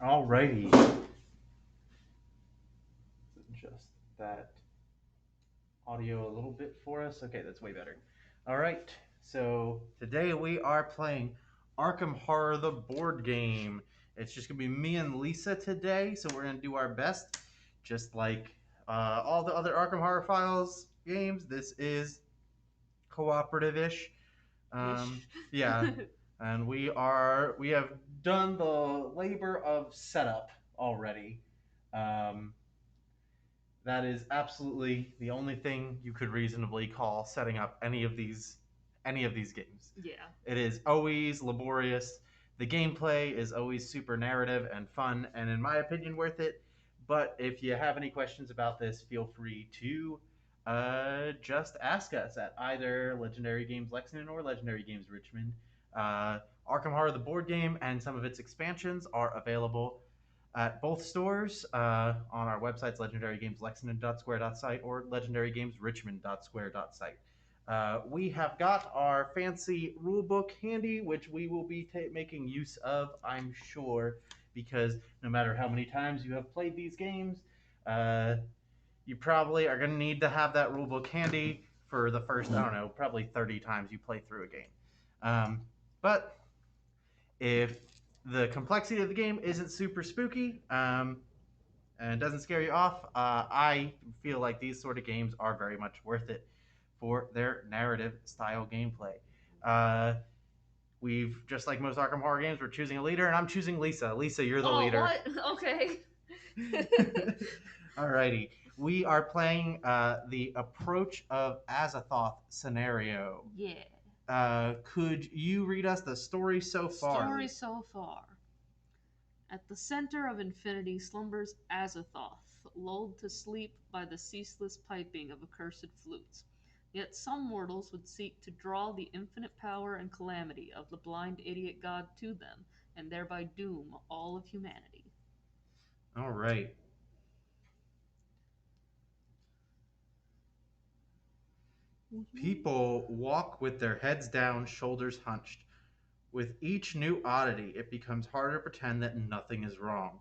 Alrighty. Adjust that audio a little bit for us. Okay, that's way better. All right. So today we are playing Arkham Horror, the board game. It's just gonna be me and Lisa today, so we're gonna do our best, just like all the other Arkham Horror Files games. This is cooperative-ish. Yeah, and we have done the labor of setup already. Um, that is absolutely the only thing you could reasonably call setting up any of these games. Yeah. It is always laborious. The gameplay is always super narrative and fun, and in my opinion, worth it. But if you have any questions about this, feel free to just ask us at either Legendary Games Lexington or Legendary Games Richmond. Uh, Arkham Horror, the board game, and some of its expansions are available at both stores on our websites, legendarygameslexington.square.site or legendarygamesrichmond.square.site. We have got our fancy rulebook handy, which we will be making use of, I'm sure, because no matter how many times you have played these games, uh, you probably are going to need to have that rulebook handy for the first, I don't know, probably 30 times you play through a game. But if the complexity of the game isn't super spooky and doesn't scare you off, I feel like these sort of games are very much worth it for their narrative style gameplay. Uh, we've, just like most Arkham Horror games, we're choosing a leader, and I'm choosing Lisa. Lisa, you're the Oh, leader. what? Okay. Alrighty. We are playing the Approach of Azathoth scenario. Yeah. Could you read us the story so far, Story Lisa? so far. At the center of infinity slumbers Azathoth, lulled to sleep by the ceaseless piping of accursed flutes. Yet some mortals would seek to draw the infinite power and calamity of the blind idiot god to them, and thereby doom all of humanity. All right. People walk with their heads down, shoulders hunched. With each new oddity, it becomes harder to pretend that nothing is wrong.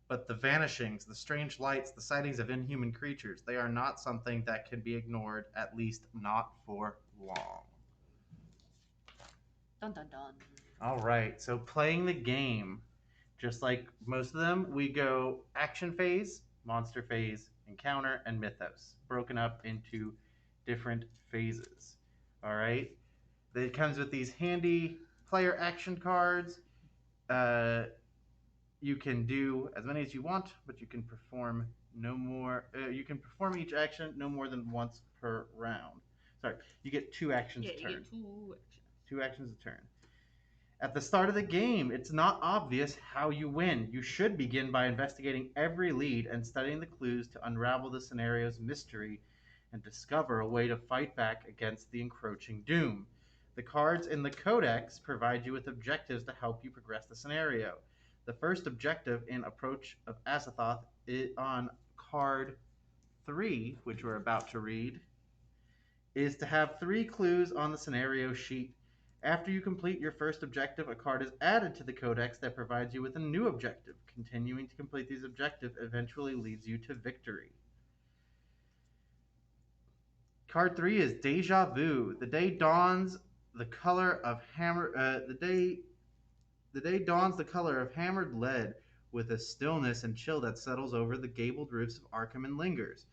But the vanishings, the strange lights, the sightings of inhuman creatures, they are not something that can be ignored, at least not for long. Dun dun dun. All right, so playing the game, just like most of them, we go action phase, monster phase, encounter, and mythos, broken up into different phases. All right, it comes with these handy player action cards. Uh, you can do as many as you want, but you can perform no more. You can perform each action no more than once per round. Sorry, you get two actions Yeah, a you turn. get two actions. Two actions a turn. At the start of the game, it's not obvious how you win. You should begin by investigating every lead and studying the clues to unravel the scenario's mystery and discover a way to fight back against the encroaching doom. The cards in the Codex provide you with objectives to help you progress the scenario. The first objective in Approach of Azathoth is on card 3, which we're about to read, is to have 3 clues on the scenario sheet. After you complete your first objective, a card is added to the codex that provides you with a new objective. Continuing to complete these objectives eventually leads you to victory. Card 3 is Deja Vu. The day dawns the color of hammer. The day dawns the color of hammered lead, with a stillness and chill that settles over the gabled roofs of Arkham and lingers.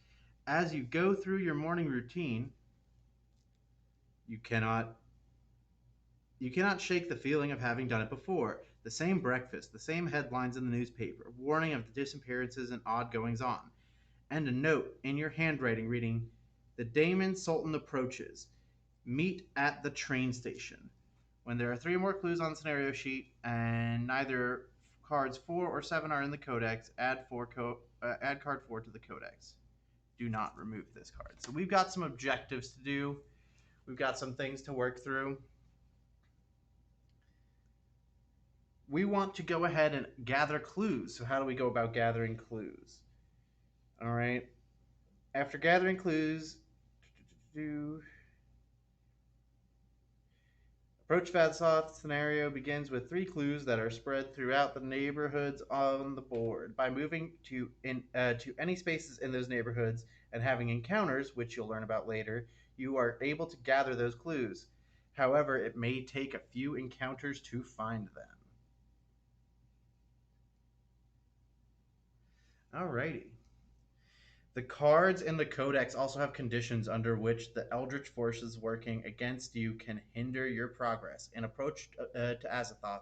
As you go through your morning routine, you cannot You cannot shake the feeling of having done it before. The same breakfast, the same headlines in the newspaper, warning of the disappearances and odd goings on, and a note in your handwriting reading, "The Damon Sultan approaches. Meet at the train station." When there are 3 or more clues on the scenario sheet and neither cards 4 or 7 are in the codex, add card 4 to the codex. Do not remove this card. So we've got some objectives to do. We've got some things to work through. We want to go ahead and gather clues. So how do we go about gathering clues? All right. After gathering clues, Approach Approach of Azathoth scenario begins with 3 clues that are spread throughout the neighborhoods on the board. By moving to any spaces in those neighborhoods and having encounters, which you'll learn about later, you are able to gather those clues. However, it may take a few encounters to find them. Alrighty. The cards in the Codex also have conditions under which the Eldritch forces working against you can hinder your progress. In Approach to Azathoth,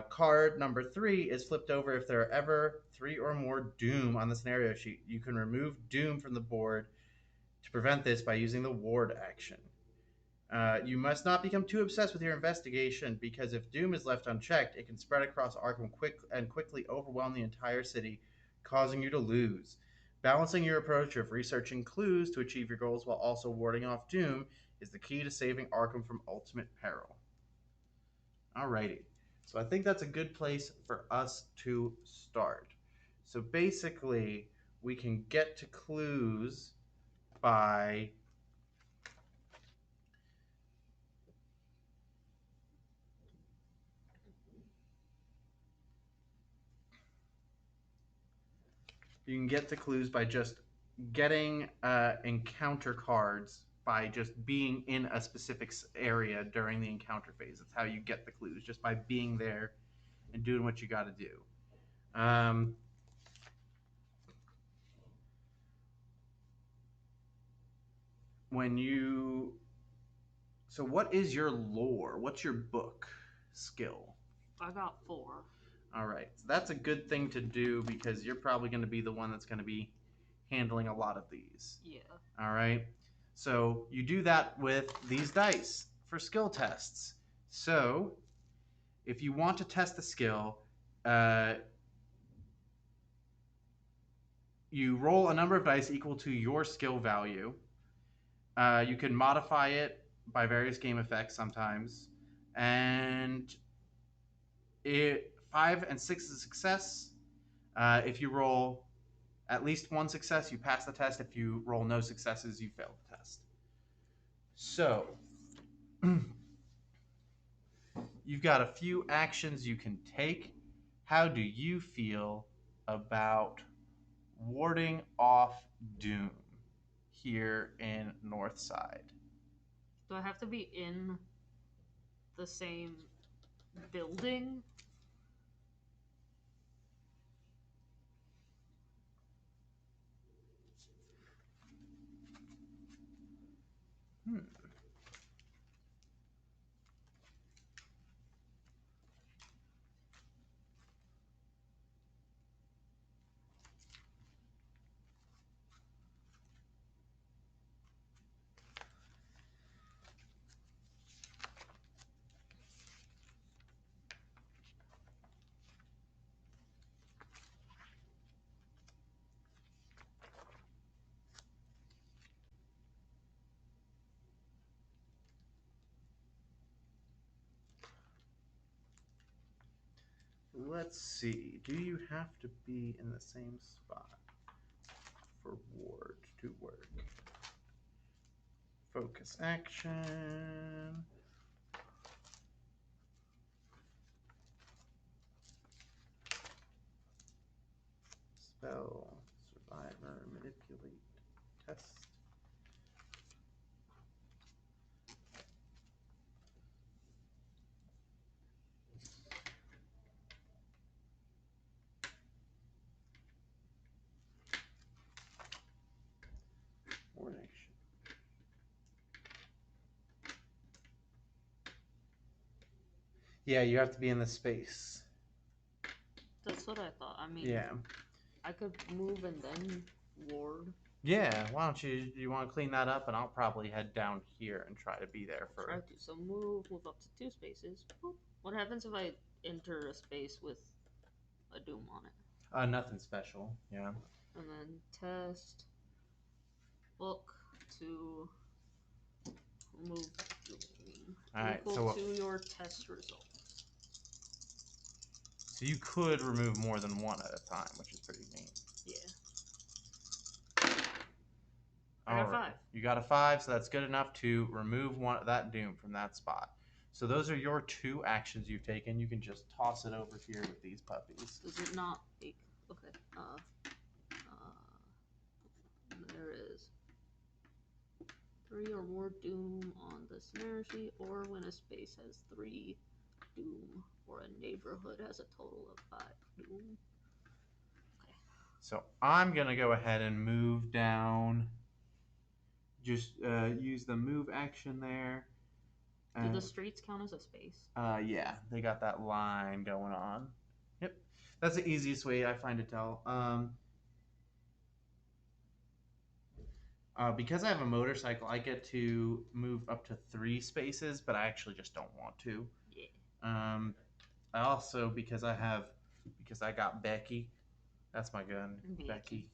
card number 3 is flipped over if there are ever 3 or more Doom on the scenario sheet. You can remove Doom from the board to prevent this by using the Ward action. You must not become too obsessed with your investigation, because if Doom is left unchecked, it can spread across Arkham quickly overwhelm the entire city, causing you to lose. Balancing your approach of researching clues to achieve your goals while also warding off Doom is the key to saving Arkham from ultimate peril. Alrighty, so I think that's a good place for us to start. So basically, we can get to clues by just getting encounter cards by just being in a specific area during the encounter phase. That's how you get the clues, just by being there and doing what you got to do. When you So what is your lore? What's your book skill? I got 4. All right. So that's a good thing to do, because you're probably going to be the one that's going to be handling a lot of these. Yeah. All right. So you do that with these dice for skill tests. So if you want to test the skill, you roll a number of dice equal to your skill value. You can modify it by various game effects sometimes. And 5 and 6 is a success. If you roll at least 1 success, you pass the test. If you roll no successes, you fail the test. So you've got a few actions you can take. How do you feel about warding off Doom here in Northside? Do I have to be in the same building? Let's see. Do you have to be in the same spot for ward to work? Focus action. Spell, survivor, manipulate, test. Warning. Yeah, you have to be in the space. That's what I thought. I mean, Yeah. I could move and then ward. Yeah, why don't you want to clean that up, and I'll probably head down here and try to be there for... Try to. So move up to 2 spaces. Boop. What happens if I enter a space with a Doom on it? Nothing special, yeah. And then test book to remove Doom. Alright, Equal to your test result. So you could remove more than one at a time, which is pretty neat. Yeah. I got a 5. You got a 5, so that's good enough to remove that Doom from that spot. So those are your 2 actions you've taken. You can just toss it over here with these puppies. Does it not take? Okay. There is 3 or more doom on the snare sheet, or when a space has 3 doom, or a neighborhood has a total of 5 doom. Okay. So I'm going to go ahead and move down. Just use the move action there. Do the streets count as a space? Yeah, they got that line going on. Yep. That's the easiest way I find to tell. Because I have a motorcycle, I get to move up to 3 spaces, but I actually just don't want to. Yeah. I also, because I got Becky, that's my gun, Becky.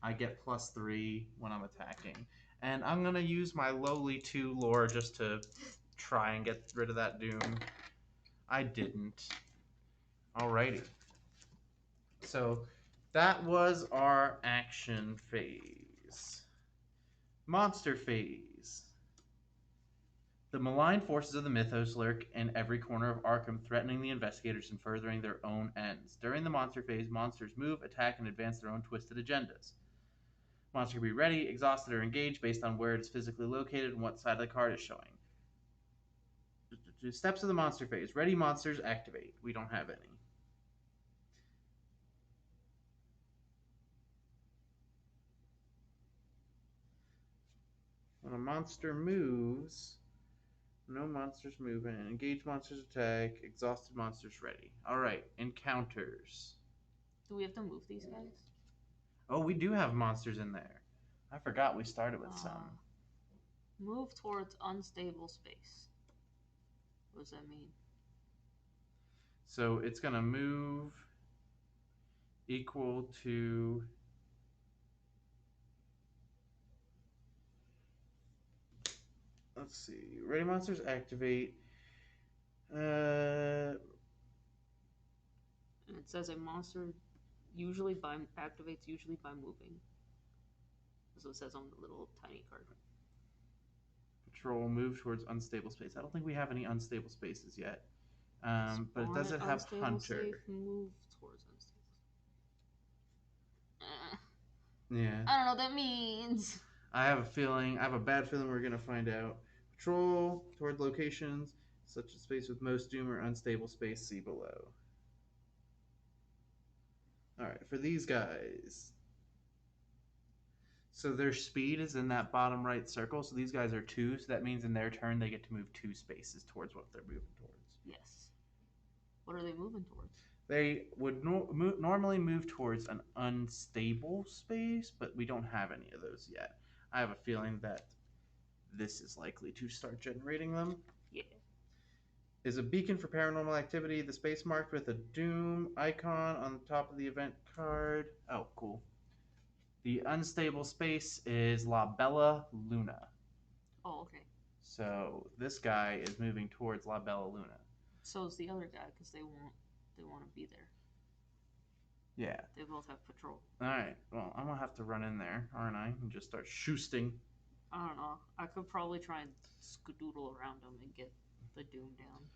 I get +3 when I'm attacking. And I'm going to use my lowly 2 lore just to try and get rid of that doom. I didn't. Alrighty. So that was our action phase. Monster phase. The malign forces of the Mythos lurk in every corner of Arkham, threatening the investigators and furthering their own ends. During the monster phase, monsters move, attack, and advance their own twisted agendas. Monster can be ready, exhausted, or engaged based on where it is physically located and what side of the card is showing. Steps of the monster phase. Ready monsters activate. We don't have any. When a monster moves, no monsters move in. Engaged monsters attack. Exhausted monsters ready. Alright, encounters. Do we have to move these guys? Oh, we do have monsters in there. I forgot we started with some. Move towards unstable space. What does that mean? So it's going to move equal to... Let's see. Ready monsters activate. And it says a monster activates usually by moving. That's what it says on the little tiny card. Patrol, move towards unstable space. I don't think we have any unstable spaces yet. But it doesn't have Hunter. Safe, move towards unstable. Yeah. I don't know what that means. I have a bad feeling we're going to find out. Patrol toward locations such as space with most doom or unstable space, see below. Alright, for these guys. So their speed is in that bottom right circle, so these guys are 2, so that means in their turn they get to move 2 spaces towards what they're moving towards. Yes. What are they moving towards? They would normally move towards an unstable space, but we don't have any of those yet. I have a feeling that this is likely to start generating them. Yeah. Is a beacon for paranormal activity. The space marked with a doom icon on the top of the event card. Oh, cool. The unstable space is La Bella Luna. Oh, okay. So this guy is moving towards La Bella Luna. So is the other guy, because they want to be there. Yeah. They both have patrol. Alright, well, I'm going to have to run in there, aren't I? And just start shoosting. I don't know. I could probably try and skadoodle around them and get the doom down.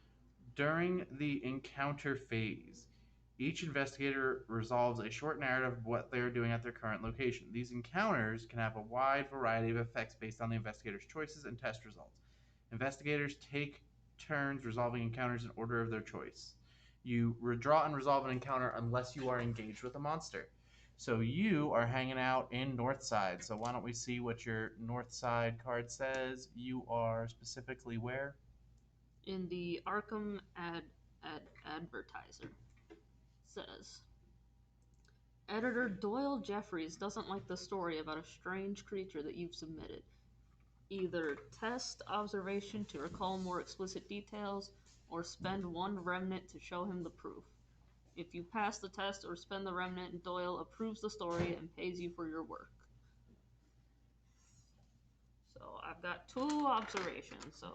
During the encounter phase, each investigator resolves a short narrative of what they are doing at their current location. These encounters can have a wide variety of effects based on the investigator's choices and test results. Investigators take turns resolving encounters in order of their choice. You draw and resolve an encounter unless you are engaged with a monster. So you are hanging out in North Side. So why don't we see what your North Side card says? You are specifically where? In the Arkham advertiser. Says, Editor Doyle Jeffries doesn't like the story about a strange creature that you've submitted. Either test observation to recall more explicit details, or spend 1 remnant to show him the proof. If you pass the test or spend the remnant, Doyle approves the story and pays you for your work. So I've got 2 observations, so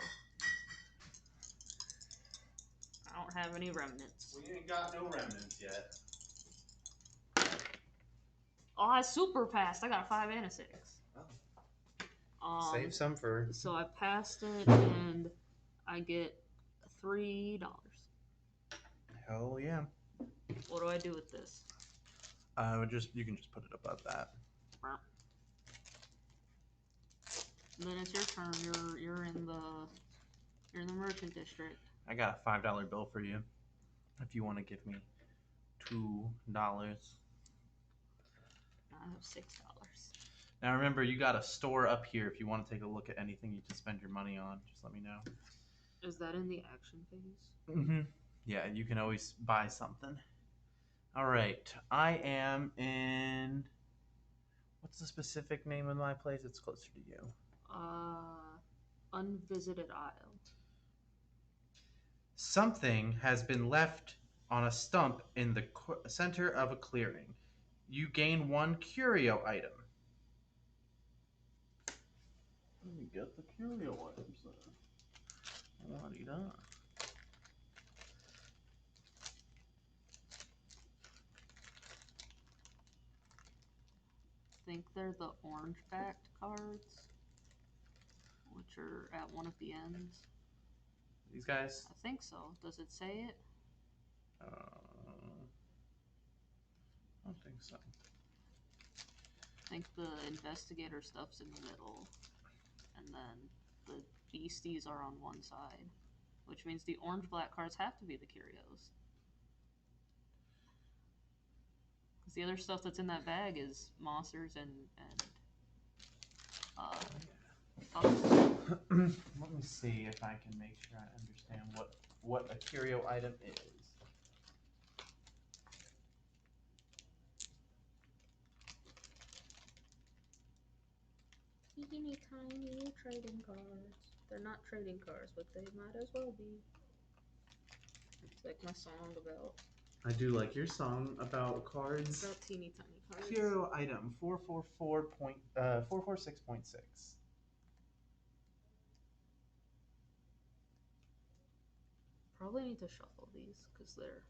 I don't have any remnants. We ain't got no remnants yet. Oh, I super passed. I got a 5 and a 6. Oh. Save some for... So I passed it, and I get $3. Hell yeah. What do I do with this? You can just put it above that. And then it's your turn. You're in the merchant district. I got a $5 bill for you. If you want to give me $2. I have $6. Now remember, you got a store up here. If you want to take a look at anything you can spend your money on, just let me know. Is that in the action phase? Mm-hmm. Yeah, you can always buy something. All right, I am in. What's the specific name of my place? It's closer to you. Unvisited Isle. Something has been left on a stump in the center of a clearing. You gain 1 curio item. Let me get the curio items then. La-di-da. I think they're the orange-backed cards, which are at one of the ends. These guys? I think so. Does it say it? I don't think so. I think the investigator stuff's in the middle, and then the beasties are on one side, which means the orange-black cards have to be the curios. Because the other stuff that's in that bag is monsters and Let me see if I can make sure I understand what a curio item is. teeny tiny trading cards. They're not trading cards, but they might as well be. It's like my song about. I do like your song about cards. About teeny tiny cards. Curio item 446.6. Probably need to shuffle these because they're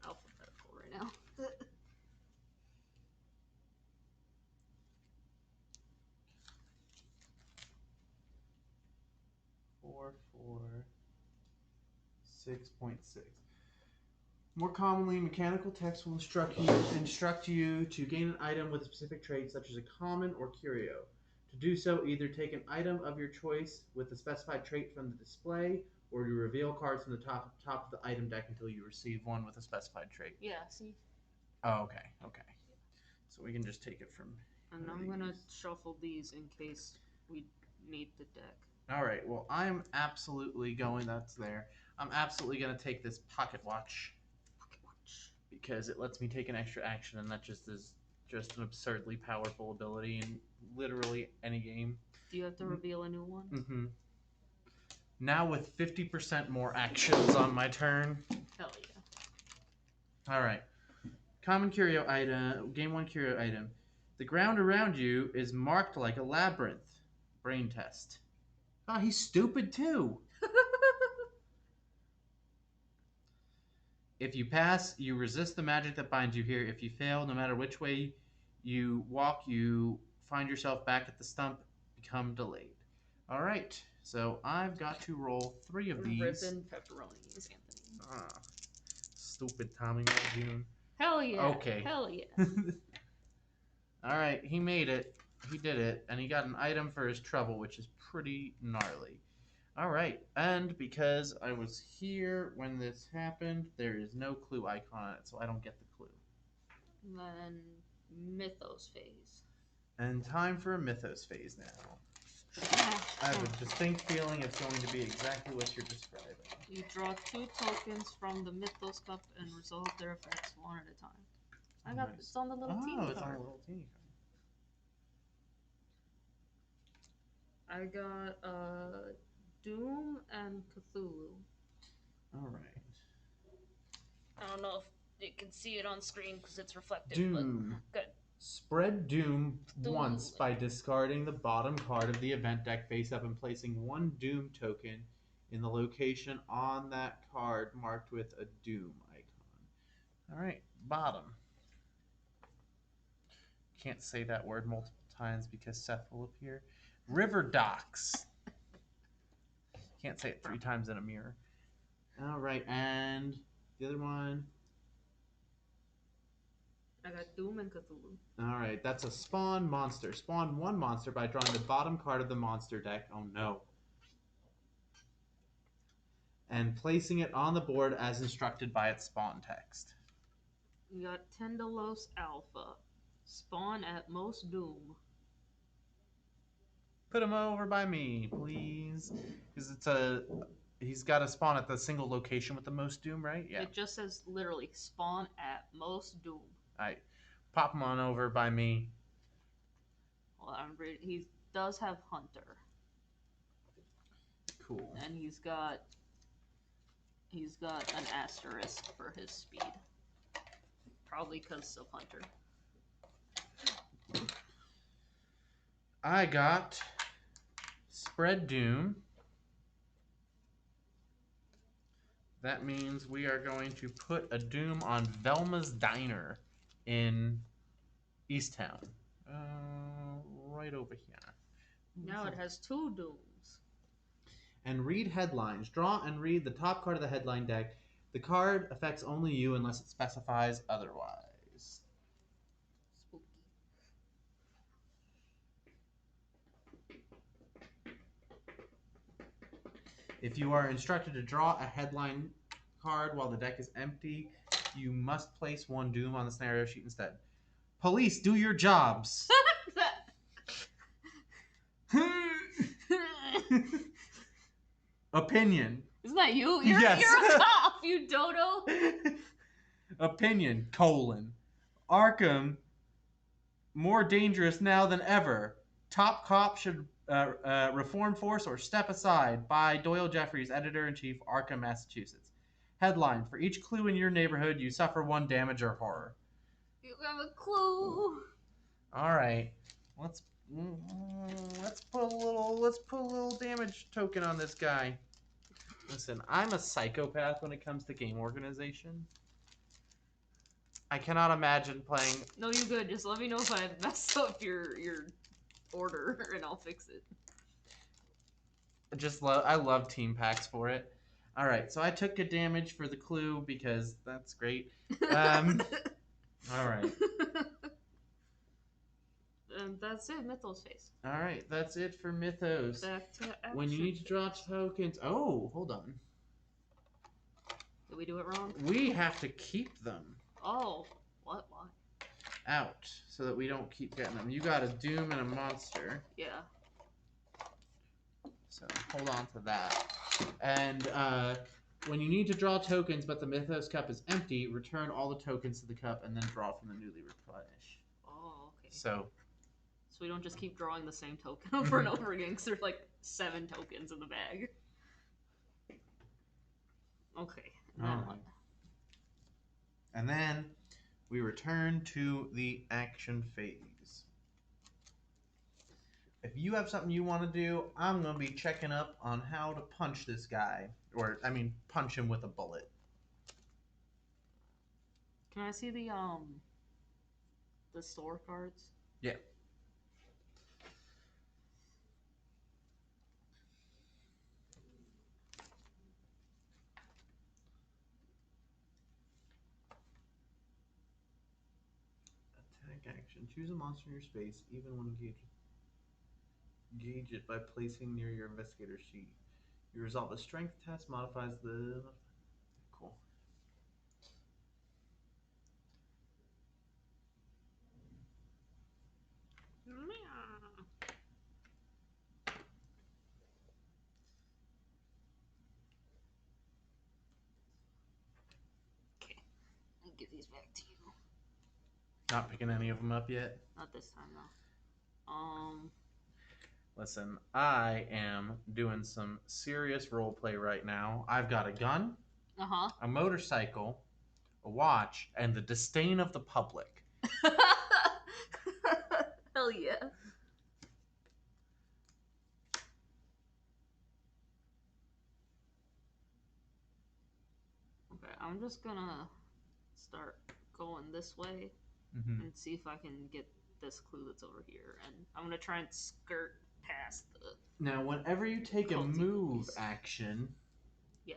alphabetical right now. 446.6. More commonly, mechanical text will instruct you to gain an item with a specific trait, such as a common or curio. To do so, either take an item of your choice with a specified trait from the display, or to reveal cards from the top of the item deck until you receive one with a specified trait. Yeah, see? Oh, okay. So we can just take it from. And I'm gonna shuffle these in case we need the deck. All right. Well, I'm absolutely going. That's there. I'm absolutely gonna take this pocket watch because it lets me take an extra action, and that just is just an absurdly powerful ability in literally any game. Do you have to reveal a new one? Mm-hmm. Now with 50% more actions on my turn. Hell yeah. All right. Common curio item. Game 1 curio item. The ground around you is marked like a labyrinth. Brain test. Oh, he's stupid too. If you pass, you resist the magic that binds you here. If you fail, no matter which way you walk, you find yourself back at the stump, become delayed. All right, so I've got to roll 3 of these. Rippin' pepperonis, Anthony. Stupid Tommy June. Hell yeah. Okay. Hell yeah. All right, he made it. He did it, and he got an item for his trouble, which is pretty gnarly. All right, and because I was here when this happened, there is no clue icon on it, so I don't get the clue. Then Mythos Phase. And time for a Mythos Phase now. I have a distinct feeling it's going to be exactly what you're describing. You draw 2 tokens from the Mythos Cup and resolve their effects one at a time. I got this on the little teeny card. Oh, it's on the little teeny card. I got Doom and Cthulhu. All right. I don't know if you can see it on screen because it's reflective. Doom. But good. Spread Doom once by discarding the bottom card of the event deck face up and placing 1 Doom token in the location on that card marked with a Doom icon. All right, bottom. Can't say that word multiple times because Seth will appear. River Docks. Can't say it 3 times in a mirror. All right, and the other one. I got Doom and Cthulhu. All right, that's a spawn monster. Spawn one monster by drawing the bottom card of the monster deck. Oh no. And placing it on the board as instructed by its spawn text. You got Tendalos Alpha. Spawn at most Doom. Put him over by me, please. Because he's got a spawn at the single location with the most doom, right? Yeah. It just says literally spawn at most Doom. Alright. Pop him on over by me. Well, he does have Hunter. Cool. And he's got an asterisk for his speed. Probably because of Hunter. I got Spread Doom. That means we are going to put a Doom on Velma's Diner in Easttown. Right over here. Now it has 2 Dooms. And read headlines. Draw and read the top card of the headline deck. The card affects only you unless it specifies otherwise. Spooky. If you are instructed to draw a headline card while the deck is empty, you must place 1 Doom on the scenario sheet instead. Police, do your jobs! Opinion. Isn't that you? Yes. You're a cop, you dodo! Opinion, colon. Arkham, more dangerous now than ever. Top cop should reform force or step aside, by Doyle Jeffries, editor-in-chief, Arkham, Massachusetts. Headline, for each clue in your neighborhood, you suffer 1 damage or horror. You have a clue. All right. Let's put a little damage token on this guy. Listen, I'm a psychopath when it comes to game organization. I cannot imagine playing. No, you good. Just let me know if I mess up your order, and I'll fix it. I love team packs for it. All right, so I took a damage for the clue because that's great. All right. And that's it, Mythos Phase. All right, that's it for Mythos. Back to action. When you need to draw tokens. Oh, hold on. Did we do it wrong? We have to keep them. Oh, what? Why? Out so that we don't keep getting them. You got a Doom and a monster. Yeah. So hold on to that. And when you need to draw tokens but the Mythos cup is empty, return all the tokens to the cup and then draw from the newly replenished. Oh, okay. So we don't just keep drawing the same token over and over again because there's like 7 tokens in the bag. Okay. Now what? And then we return to the action phase. If you have something you want to do, I'm going to be checking up on how to punch this guy. Or, I mean, punch him with a bullet. Can I see the store cards? Yeah. Attack action. Choose a monster in your space, even when engaged. Gauge it by placing near your investigator sheet. You resolve a strength test, modifies the... Cool. Okay. I'll give these back to you. Not picking any of them up yet? Not this time, though. Listen, I am doing some serious roleplay right now. I've got a gun, a motorcycle, a watch, and the disdain of the public. Hell yeah. Okay, I'm just gonna start going this way and see if I can get this clue that's over here. And I'm gonna try and skirt past the... Now, whenever you take a move action,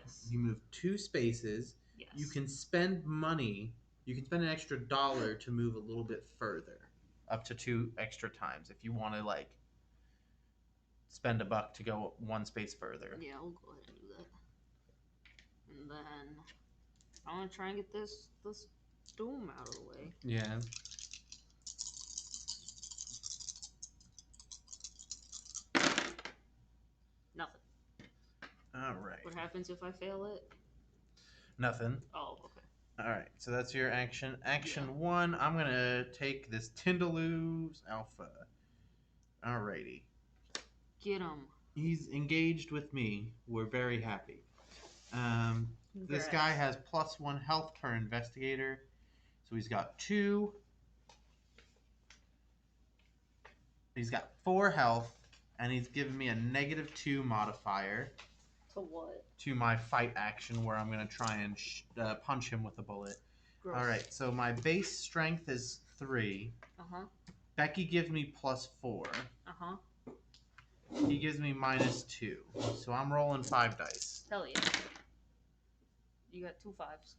Yes. You move 2 spaces. Yes. You can spend money. You can spend an extra $1 to move a little bit further, up to 2 extra times if you want to like spend $1 to go 1 space further. Yeah, I'll go ahead and do that. And then I want to try and get this doom out of the way. Yeah. Nothing. All right. What happens if I fail it? Nothing. Oh, okay. All right. So that's your action. Action 1. I'm gonna take this Tyndaloo's Alpha. Alrighty. Get him. He's engaged with me. We're very happy. This guy has +1 health per investigator. So he's got 2. He's got 4 health, and he's given me a -2 modifier. To what? To my fight action, where I'm going to try and punch him with a bullet. Gross. All right, so my base strength is 3. Uh-huh. Becky gives me +4. Uh-huh. He gives me -2. So I'm rolling 5 dice. Hell yeah. You got 2 5s.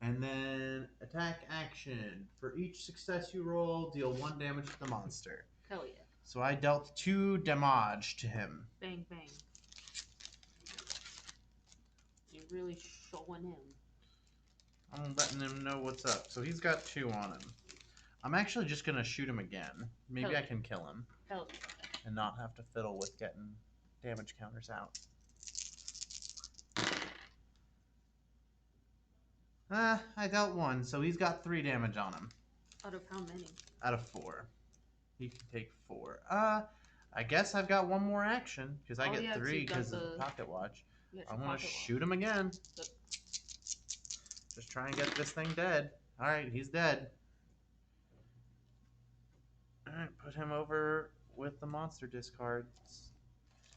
And then attack action. For each success you roll, deal 1 damage to the monster. Hell yeah. So I dealt 2 damage to him. Bang, bang. You're really showing him. I'm letting him know what's up. So he's got 2 on him. I'm actually just going to shoot him again. Maybe I can kill him. Hell yeah. And not have to fiddle with getting damage counters out. I dealt 1, so he's got 3 damage on him. Out of how many? Out of 4. He can take 4. I guess I've got 1 more action, because I get 3 because of the pocket watch. I'm going to shoot him again. Just try and get this thing dead. Alright, he's dead. Alright, put him over with the monster discards.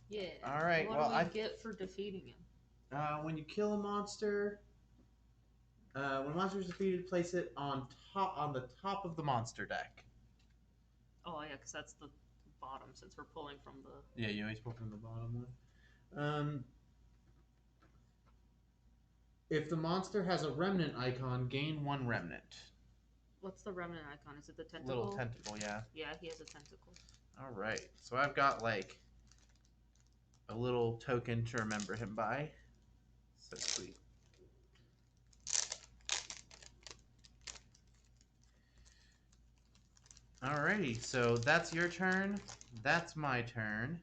Yeah. Alright, what do we get for defeating him? When you kill a monster, when a monster is defeated, place it on the top of the monster deck. Oh yeah, because that's the bottom, since we're pulling from the... Yeah, you always pull from the bottom one. If the monster has a remnant icon, gain 1 remnant. What's the remnant icon? Is it the tentacle? Little tentacle, yeah. Yeah, he has a tentacle. Alright, so I've got like a little token to remember him by. So sweet. Alrighty, so that's your turn. That's my turn.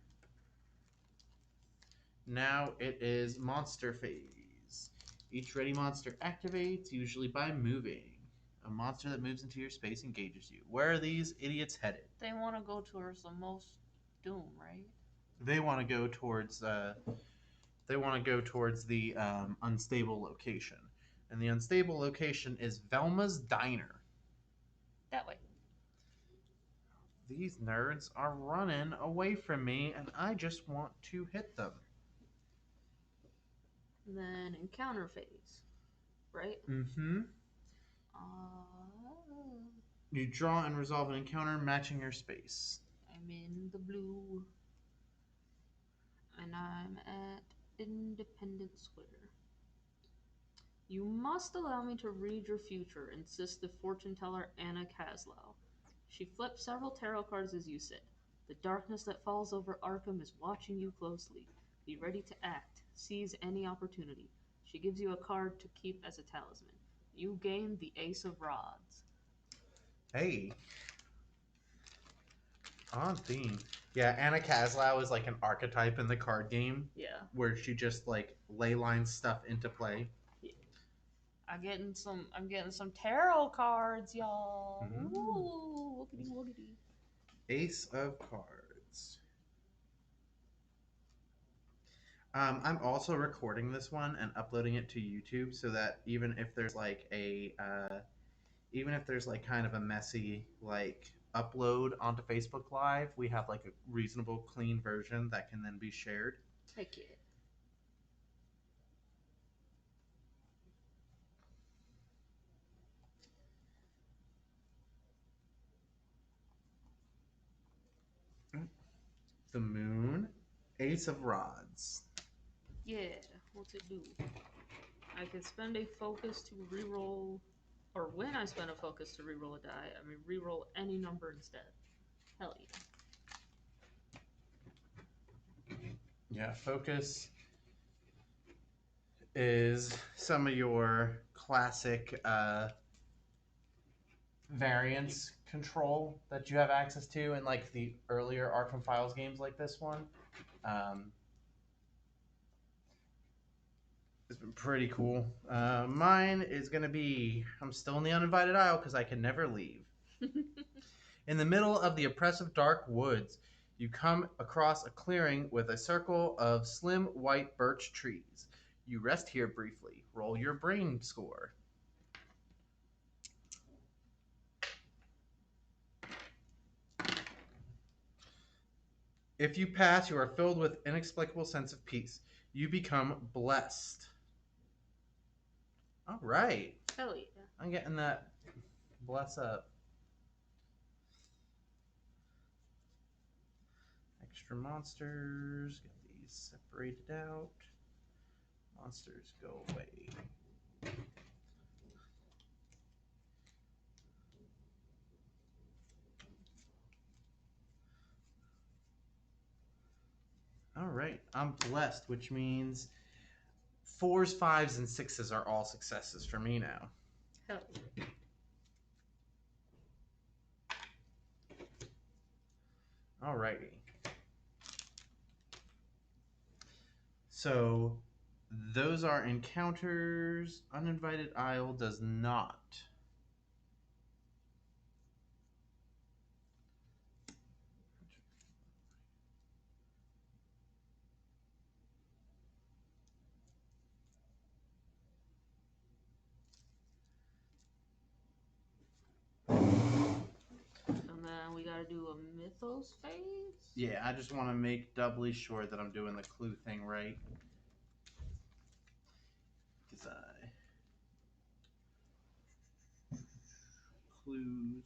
Now it is monster phase. Each ready monster activates, usually by moving. A monster that moves into your space engages you. Where are these idiots headed? They want to go towards the most doom, right? They want to go towards the unstable location, and the unstable location is Velma's Diner. That way. These nerds are running away from me, and I just want to hit them. Then encounter phase, right? Mm-hmm. You draw and resolve an encounter matching your space. I'm in the blue. And I'm at Independence Square. You must allow me to read your future, insists the fortune teller Anna Kaslow. She flips several tarot cards as you sit. The darkness that falls over Arkham is watching you closely. Be ready to act. Seize any opportunity. She gives you a card to keep as a talisman. You gain the Ace of Rods. Hey. On theme. Yeah, Anna Kaslow is like an archetype in the card game. Yeah. Where she just like ley lines stuff into play. Yeah. I'm getting some tarot cards, y'all. Mm. Ooh, woogity woogity. Ace of Cards. I'm also recording this one and uploading it to YouTube so that even if there's like kind of a messy like upload onto Facebook Live, we have like a reasonable clean version that can then be shared. Heck yeah. The Moon, Ace of Rods. Yeah. What's it do? I can spend a focus to reroll, or when I spend a focus to reroll a die, I mean reroll any number instead. Hell yeah. Yeah, focus is some of your classic variance control that you have access to in like the earlier Arkham Files games like this one. It's been pretty cool. Mine is going to be, I'm still in the uninvited aisle because I can never leave. In the middle of the oppressive dark woods, you come across a clearing with a circle of slim white birch trees. You rest here briefly. Roll your brain score. If you pass, you are filled with inexplicable sense of peace. You become blessed. All right. Hell yeah. I'm getting that bless up. Extra monsters. Get these separated out. Monsters go away. All right. I'm blessed, which means 4s, 5s, and 6s are all successes for me now. Hell yeah. Alrighty. So those are encounters. Uninvited Isle does not. And then we gotta do a Mythos Phase? Yeah, I just want to make doubly sure that I'm doing the clue thing right. Because Clues.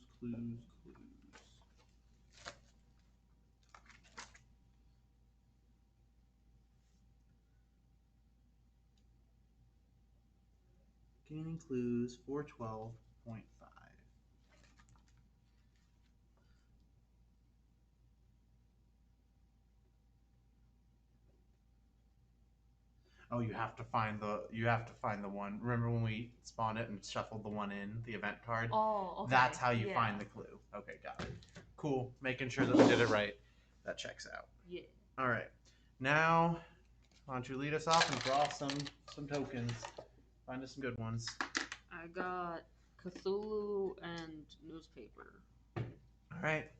Gaining clues 412.5. Oh, you have to find the one. Remember when we spawned it and shuffled the one in, the event card? Oh, okay. That's how you find the clue. Okay, got it. Cool. Making sure that we did it right. That checks out. Yeah. All right. Now, why don't you lead us off and draw some tokens? Find us some good ones. I got Cthulhu and newspaper. All right.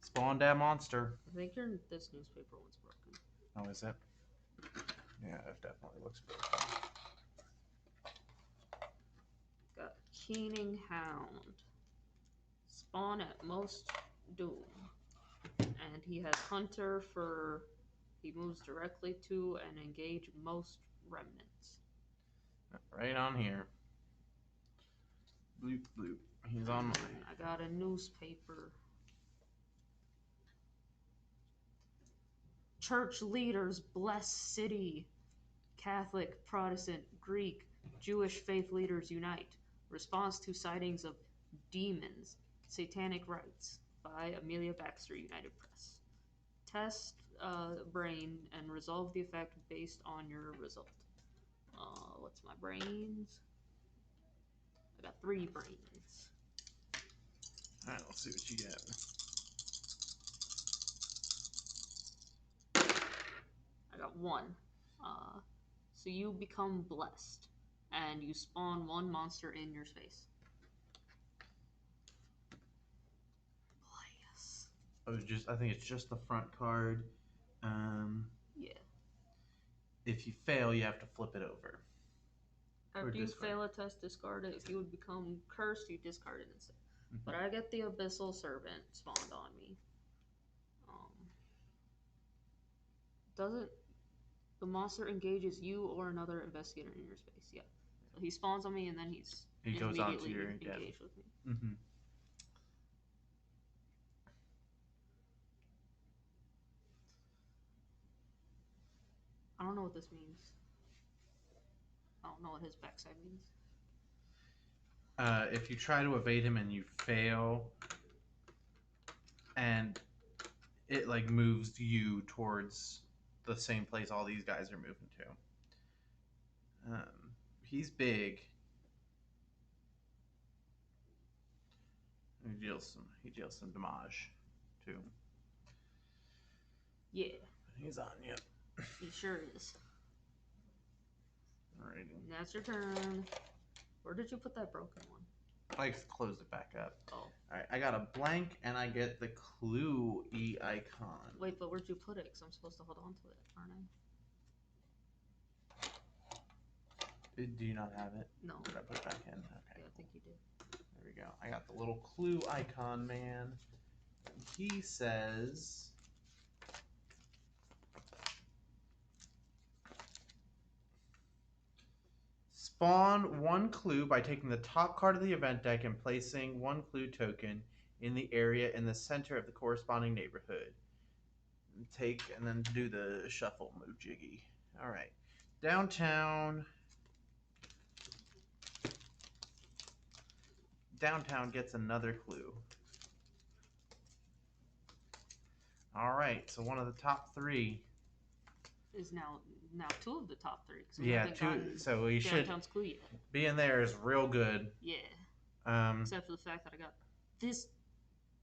Spawn that monster. I think this newspaper one's broken. Oh, is it? Yeah, it definitely looks broken. Got Keening Hound. Spawn at most doom. And he has Hunter for he moves directly to and engage most remnants. Right on here. Bloop, bloop. He's on mine. I got a newspaper. Church leaders bless city. Catholic, Protestant, Greek, Jewish faith leaders unite. Response to sightings of demons. Satanic rites by Amelia Baxter, United Press. Test brain and resolve the effect based on your result. What's my brains? I got 3 brains. All right, let's see what you get. I got 1. So you become blessed, and you spawn 1 monster in your space. Yes. I think it's just the front card. Yeah. If you fail, you have to flip it over. After you fail a test, discard it. If you would become cursed, you discard it instead. Mm-hmm. But I get the Abyssal Servant spawned on me. Doesn't the monster engages you or another investigator in your space? Yeah. So he spawns on me, and then he goes on to your engaged with me. Mm-hmm. I don't know what this means. I don't know what his backside means. If you try to evade him and you fail, and it like moves you towards the same place all these guys are moving to. He's big. He deals some damage too. Yeah. He's on you. He sure is. Alrighty. That's your turn. Where did you put that broken one? I closed it back up. Oh. Alright, I got a blank and I get the Curio icon. Wait, but where'd you put it? Because I'm supposed to hold on to it, aren't I? Do you not have it? No. Did I put it back in? Okay. Yeah, I think you did. There we go. I got the little Curio icon, man. He says... Spawn one clue by taking the top card of the event deck and placing one clue token in the area in the center of the corresponding neighborhood. Take and then do the shuffle move jiggy. Alright. Downtown. Downtown gets another clue. Alright, so one of the top three. Is now two of the top three. Yeah, two. So we should Downtown's clue yet. Being there is real good. Yeah. Except for the fact that I got this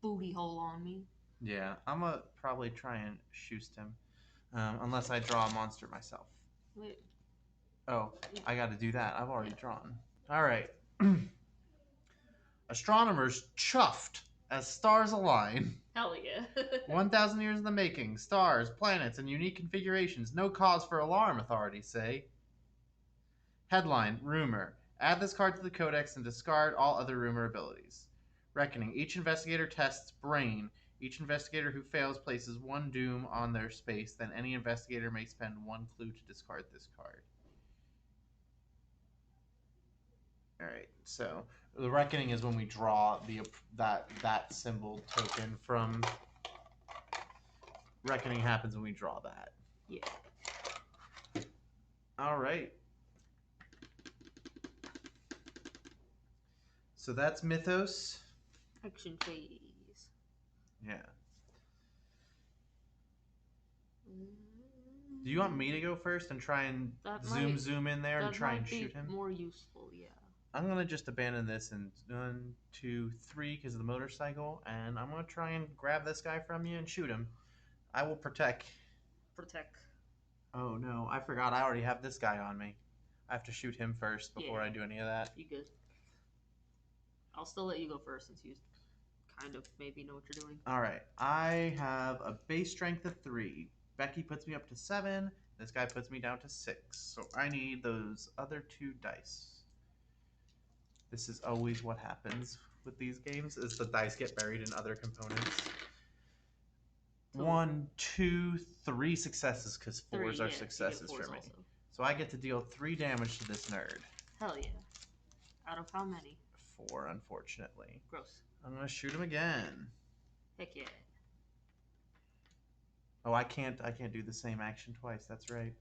booty hole on me. Yeah, I'm gonna probably try and shoot him, unless I draw a monster myself. Wait. Oh, yeah. I got to do that. I've already drawn. All right. Astronomers chuffed as stars align. Hell yeah. 1,000 years in the making. Stars, planets, and unique configurations. No cause for alarm, authorities say. Headline, rumor. Add this card to the codex and discard all other rumor abilities. Reckoning. Each investigator tests brain. Each investigator who fails places one doom on their space. Then any investigator may spend one clue to discard this card. Alright, so the reckoning is when we draw that symbol token from... Reckoning happens when we draw that. Yeah. Alright. So that's Mythos. Action phase. Yeah. Do you want me to go first and try and zoom in there and try and shoot him? More useful, yeah. I'm going to just abandon this in 1, 2, 3 because of the motorcycle, and I'm going to try and grab this guy from you and shoot him. I will protect. Protect. Oh no, I forgot I already have this guy on me. I have to shoot him first before I do any of that. You good. I'll still let you go first since you kind of maybe know what you're doing. Alright, I have a base strength of 3. Becky puts me up to 7. This guy puts me down to 6. So I need those other 2 dice. This is always what happens with these games, is the dice get buried in other components. 1, 2, 3 successes, because 4s are successes for me. Also. So I get to deal 3 damage to this nerd. Hell yeah. Out of how many? 4, unfortunately. Gross. I'm going to shoot him again. Heck yeah. Oh, I can't do the same action twice. That's right.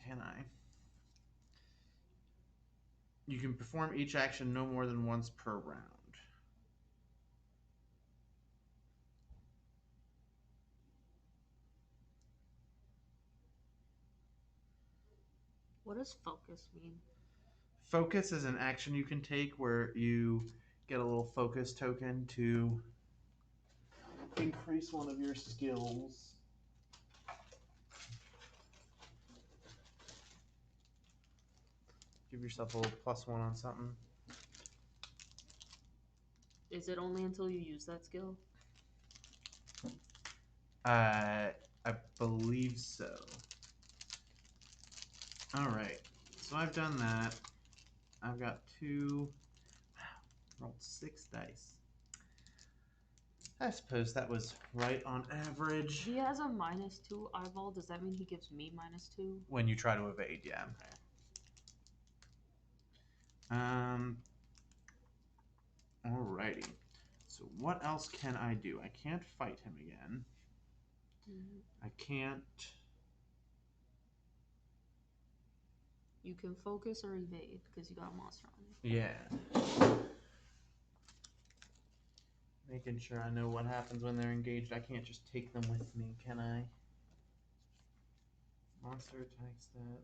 Can I? You can perform each action no more than once per round. What does focus mean? Focus is an action you can take where you get a little focus token to increase one of your skills. Give yourself a little +1 on something. Is it only until you use that skill? I believe so. Alright, so I've done that. I've got 2. Wow, rolled 6 dice. I suppose that was right on average. He has a -2 eyeball. Does that mean he gives me -2? When you try to evade, yeah. Okay. Alrighty. So what else can I do? I can't fight him again. I can't... You can focus or evade because you got a monster on you. Yeah. Making sure I know what happens when they're engaged. I can't just take them with me, can I? Monster attacks that.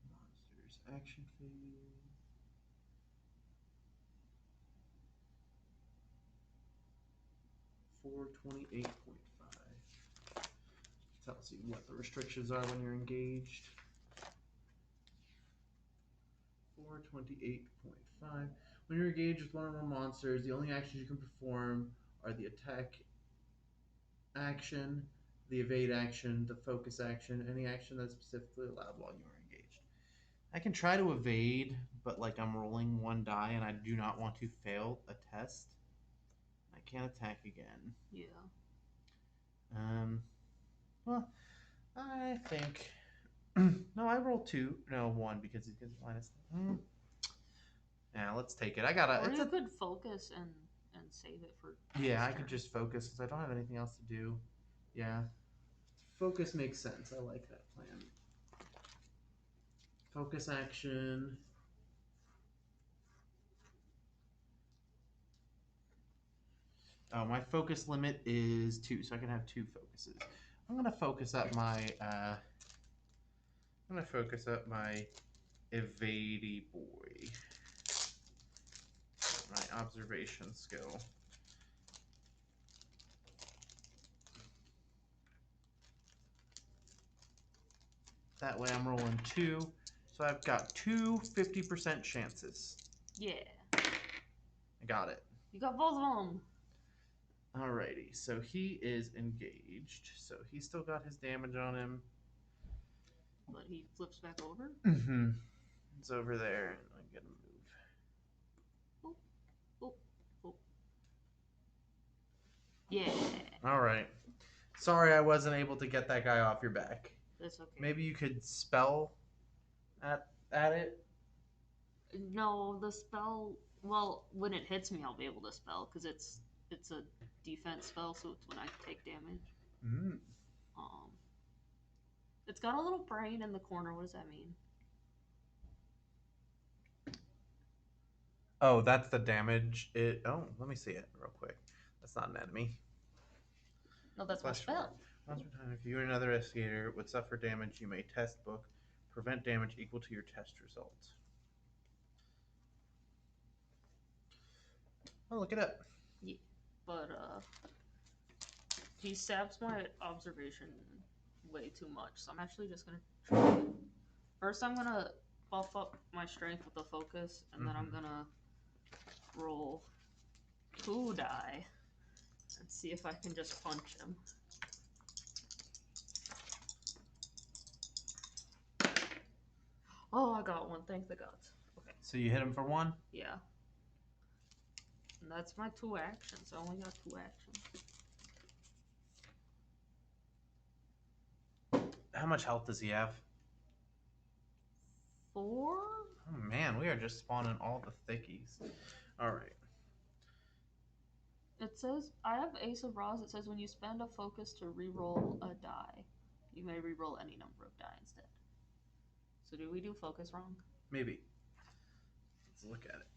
Monsters action phase. 428.5. Tells you what the restrictions are when you're engaged. 428.5. When you're engaged with one or more monsters, the only actions you can perform are the attack action, the evade action, the focus action, any action that's specifically allowed while you are engaged. I can try to evade, but like I'm rolling one die and I do not want to fail a test. I can't attack again. Yeah. Well, I think no, I roll 2. No, 1 because it gets minus. Yeah, let's take it. I gotta. Or it's you a, could focus and save it for. Yeah, I next could turn. just focus because I don't have anything else to do. Yeah, focus makes sense. I like that plan. Focus action. Oh, my focus limit is 2, so I can have 2 focuses. I'm gonna focus up my. I'm gonna focus up my evadey boy. My observation skill. That way I'm rolling 2, so I've got 2 50% chances. Yeah. I got it. You got both of them. Alrighty, so he is engaged, so he's still got his damage on him. But he flips back over. Mm-hmm. It's over there, and I'm gonna move. Oh, oh, oh. Yeah. All right. Sorry, I wasn't able to get that guy off your back. That's okay. Maybe you could spell at it. No, the spell. Well, when it hits me, I'll be able to spell because it's a defense spell, so it's when I take damage. Mm. It's got a little brain in the corner. What does that mean? Oh, that's the damage. Oh, let me see it real quick. That's not an enemy. No, that's my spell. Once per time, if you and another investigator would suffer damage, you may test book prevent damage equal to your test result. Oh, look it up. Yeah, but he saps my observation way too much, so I'm actually just gonna try. First, I'm gonna buff up my strength with the focus, and then I'm gonna roll 2 die and see if I can just punch him. Oh, I got one. Thank the gods. Okay. So you hit him for 1? Yeah. And that's my 2 actions. I only got 2 actions. How much health does he have? 4? Oh man, we are just spawning all the thickies. Alright. It says, I have Ace of Raws. It says when you spend a focus to reroll a die, you may reroll any number of die instead. So do we do focus wrong? Maybe. Let's look at it.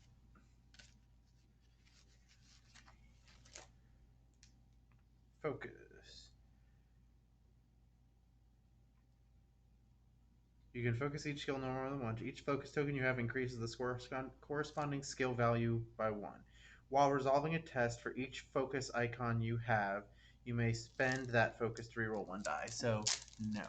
Focus. You can focus each skill no more than once. Each focus token you have increases the corresponding skill value by 1. While resolving a test for each focus icon you have, you may spend that focus to reroll 1 die. So, no.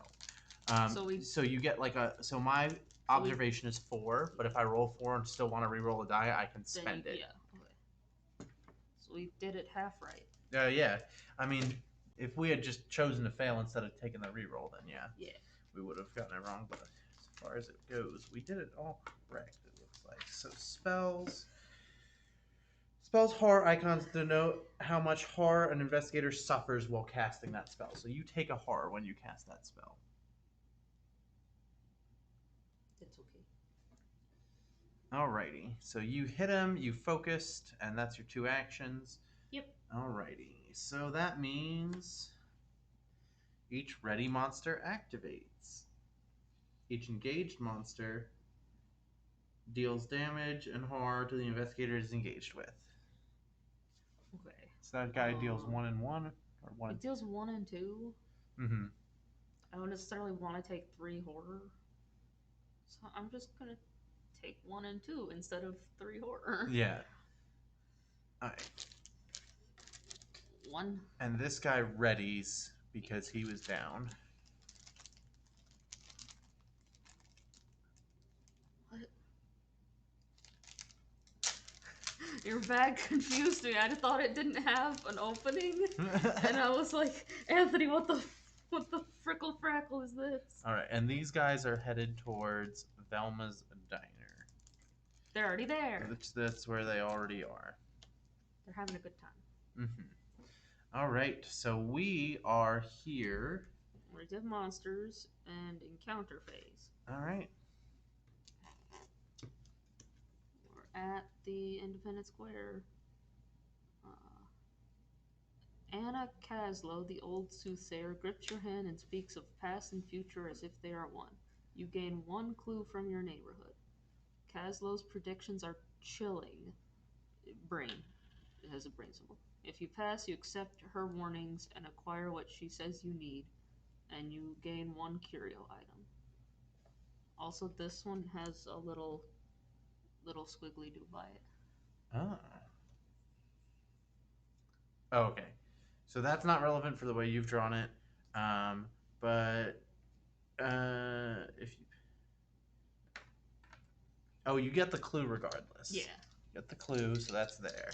So you get like a... So my observation is 4, but if I roll 4 and still want to reroll a die, I can spend it. Yeah, okay. So we did it half right. Yeah. I mean, if we had just chosen to fail instead of taking the reroll, then yeah. We would have gotten it wrong, but as far as it goes, we did it all correct, it looks like. So spells. Spells horror icons denote how much horror an investigator suffers while casting that spell. So you take a horror when you cast that spell. It's okay. Alrighty. So you hit him, you focused, and that's your 2 actions. Yep. Alrighty. So that means each ready monster activates. Each engaged monster deals damage and horror to the investigator it is engaged with. Okay. So that guy deals 1 and 1 or 1. It deals 1 and 2. Mm-hmm. I don't necessarily want to take 3 horror, so I'm just gonna take 1 and 2 instead of 3 horror. Yeah. Alright. 1. And this guy readies because he was down. What? Your bag confused me. I thought it didn't have an opening, and I was like, Anthony, what the frickle frackle is this? Alright, and these guys are headed towards Velma's diner. They're already there. That's where they already are. They're having a good time. Mm-hmm. Alright, so we are here. We did monsters and encounter phase. Alright. We're at the Independence Square. Anna Caslow, the old soothsayer, grips your hand and speaks of past and future as if they are one. You gain 1 clue from your neighborhood. Caslow's predictions are chilling. Brain. It has a brain symbol. If you pass, you accept her warnings and acquire what she says you need, and you gain 1 curio item. Also, this one has a little squiggly do by it. Oh. Oh, okay. So that's not relevant for the way you've drawn it. But if you... Oh, you get the clue regardless. Yeah. You get the clue, so that's there.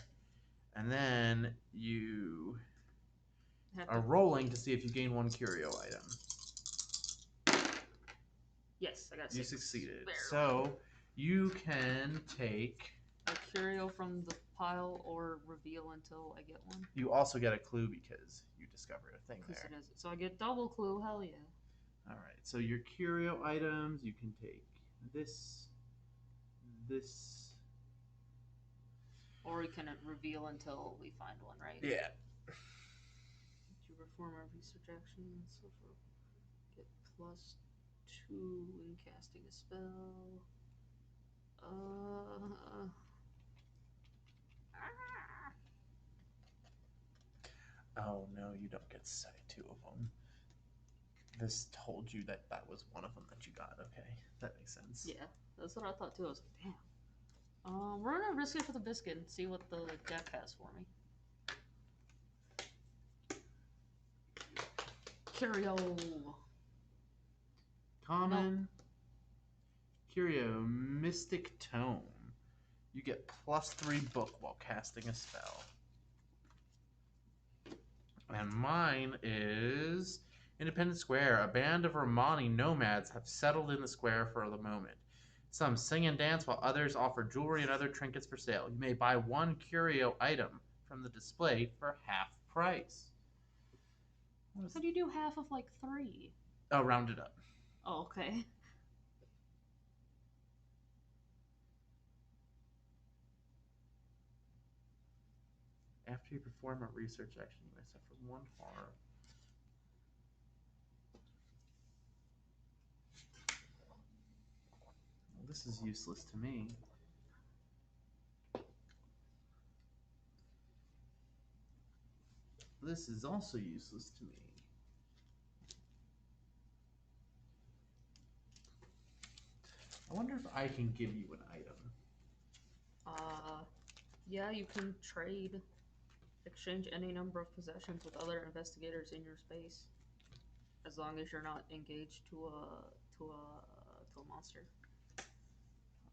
And then you are rolling to see if you gain 1 curio item. Yes, I got 6. You succeeded. Barely. So you can take a curio from the pile or reveal until I get 1. You also get a clue because you discovered a thing there. It is. So I get double clue. Hell yeah. All right. So your curio items, you can take this. Or we can reveal until we find 1, right? Yeah. You perform a research action, so for get +2 when casting a spell. Oh no, you don't get to say 2 of them. This told you that was one of them that you got. Okay, that makes sense. Yeah, that's what I thought too. I was like, damn. We're gonna risk it for the biscuit and see what the deck has for me. Curio. Common. No. Curio Mystic Tome. You get +3 book while casting a spell. And mine is Independence Square. A band of Romani nomads have settled in the square for the moment. Some sing and dance while others offer jewelry and other trinkets for sale. You may buy 1 curio item from the display for half price. How do you do half of like 3? Oh, rounded up. Oh, okay. After you perform a research action, you may suffer 1 horror. Well, this is useless to me. This is also useless to me. I wonder if I can give you an item. Yeah, you can trade. Exchange any number of possessions with other investigators in your space, as long as you're not engaged to a monster.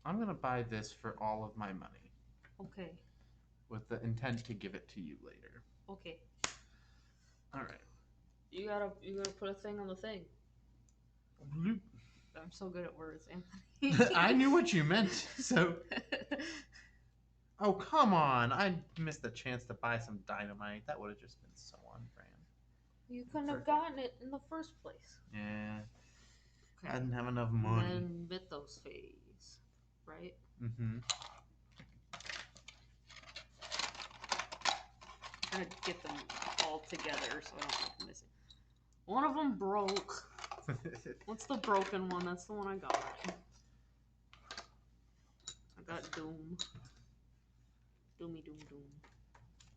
I'm gonna buy this for all of my money. Okay. With the intent to give it to you later. Okay. All right. You gotta put a thing on the thing. Bloop. I'm so good at words, Anthony. I knew what you meant. So. Oh, come on. I missed the chance to buy some dynamite. That would have just been so on brand. You couldn't have gotten it in the first place. Yeah. Okay. I didn't have enough money. And then Mythos Phase, right? Mm-hmm. Trying to get them all together so I don't make a missing. One of them broke. What's the broken one? That's the one I got. I got Doom. Doomy Doom Doom.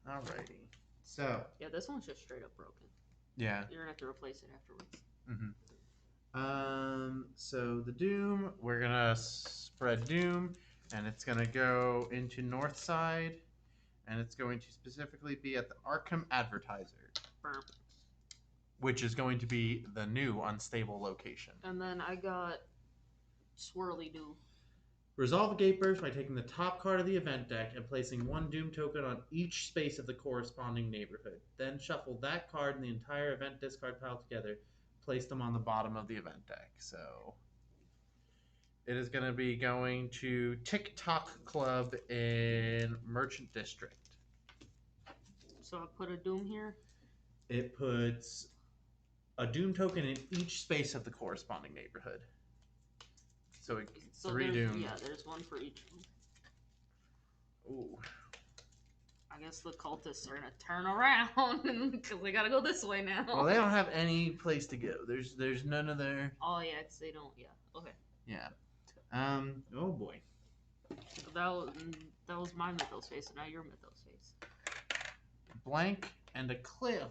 Alrighty. So. Yeah, this one's just straight up broken. Yeah. You're gonna have to replace it afterwards. Mm-hmm. So the Doom, we're gonna spread Doom, and it's gonna go into North Side, and it's going to specifically be at the Arkham Advertiser, Burp. which is going to be the new unstable location. And then I got Swirly Doo. Resolve a gate burst by taking the top card of the event deck and placing one Doom token on each space of the corresponding neighborhood. Then shuffle that card and the entire event discard pile together. Place them on the bottom of the event deck. So it is going to be going to TikTok Club in Merchant District. So I put a Doom here? It puts a Doom token in each space of the corresponding neighborhood. So, three Doom. Yeah, there's one for each one. Ooh. I guess the cultists are gonna turn around because they gotta go this way now. Well, they don't have any place to go. There's none of their. Oh yeah, because they don't. Yeah. Okay. Yeah. Oh boy. That was my Mythos Phase, so now your Mythos Phase. Blank and a clue.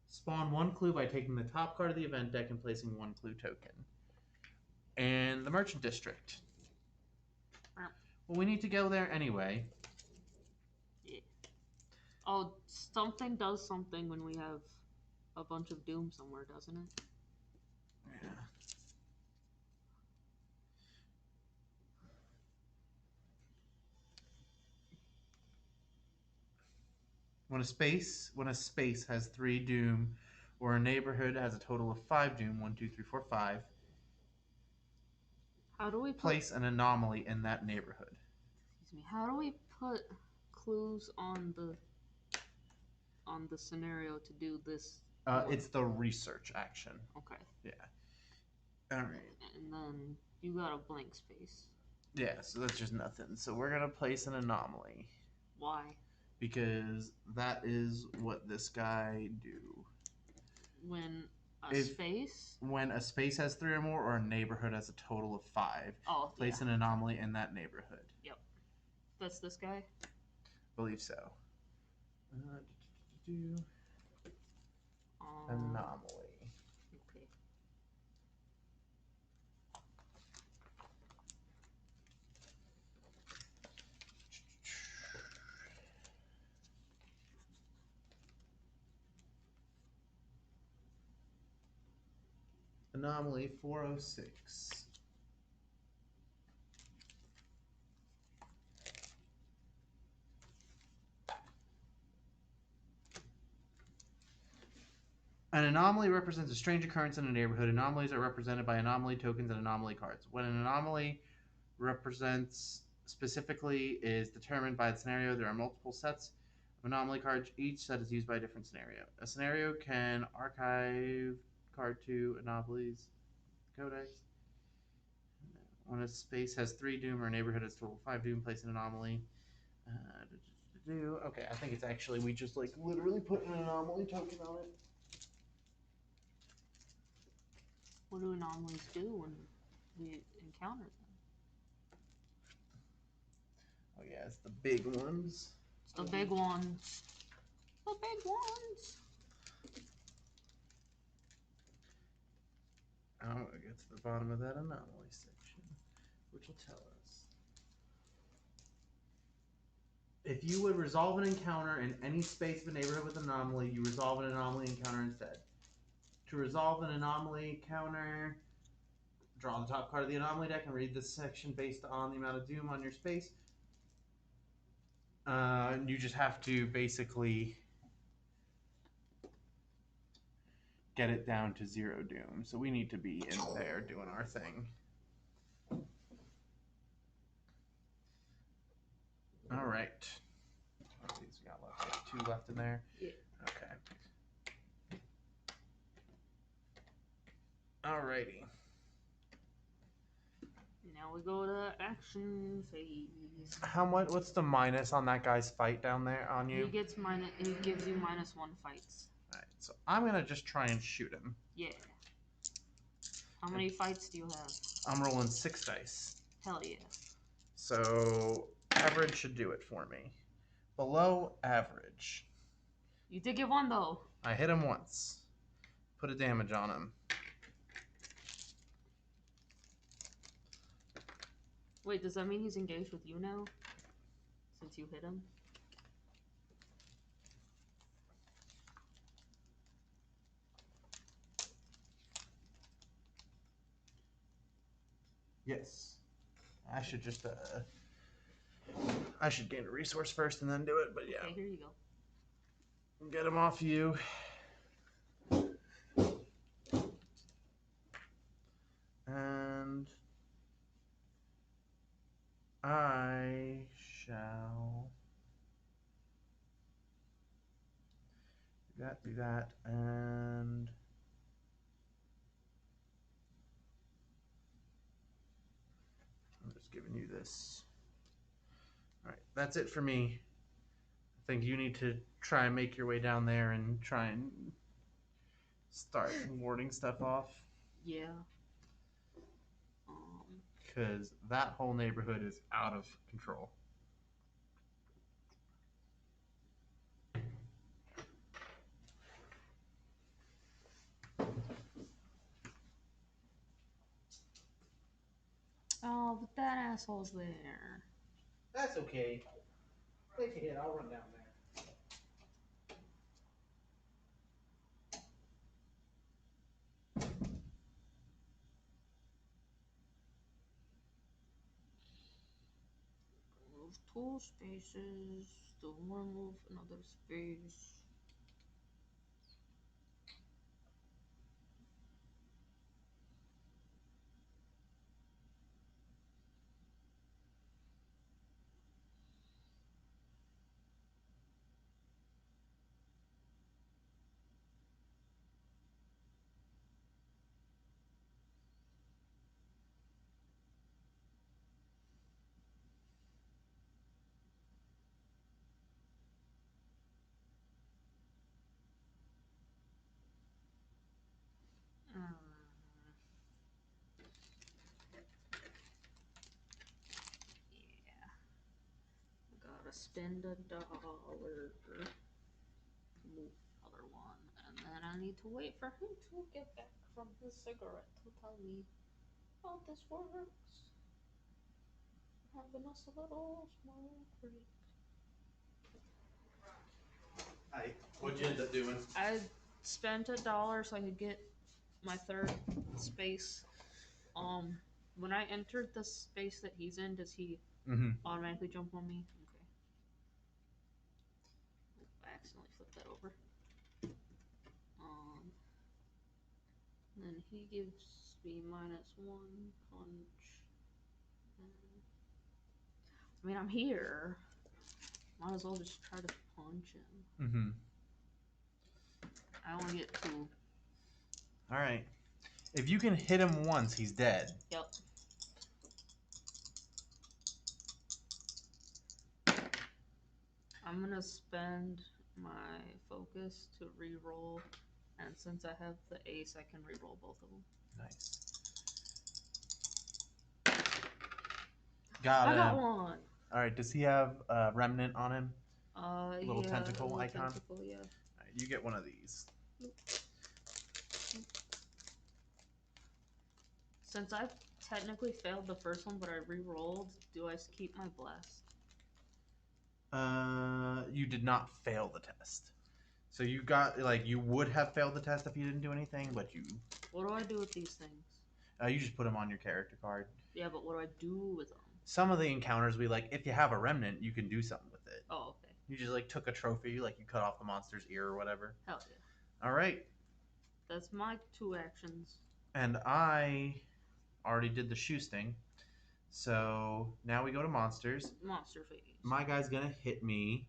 Spawn one clue by taking the top card of the event deck and placing one clue token. And the Merchant District. Well, we need to go there anyway. Yeah. Oh, something does something when we have a bunch of Doom somewhere, doesn't it? Yeah. When a space has 3 Doom, or a neighborhood has a total of 5 Doom, 1, 2, 3, 4, 5. How do we place an anomaly in that neighborhood? Excuse me. How do we put clues on the scenario to do this? It's the research action. Okay. Yeah. All right. And then you got a blank space. Yeah, so that's just nothing. So we're gonna place an anomaly. Why? Because that is what this guy do. When a space has 3 or more, or a neighborhood has a total of 5. Place an anomaly in that neighborhood. Yep. That's this guy? Believe so. Anomaly. Okay. Anomaly 406. An anomaly represents a strange occurrence in a neighborhood. Anomalies are represented by anomaly tokens and anomaly cards. When an anomaly represents specifically is determined by the scenario, there are multiple sets of anomaly cards. Each set is used by a different scenario. A scenario can archive card 2 anomalies codex. When a space has 3 Doom or a neighborhood has total 5 Doom, place an anomaly. Okay, I think it's actually, we just like literally put an anomaly token on it. What do anomalies do when we encounter them? Oh yeah, it's the big ones. It's the big ones. The big ones. Oh, it gets to the bottom of that anomaly section, which will tell us. If you would resolve an encounter in any space of a neighborhood with an anomaly, you resolve an anomaly encounter instead. To resolve an anomaly encounter, draw the top card of the anomaly deck and read this section based on the amount of Doom on your space. You just have to basically get it down to 0 Doom. So we need to be in there doing our thing. All right. What these we got left? We have 2 left in there. Yeah. Okay. Alrighty. Now we go to action phase. How much? What's the minus on that guy's fight down there on you? He gives you -1 fights. Alright, so I'm gonna just try and shoot him. Yeah. How many fights do you have? I'm rolling 6 dice. Hell yeah. So average should do it for me. Below average. You did get 1 though. I hit him once. Put a damage on him. Wait, does that mean he's engaged with you now? Since you hit him? Yes. I should just I should gain a resource first and then do it, but yeah. Okay, here you go. Get him off you. And I shall do that, and I'm just giving you this. Alright, that's it for me. I think you need to try and make your way down there and try and start warding stuff off. Yeah. Because that whole neighborhood is out of control. Oh, but that asshole's there. That's okay. Take a hit, I'll run down there. Move 2 spaces. Still more move another space. Yeah. Gotta spend $1 to move another one. And then I need to wait for him to get back from his cigarette to tell me how this works. Having us a little small break. Hi. What'd you end up doing? I spent $1 so I could get my 3rd space. When I entered the space that he's in, does he automatically jump on me? Okay. I accidentally flipped that over. Then he gives me -1 punch. I mean, I'm here. Might as well just try to punch him. I only get 2. Alright. If you can hit him once, he's dead. Yep. I'm gonna spend my focus to re-roll, and since I have the ace, I can re-roll both of them. Nice. Got I him. got 1. Alright, does he have a remnant on him? Little tentacle icon? Tentacle, yeah. Alright, you get one of these. Since I've technically failed the first one, but I re-rolled, do I keep my blast? You did not fail the test. So you got, like, you would have failed the test if you didn't do anything, but you... What do I do with these things? You just put them on your character card. Yeah, but what do I do with them? Some of the encounters we, like, if you have a remnant, you can do something with it. Oh, okay. You just, like, took a trophy, like, you cut off the monster's ear or whatever. Hell yeah. Alright. That's my 2 actions. And I already did the shoe sting. So now we go to monsters. Monster phase. My guy's going to hit me,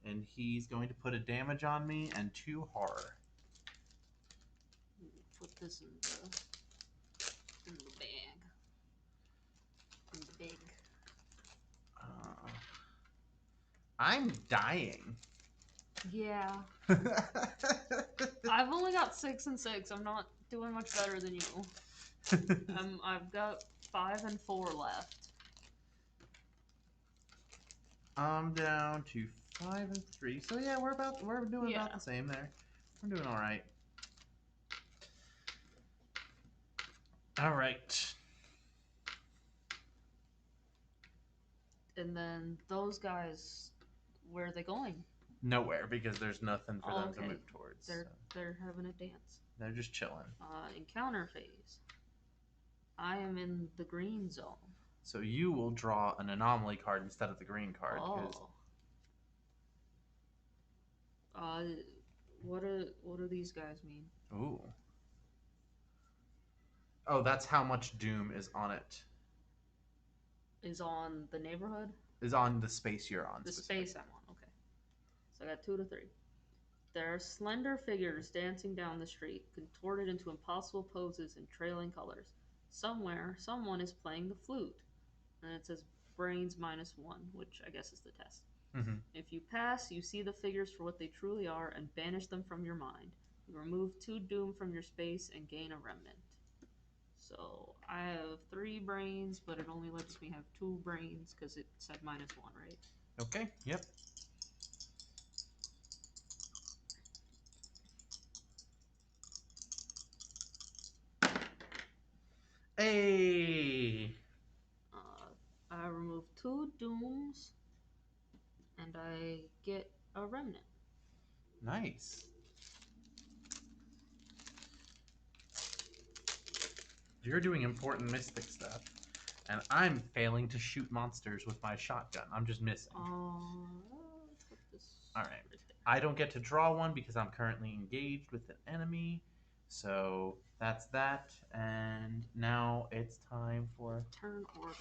and he's going to put a damage on me and 2 horror. Put this in the bag. big. I'm dying. Yeah. I've only got 6 and 6. I'm not doing much better than you. I've got 5 and 4 left. I'm down to 5 and 3. So yeah, we're doing about the same there. We're doing all right. All right. And then those guys, where are they going? Nowhere, because there's nothing for them to move towards. They're having a dance. They're just chilling. Encounter phase. I am in the green zone. So you will draw an anomaly card instead of the green card. What do these guys mean? Ooh. Oh, that's how much doom is on it. Is on the neighborhood? Is on the space you're on. The space I'm on, okay. So I got 2 to 3. There are slender figures dancing down the street, contorted into impossible poses in trailing colors. Somewhere, someone is playing the flute. And it says brains -1, which I guess is the test. Mm-hmm. If you pass, you see the figures for what they truly are and banish them from your mind. You remove 2 doom from your space and gain a remnant. So I have 3 brains, but it only lets me have 2 brains because it said -1, right? Okay, yep. Hey! I remove 2 dooms, and I get a remnant. Nice. You're doing important mystic stuff, and I'm failing to shoot monsters with my shotgun. I'm just missing. Put this all right. I don't get to draw one because I'm currently engaged with an enemy. So that's that. And now it's time for turn order.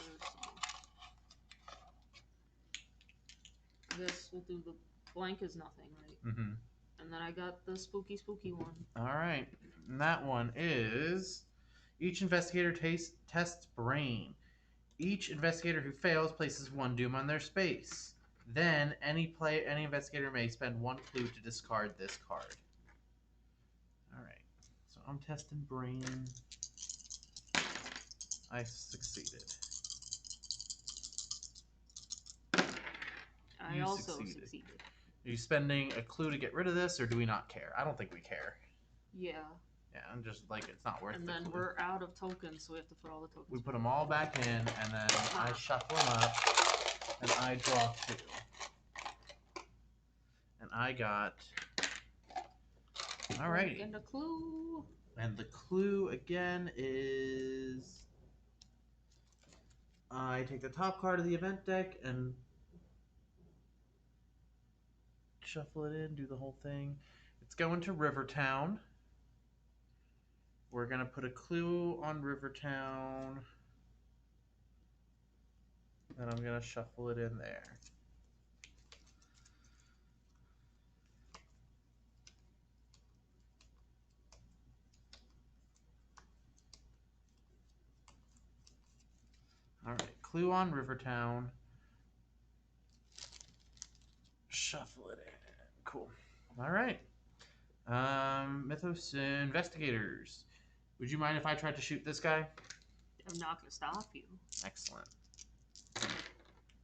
I guess we'll do the blank is nothing, right? Mm-hmm. And then I got the spooky one. All right. And that one is each investigator tests brain. Each investigator who fails places 1 doom on their space. Then any investigator may spend 1 clue to discard this card. All right. So I'm testing brain. I succeeded. I also succeeded. Are you spending a clue to get rid of this, or do we not care? I don't think we care. Yeah. Yeah, I'm just like, it's not worth it. And then clue. We're out of tokens, so we have to put all the tokens. We put them all back in, and then I shuffle them up, and I draw 2. And I got... Alrighty. And a clue. And the clue, again, is... I take the top card of the event deck and shuffle it in, do the whole thing. It's going to Rivertown. We're going to put a clue on Rivertown. And I'm going to shuffle it in there. All right, clue on Rivertown. Shuffle it in. Cool. All right. Mythos investigators. Would you mind if I tried to shoot this guy? I'm not going to stop you. Excellent.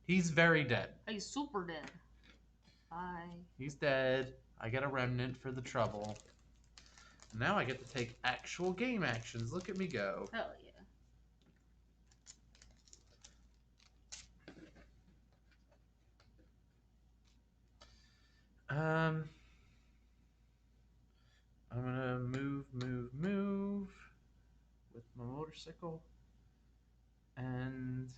He's very dead. He's super dead. Bye. He's dead. I get a remnant for the trouble. Now I get to take actual game actions. Look at me go. Hell yeah. I'm gonna move with my motorcycle, and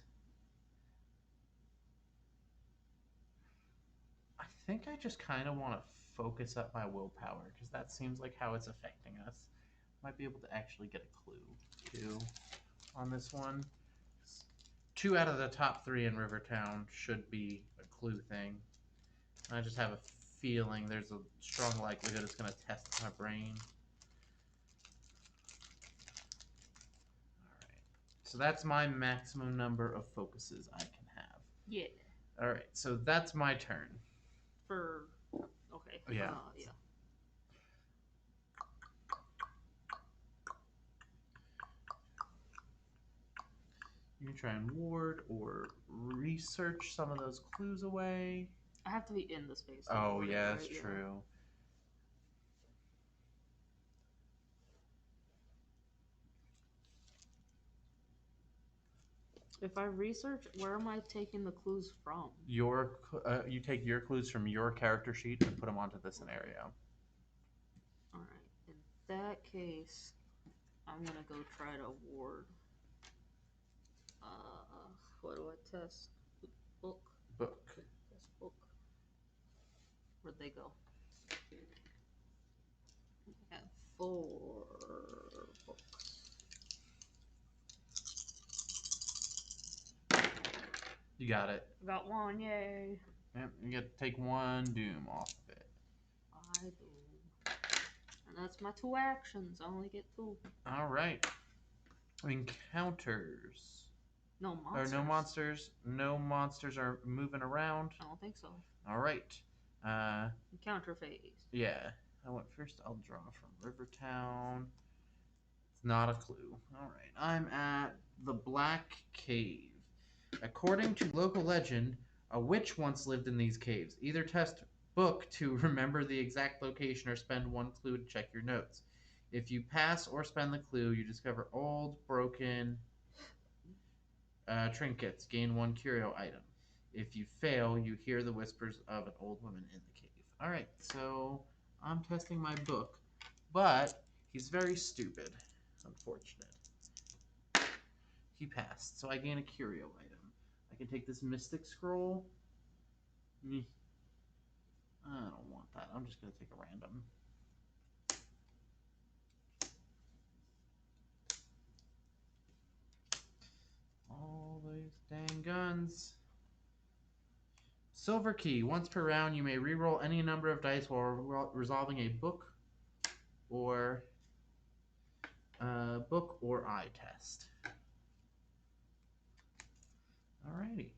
I think I just kind of want to focus up my willpower because that seems like how it's affecting us. Might be able to actually get a clue too on this one. 2 out of the top 3 in Rivertown should be a clue thing. I just have a feeling there's a strong likelihood it's going to test my brain. Alright, So that's my maximum number of focuses I can have. Yeah. All right, so that's my turn. Okay. Yeah. Yeah. You can try and ward or research some of those clues away. I have to be in the space. Oh, ward it, yeah, right? that's true. If I research, where am I taking the clues from? You take your clues from your character sheet and put them onto the scenario. Alright. In that case, I'm gonna go try to ward. What do I test? Book. Book. Test book. Where'd they go? I have 4 books. You got it. I got 1, yay. Yep, you get to take 1 doom off of it. I do. And that's my 2 actions. I only get 2. All right. Encounters. No monsters. Or no monsters. No monsters are moving around. I don't think so. All right. Encounter phase. Yeah. I went first. I'll draw from Rivertown. It's not a clue. All right. I'm at the Black Cave. According to local legend, a witch once lived in these caves. Either test book to remember the exact location or spend 1 clue to check your notes. If you pass or spend the clue, you discover old, broken trinkets. Gain 1 curio item. If you fail, you hear the whispers of an old woman in the cave. All right, so I'm testing my book, but he's very stupid. Unfortunate. He passed, so I gain a curio item. I can take this mystic scroll. I don't want that. I'm just going to take a random. All these dang guns. Silver key. Once per round, you may reroll any number of dice while resolving a book or eye test. Alrighty.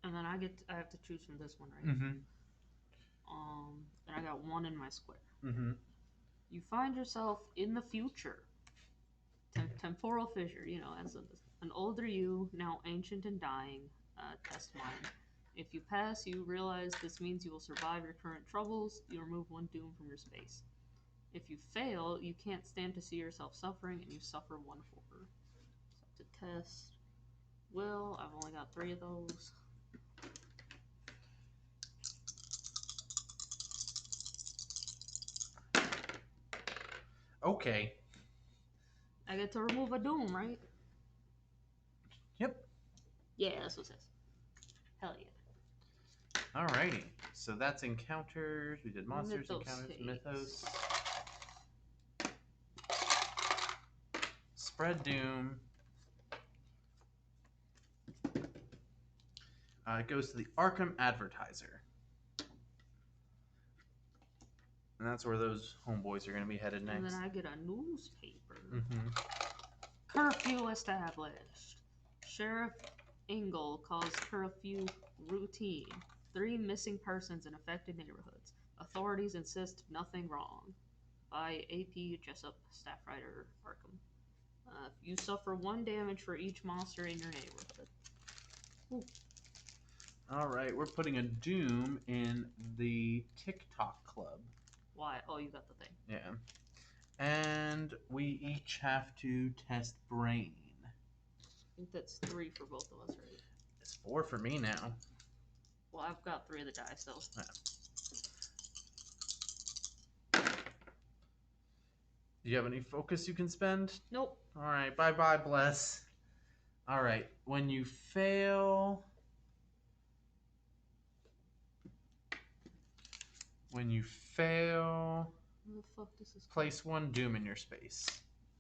And then I have to choose from this one, right? Mm-hmm. And I got 1 in my square. Mm-hmm. You find yourself in the future. Temporal fissure, you know, as an older you, now ancient and dying, test mine. If you pass, you realize this means you will survive your current troubles. You remove 1 doom from your space. If you fail, you can't stand to see yourself suffering, and you suffer 1 horror. So to test will, I've only got 3 of those. Okay. I get to remove a doom, right? Yep. Yeah, that's what it says. Hell yeah. Alrighty. So that's encounters. We did monsters, Mythos encounters, phase. mythos. Spread doom. It goes to the Arkham Advertiser. And that's where those homeboys are going to be headed next. And then I get a newspaper. Mm-hmm. Curfew established. Sheriff Ingle calls curfew routine. 3 missing persons in affected neighborhoods. Authorities insist nothing wrong. By A.P. Jessup, staff writer, Arkham. You suffer 1 damage for each monster in your neighborhood. Ooh. All right, we're putting a doom in the TikTok club. Why? Oh, you got the thing. Yeah. And we each have to test brain. I think that's 3 for both of us, right? It's 4 for me now. Well, I've got 3 of the dice, so. Yeah. Do you have any focus you can spend? Nope. All right, bye-bye, bless. All right, when you fail... When you fail... Where the fuck does this go? Place 1 doom in your space.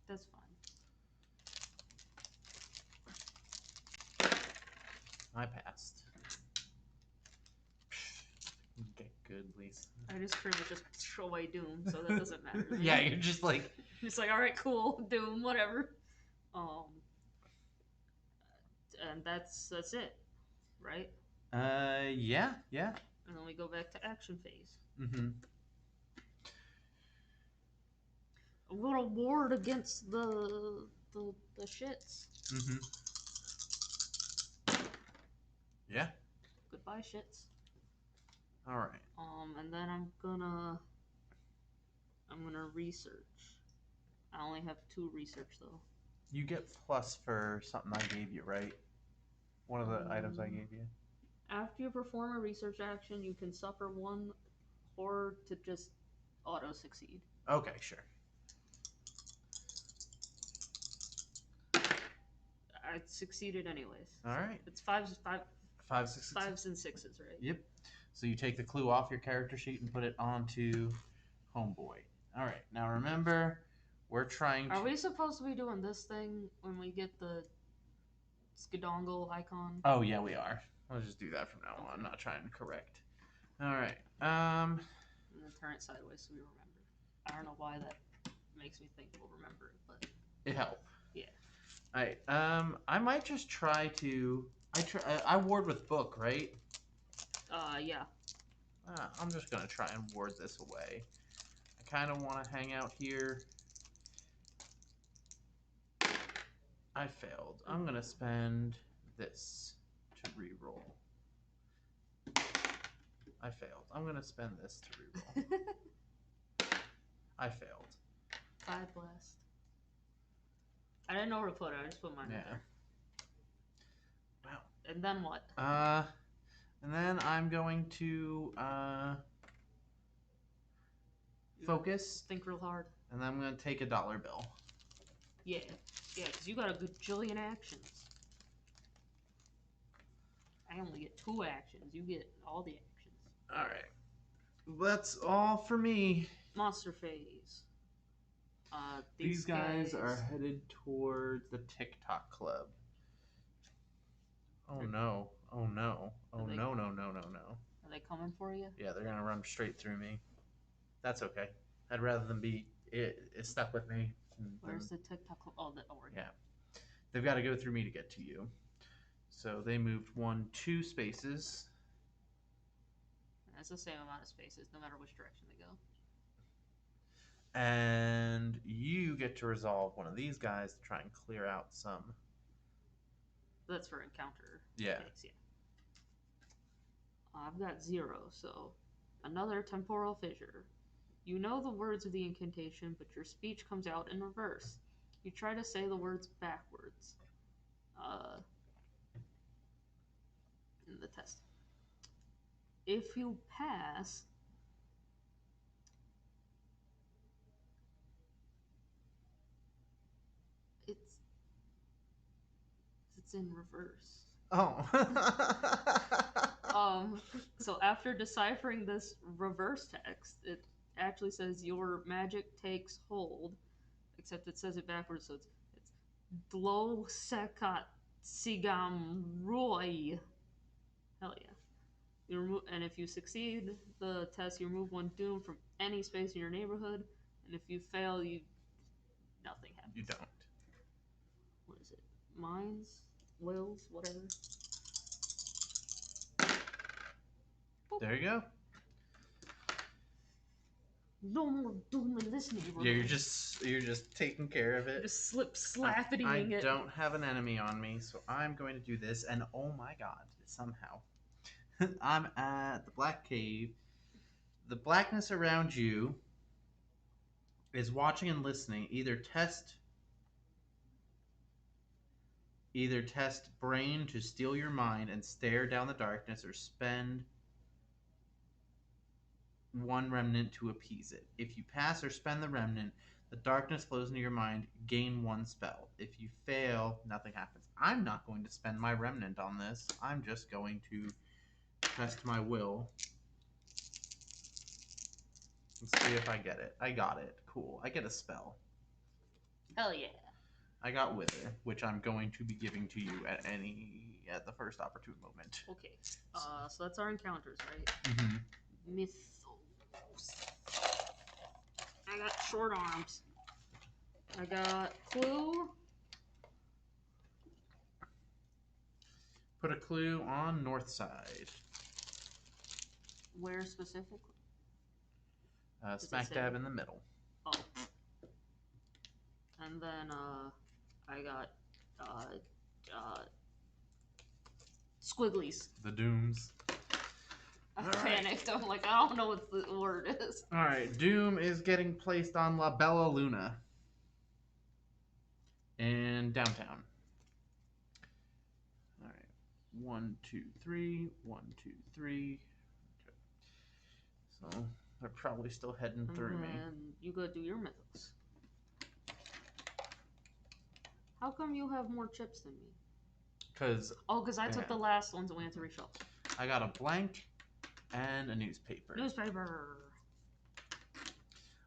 That's fine. I passed. Get goodly phase. I just pretty much just throw away Doom, so that doesn't matter. Yeah, you're just like... It's like, alright, cool, Doom, whatever. And that's it, right? Yeah. And then we go back to action phase. Mm-hmm. A little ward against the shits. Mm-hmm. Yeah. Goodbye, shits. All right. And then I'm gonna research. I only have 2 research though. You get plus for something I gave you, right? One of the items I gave you. After you perform a research action, you can suffer 1 or to just auto succeed. Okay, sure. I succeeded anyways. All right. It's 5s, 6, 5s and 6s, right? Yep. So you take the clue off your character sheet and put it onto Homeboy. All right. Now remember, we're trying to... Are we supposed to be doing this thing when we get the skidongle icon? Oh, yeah, we are. I'll just do that from now on. I'm not trying to correct. All right. And then turn it sideways so we remember. I don't know why that makes me think we'll remember it, but... It helped. Yeah. All right. I might just try to... I ward with book, right? Yeah. I'm just going to try and ward this away. I kind of want to hang out here. I failed. I'm going to spend this to reroll. I failed. I'm going to spend this to reroll. I failed. 5 blast. I didn't know where to put it. I just put mine right there. Wow. And then what? And then I'm going to focus. Think real hard. And then I'm going to take a $1 bill. Yeah, because you got a good jillion actions. I only get 2 actions. You get all the actions. All right. That's all for me. Monster phase. These guys are headed towards the TikTok club. Oh no. Oh no. Oh no. Are they coming for you? Yeah, they're going to run straight through me. That's okay. I'd rather them be stuck with me. Where's the TikTok club? Oh, over here. Yeah. They've got to go through me to get to you. So they moved 2 spaces. That's the same amount of spaces, no matter which direction they go. And you get to resolve one of these guys to try and clear out some. That's for encounter. Yeah. Case, yeah. I've got 0, so another temporal fissure. You know the words of the incantation, but your speech comes out in reverse. You try to say the words backwards. In the test. If you pass, it's in reverse. Oh. So after deciphering this reverse text, it actually says your magic takes hold, except it says it backwards, so it's Dlo Sekat Sigam Roy. Hell yeah. And if you succeed the test, you remove 1 doom from any space in your neighborhood, and if you fail, nothing happens. You don't. What is it? Minds? Wills? Whatever. Boop. There you go. No more doom in this neighborhood. Yeah, you're just taking care of it. Just slappedying it. I don't have an enemy on me, so I'm going to do this, and oh my god, somehow. I'm at the Black Cave. The blackness around you is watching and listening. Either test brain to steal your mind and stare down the darkness, or spend 1 remnant to appease it. If you pass or spend the remnant, the darkness flows into your mind, gain 1 spell. If you fail, nothing happens. I'm not going to spend my remnant on this. I'm just going to test my will. Let's see if I get it. I got it. Cool. I get a spell. Hell yeah. I got Wither, which I'm going to be giving to you at the first opportune moment. Okay. So that's our encounters, right? Mm-hmm. Mythos I got short arms. I got clue. Put a clue on north side. Where specifically? Smack dab in the middle. Oh. And then I got squigglies. The dooms. I panicked. I'm like, I don't know what the word is. All right, doom is getting placed on La Bella Luna in downtown. All right, 1, 2, 3, 1, 2, 3. Okay. So they're probably still heading through me. And you go do your mythos. How come you have more chips than me? Because I took the last ones and we had to reshuffle. I got a blank and a newspaper. Newspaper.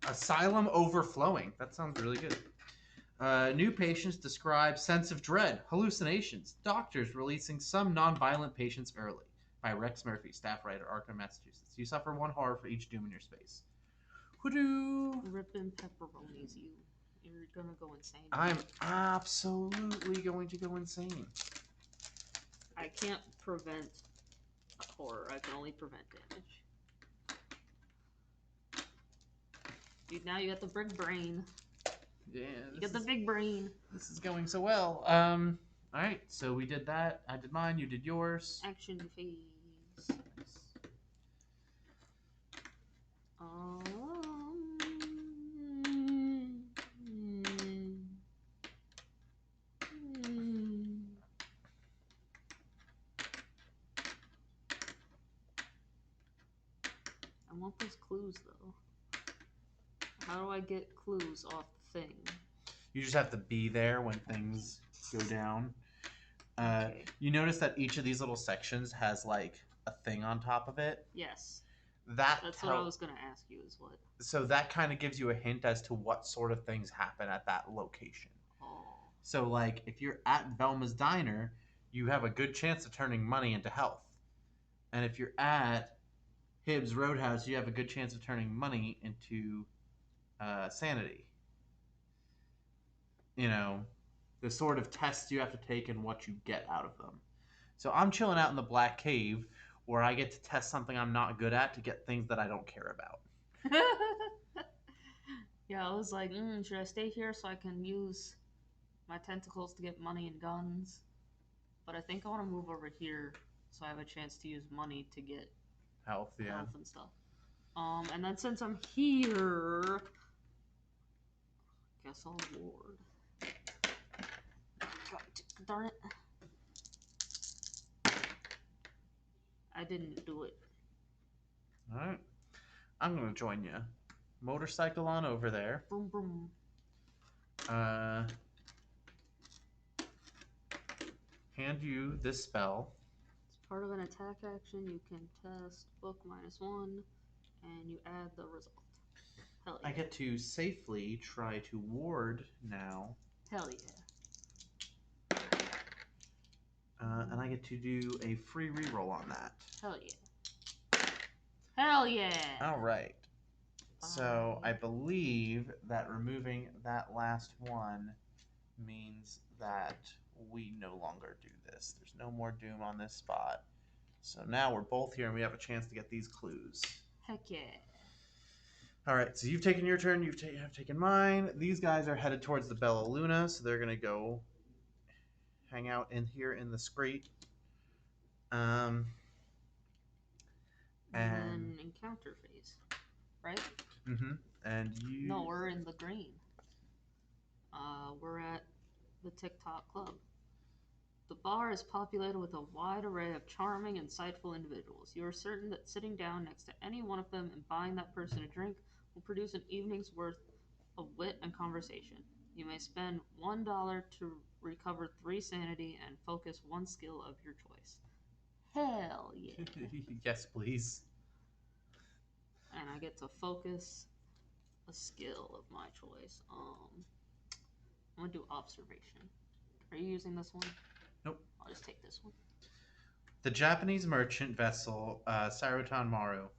Asylum overflowing. That sounds really good. New patients describe sense of dread, hallucinations, doctors releasing some non-violent patients early. By Rex Murphy, staff writer, Arkham, Massachusetts. You suffer 1 horror for each doom in your space. Hoodoo! Ripping pepperonis, you're gonna go insane. I'm absolutely going to go insane. I can't prevent horror. I can only prevent damage. Dude, now you got the big brain. Yeah. You got the big brain. This is going so well. Alright, so we did that. I did mine, you did yours. Action phase. I want those clues though. How do I get clues off the thing? You just have to be there when things go down. Okay. You notice that each of these little sections has like a thing on top of it. Yes. That's what I was going to ask you is what. So that kind of gives you a hint as to what sort of things happen at that location. Oh. So like if you're at Velma's Diner, you have a good chance of turning money into health. And if you're at Hibbs Roadhouse, you have a good chance of turning money into sanity. You know, the sort of tests you have to take and what you get out of them. So I'm chilling out in the Black Cave where I get to test something I'm not good at to get things that I don't care about. Yeah, I was like, should I stay here so I can use my tentacles to get money and guns? But I think I want to move over here so I have a chance to use money to get health and stuff. And then since I'm here, guess I'll ward. God, darn it. I didn't do it. Alright. I'm going to join you. Motorcycle on over there. Boom, boom. Hand you this spell. As part of an attack action, you can test book -1, and you add the result. Hell yeah. I get to safely try to ward now. Hell yeah. And I get to do a free reroll on that. Hell yeah. Hell yeah! Alright. So I believe that removing that last one means that we no longer do this. There's no more doom on this spot. So now we're both here and we have a chance to get these clues. Heck yeah. Alright, so you've taken your turn, I've taken mine. These guys are headed towards the Bella Luna, so they're going to go hang out in here in the Scrate. And encounter phase, right? Mm-hmm. And you... No, we're in the green. We're at the TikTok Club. The bar is populated with a wide array of charming, insightful individuals. You are certain that sitting down next to any one of them and buying that person a drink will produce an evening's worth of wit and conversation. You may spend $1 to recover 3 sanity and focus 1 skill of your choice. Hell yeah. Yes, please. And I get to focus a skill of my choice. I'm going to do observation. Are you using this one? Nope. I'll just take this one. The Japanese merchant vessel Sarutan Maru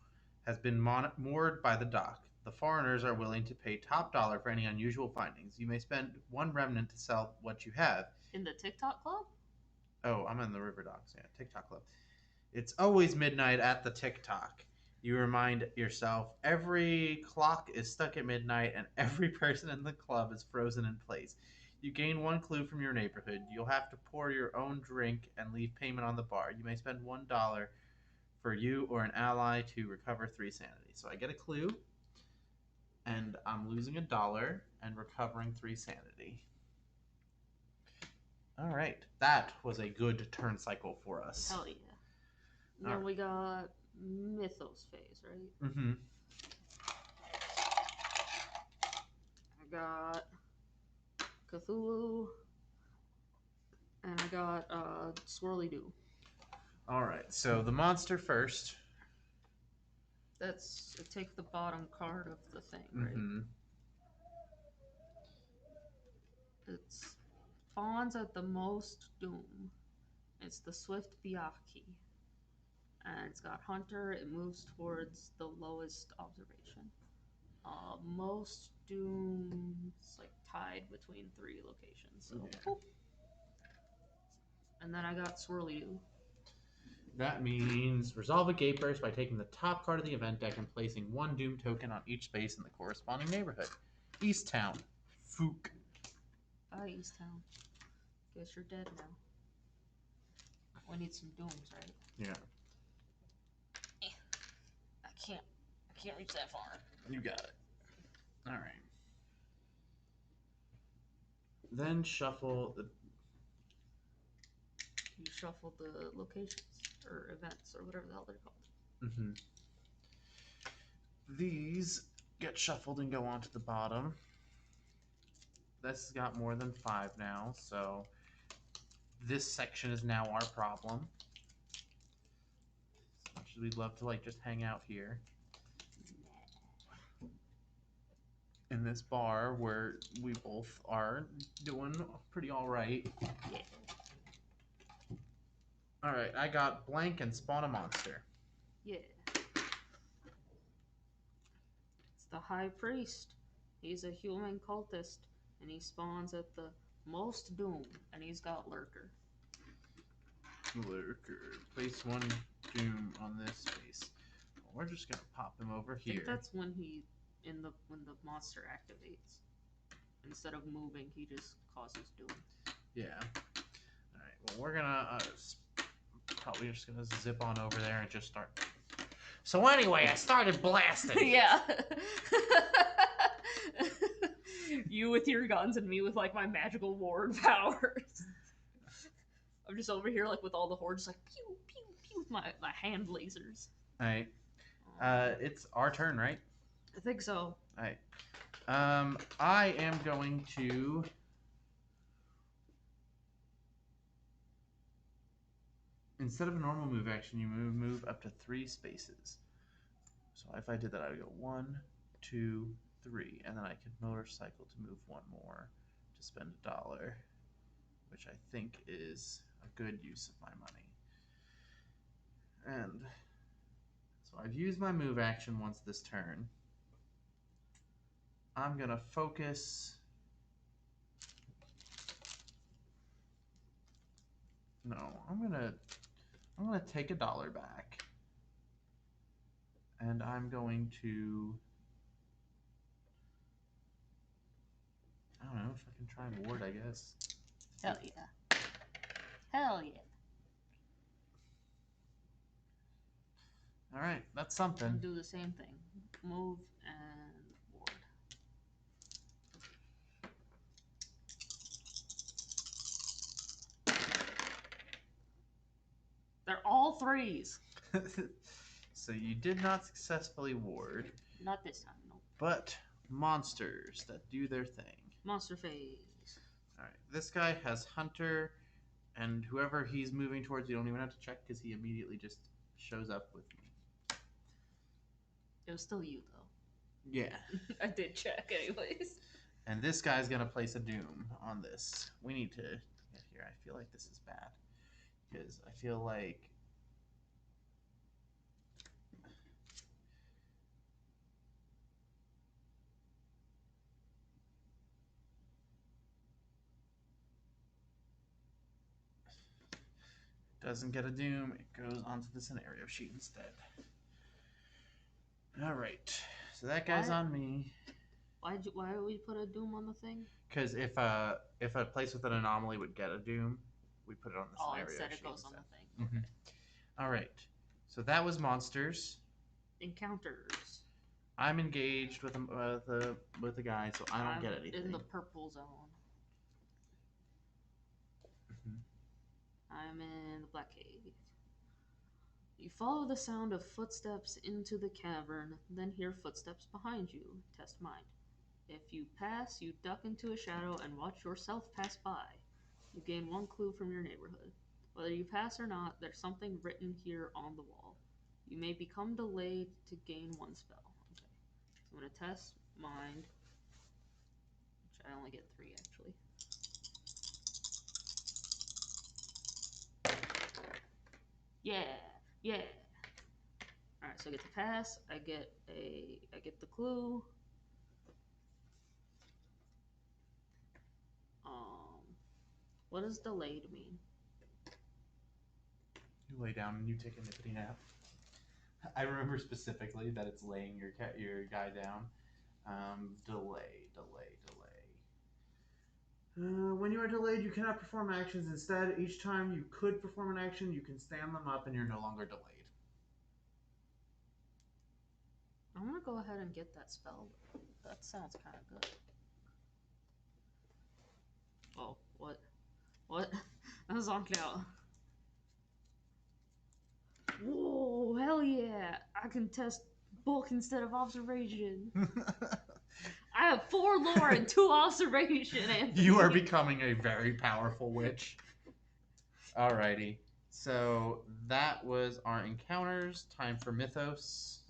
has been moored by the dock. The foreigners are willing to pay top dollar for any unusual findings. You may spend one remnant to sell what you have. In the TikTok club? Oh, I'm in the river docks. Yeah, TikTok club. It's always midnight at the TikTok. You remind yourself every clock is stuck at midnight and every person in the club is frozen in place. You gain one clue from your neighborhood. You'll have to pour your own drink and leave payment on the bar. You may spend $1 for you or an ally to recover 3 sanity. So I get a clue, and I'm losing $1 and recovering 3 sanity. All right, that was a good turn cycle for us. Hell yeah. Then we got Mythos Phase, right? Mm-hmm. I got Cthulhu, and I got Swirly Doo. All right, so the monster first. Take the bottom card of the thing, right? Mm-hmm. It spawns at the most doom. It's the Swift Biaki. And it's got Hunter. It moves towards the lowest observation. Most doom. It's like tied between 3 locations. So, Yeah. And then I got Swirly Doo. That means resolve a gate burst by taking the top card of the event deck and placing 1 doom token on each space in the corresponding neighborhood. East Town. Fook. Bye, East Town. Guess you're dead now. We need some dooms, right? Yeah. I can't reach that far. You got it. All right. Then shuffle the. You shuffle the locations or events or whatever the hell they're called. Mm-hmm. These get shuffled and go onto the bottom. This has got more than 5 now, so this section is now our problem. As much as we'd love to just hang out here. In this bar where we both are doing pretty all right. Yeah. All right, I got blank and spawn a monster. Yeah. It's the High Priest. He's a human cultist, and he spawns at the most doom, and he's got Lurker. Lurker. Place 1 doom on this space. Well, we're just gonna pop him over here. I think that's when when the monster activates. Instead of moving, he just causes doom. Yeah. All right. Well, we're gonna probably just gonna zip on over there and just start. So anyway, I started blasting. Yeah. You with your guns and me with my magical ward powers. I'm just over here with all the hordes pew pew pew with my hand lasers. All right. It's our turn, right? I think so. All right. I am going to. Instead of a normal move action, you move up to 3 spaces. So if I did that, I would go 1, 2, 3, and then I could motorcycle to move 1 more to spend $1, which I think is a good use of my money. And so I've used my move action once this turn. I'm gonna focus. No, I'm gonna take $1 back, and I'm going to. I don't know if I can try and ward. I guess. Hell yeah! Hell yeah! All right, that's something. I'll do the same thing. Move and ward. They're all 3s. So you did not successfully ward. Not this time, no. But monsters that do their thing. Monster Phase. All right, this guy has Hunter, and whoever he's moving towards, you don't even have to check because he immediately just shows up with me. It was still you, though. Yeah. I did check, anyways. And this guy's going to place a doom on this. We need to get here. I feel like this is bad. Because I feel like Doesn't get a doom. It goes onto the scenario sheet instead. All right. So that guy's on me. Why would we put a doom on the thing? Because if a place with an anomaly would get a doom, we put it on the scenario instead sheet. It goes on the thing. Okay. All right. So that was monsters. Encounters. I'm engaged with a guy, so I don't get anything. In the purple zone. I'm in the black cave. You follow the sound of footsteps into the cavern, then hear footsteps behind you. Test mind. If you pass, you duck into a shadow and watch yourself pass by. You gain 1 clue from your neighborhood. Whether you pass or not, there's something written here on the wall. You may become delayed to gain 1 spell. Okay. So I'm going to test mind, which I only get 3 actually. Yeah. Alright, so I get to pass, I get the clue. What does delayed mean? You lay down and you take a nippity nap. I remember specifically that it's laying your guy down. Delay. When you are delayed, you cannot perform actions. Instead, each time you could perform an action, you can stand them up and you're no longer delayed. I'm gonna go ahead and get that spell. That sounds kind of good. Oh, what? That was zonked out. Whoa, hell yeah! I can test bulk instead of observation. I have 4 lore and 2 observation, Anthony. You are becoming a very powerful witch. Alrighty. So that was our encounters. Time for Mythos.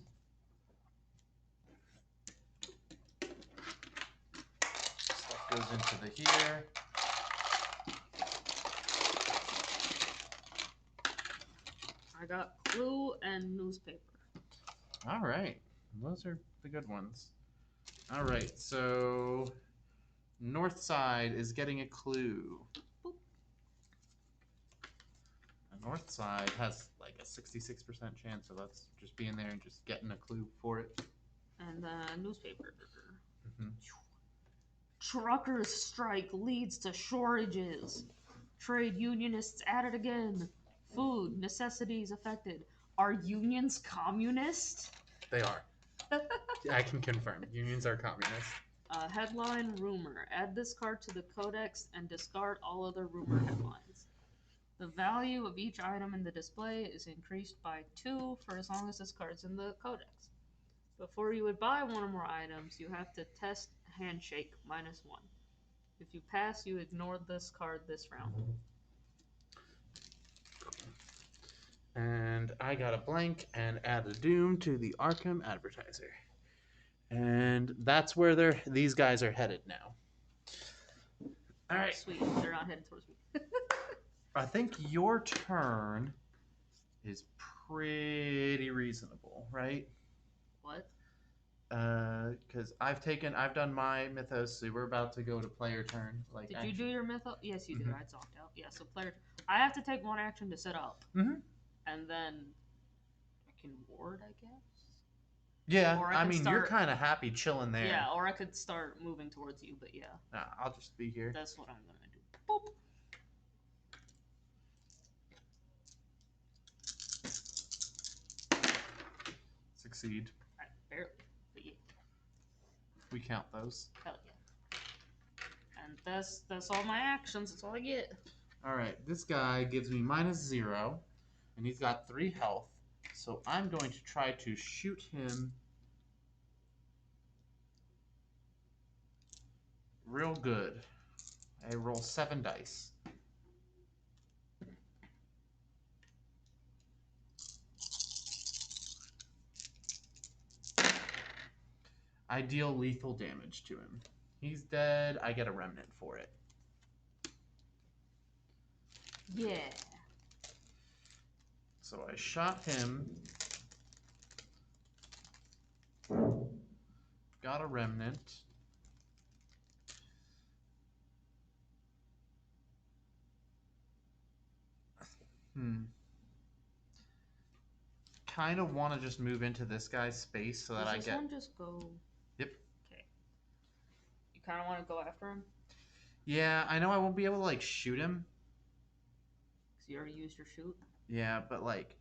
Stuff goes into the here. I got clue and newspaper. Alright. Those are the good ones. Alright, so north side is getting a clue. Boop. The north side has like a 66% chance of us just being there and just getting a clue for it. And newspaper. Truckers' strike leads to shortages. Trade unionists at it again. Food necessities affected. Are unions communist? They are. I can confirm. Unions are communist. Headline rumor. Add this card to the codex and discard all other rumor headlines. The value of each item in the display is increased by 2 for as long as this card's in the codex. Before you would buy 1 or more items, you have to test handshake -1. If you pass, you ignore this card this round. And I got a blank and add a doom to the Arkham advertiser. And that's where these guys are headed now. All right. Sweet. They're not headed towards me. I think your turn is pretty reasonable, right? What? Because I've done my Mythos, so we're about to go to player turn. Did you do your Mythos? Yes, you did. I zonked out. Yeah, so player. I have to take 1 action to set up. And then I can ward, I guess. Yeah, I mean, you're kind of happy chilling there. Yeah, or I could start moving towards you, but yeah. Nah, I'll just be here. That's what I'm gonna do. Boop. Succeed. Barely, but yeah. We count those. Hell yeah. And that's all my actions. That's all I get. All right, this guy gives me -0, and he's got 3 health. So I'm going to try to shoot him real good. I roll 7 dice. I deal lethal damage to him. He's dead. I get a remnant for it. Yeah. So I shot him. Got a remnant. Kind of want to just move into this guy's space so that I Does get. this one just go? Yep. Okay. You kind of want to go after him? Yeah, I know I won't be able to like shoot him. Because you already used your shoot? Yeah, but like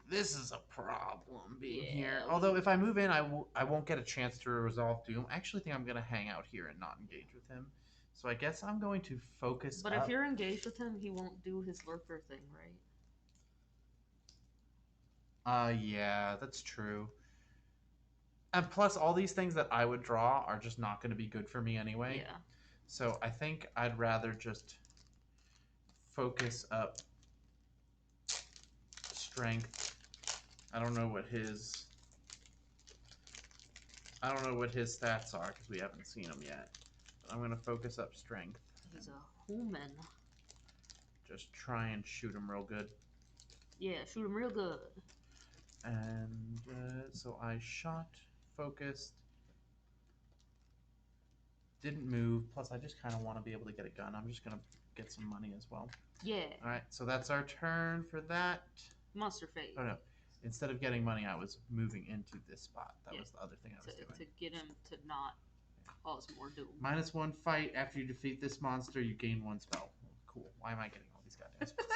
this is a problem being here. Yeah, Although if I move in, I won't get a chance to resolve Doom. I actually think I'm going to hang out here and not engage with him. So I guess I'm going to focus But up. if you're engaged with him, he won't do his lurker thing, right? Yeah, that's true. And plus, all these things that I would draw are just not going to be good for me anyway. Yeah. So I think I'd rather just focus up strength. I don't know what his stats are because we haven't seen them yet. But I'm going to focus up strength. He's a human. Just try and shoot him real good. Yeah, shoot him real good. And so I shot, focused, didn't move. Plus, I just kind of want to be able to get a gun. I'm just going to get some money as well. Yeah. All right, so that's our turn for that. Monster phase. Oh, no. Instead of getting money, I was moving into this spot. That was the other thing I was doing. To get him to not cause more doom. -1 fight. After you defeat this monster, you gain 1 spell. Cool. Why am I getting all these goddamn spells?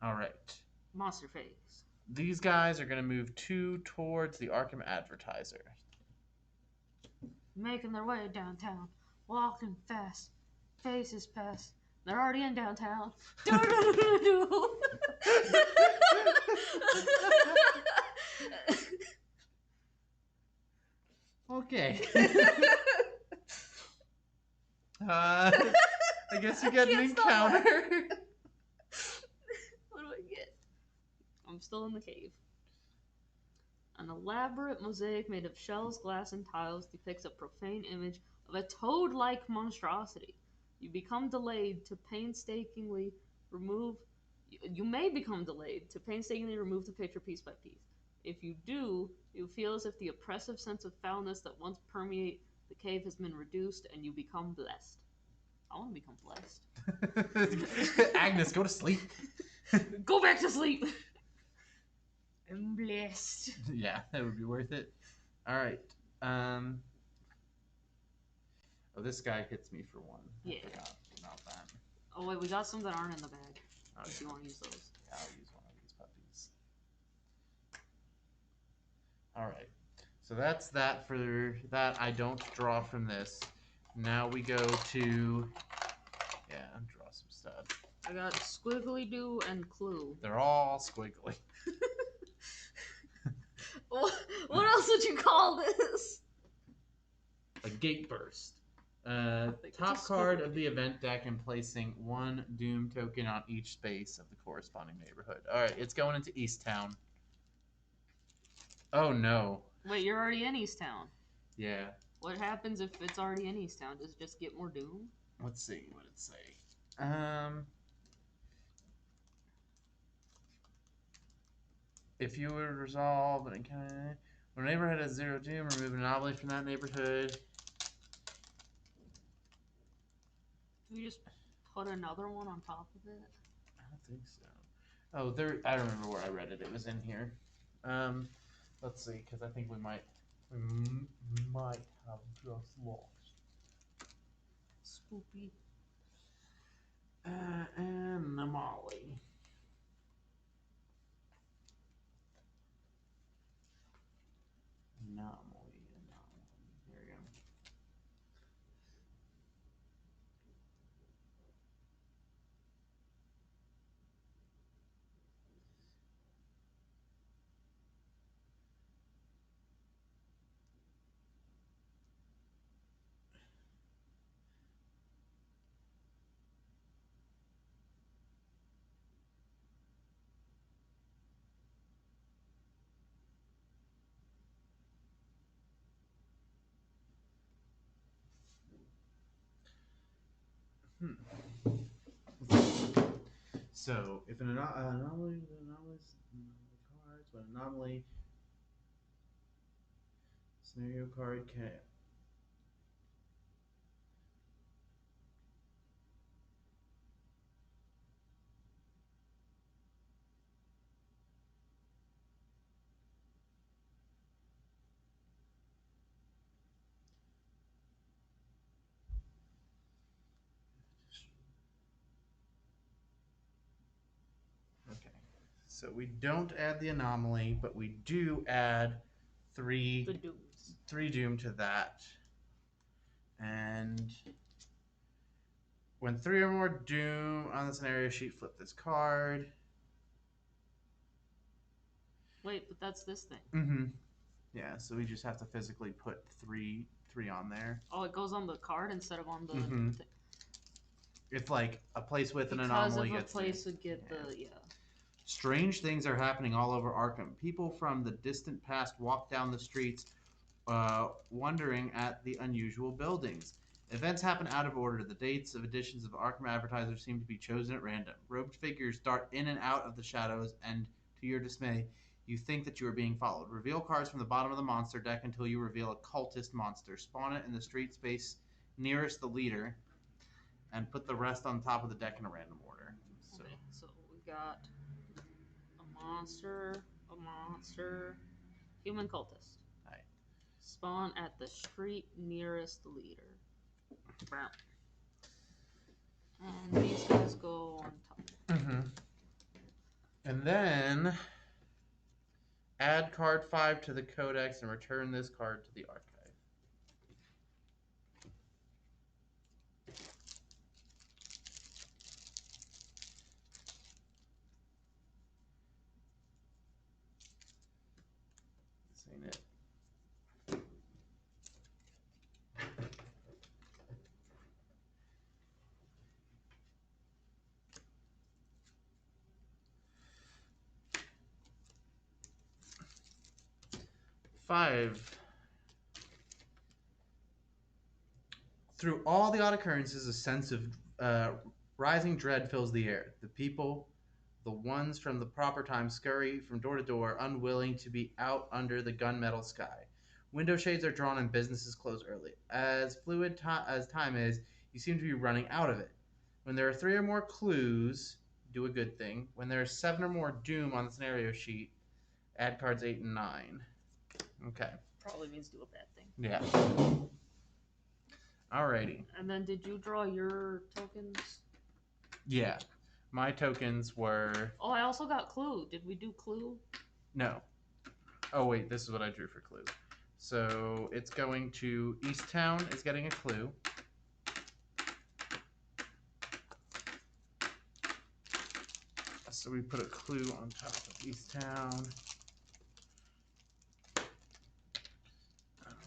All right. Monster phase. These guys are going to move 2 towards the Arkham Advertiser. Making their way downtown. Walking fast. Faces past. They're already in downtown. Okay. I guess you get an encounter. What do I get? I'm still in the cave. An elaborate mosaic made of shells, glass, and tiles depicts a profane image of a toad-like monstrosity. You become delayed to painstakingly remove. You may become delayed to painstakingly remove the picture piece by piece. If you do, you feel as if the oppressive sense of foulness that once permeated the cave has been reduced, and you become blessed. I want to become blessed. Agnes, go to sleep. Go back to sleep. I'm blessed. Yeah, that would be worth it. All right. Oh, this guy hits me for 1. Yeah. I forgot about that. Oh wait, we got some that aren't in the bag. Okay. If you want to use those. Yeah, I'll use one of these puppies. All right. So that's that for that. I don't draw from this. Now we go to, draw some stuff. I got Squiggly Doo and Clue. They're all squiggly. What else would you call this? A gate burst. It's Top a card squiggly. of the event deck and placing 1 Doom token on each space of the corresponding neighborhood. All right, it's going into Easttown. Oh no. Wait, you're already in Easttown. Yeah. What happens if it's already in Easttown? Does it just get more Doom? Let's see what it say. If you would resolve an encounter, when a neighborhood has 0 Doom, remove an anomaly from that neighborhood. Do we just put another one on top of it? I don't think so. Oh, there. I remember where I read it. It was in here. Let's see, because I think we might have just lost. Spoopy. Anomaly. Anomaly. There we go. So, if an anomaly cards, when an anomaly scenario card can. So we don't add the anomaly, but we do add The three dooms. doom to that. And when 3 or more doom on the scenario sheet, flip this card. Wait, but that's this thing. Mm-hmm. Yeah, so we just have to physically put three on there. Oh, it goes on the card instead of on the thing. If like a place with an anomaly gets because of a place would get the Strange things are happening all over Arkham. People from the distant past walk down the streets, wondering at the unusual buildings. Events happen out of order. The dates of editions of Arkham Advertiser seem to be chosen at random. Robed figures dart in and out of the shadows, and to your dismay, you think that you are being followed. Reveal cards from the bottom of the monster deck until you reveal a cultist monster. Spawn it in the street space nearest the leader, and put the rest on top of the deck in a random order. So, okay, so we got a monster, human cultist. Right. Spawn at the street nearest the leader. And these guys go on top. Mm-hmm. And then add card 5 to the codex and return this card to the archive. This ain't it. Five. Through all the odd occurrences, a sense of rising dread fills the air. The people, the ones from the proper time, scurry from door to door, unwilling to be out under the gunmetal sky. Window shades are drawn and businesses close early. As fluid as time is, you seem to be running out of it. When there are 3 or more clues, do a good thing. When there are 7 or more doom on the scenario sheet, add cards 8 and 9. Okay. Probably means do a bad thing. Yeah. Alrighty. And then did you draw your tokens? Yeah. My tokens were... Oh, I also got clue. Did we do clue? No. Oh, wait. This is what I drew for clue. So it's going to... East Town is getting a clue. So we put a clue on top of East Town.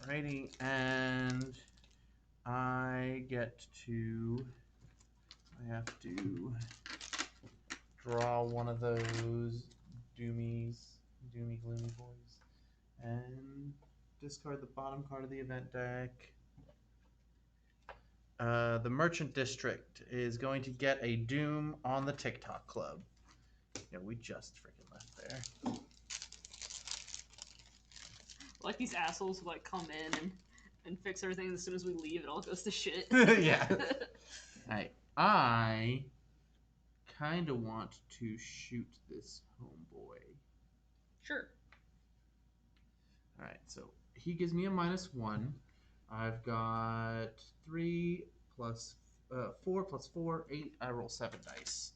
Alrighty. And I get to... I have to draw one of those doomy gloomy boys and discard the bottom card of the event deck. The Merchant District is going to get a doom on the TikTok Club. Yeah, we just freaking left there. Like these assholes who like come in and fix everything, and as soon as we leave, it all goes to shit. Yeah. Alright, I kind of want to shoot this homeboy. Sure. Alright, so he gives me a -1. I've got 3 plus 4 plus 4, 8. I roll 7 dice.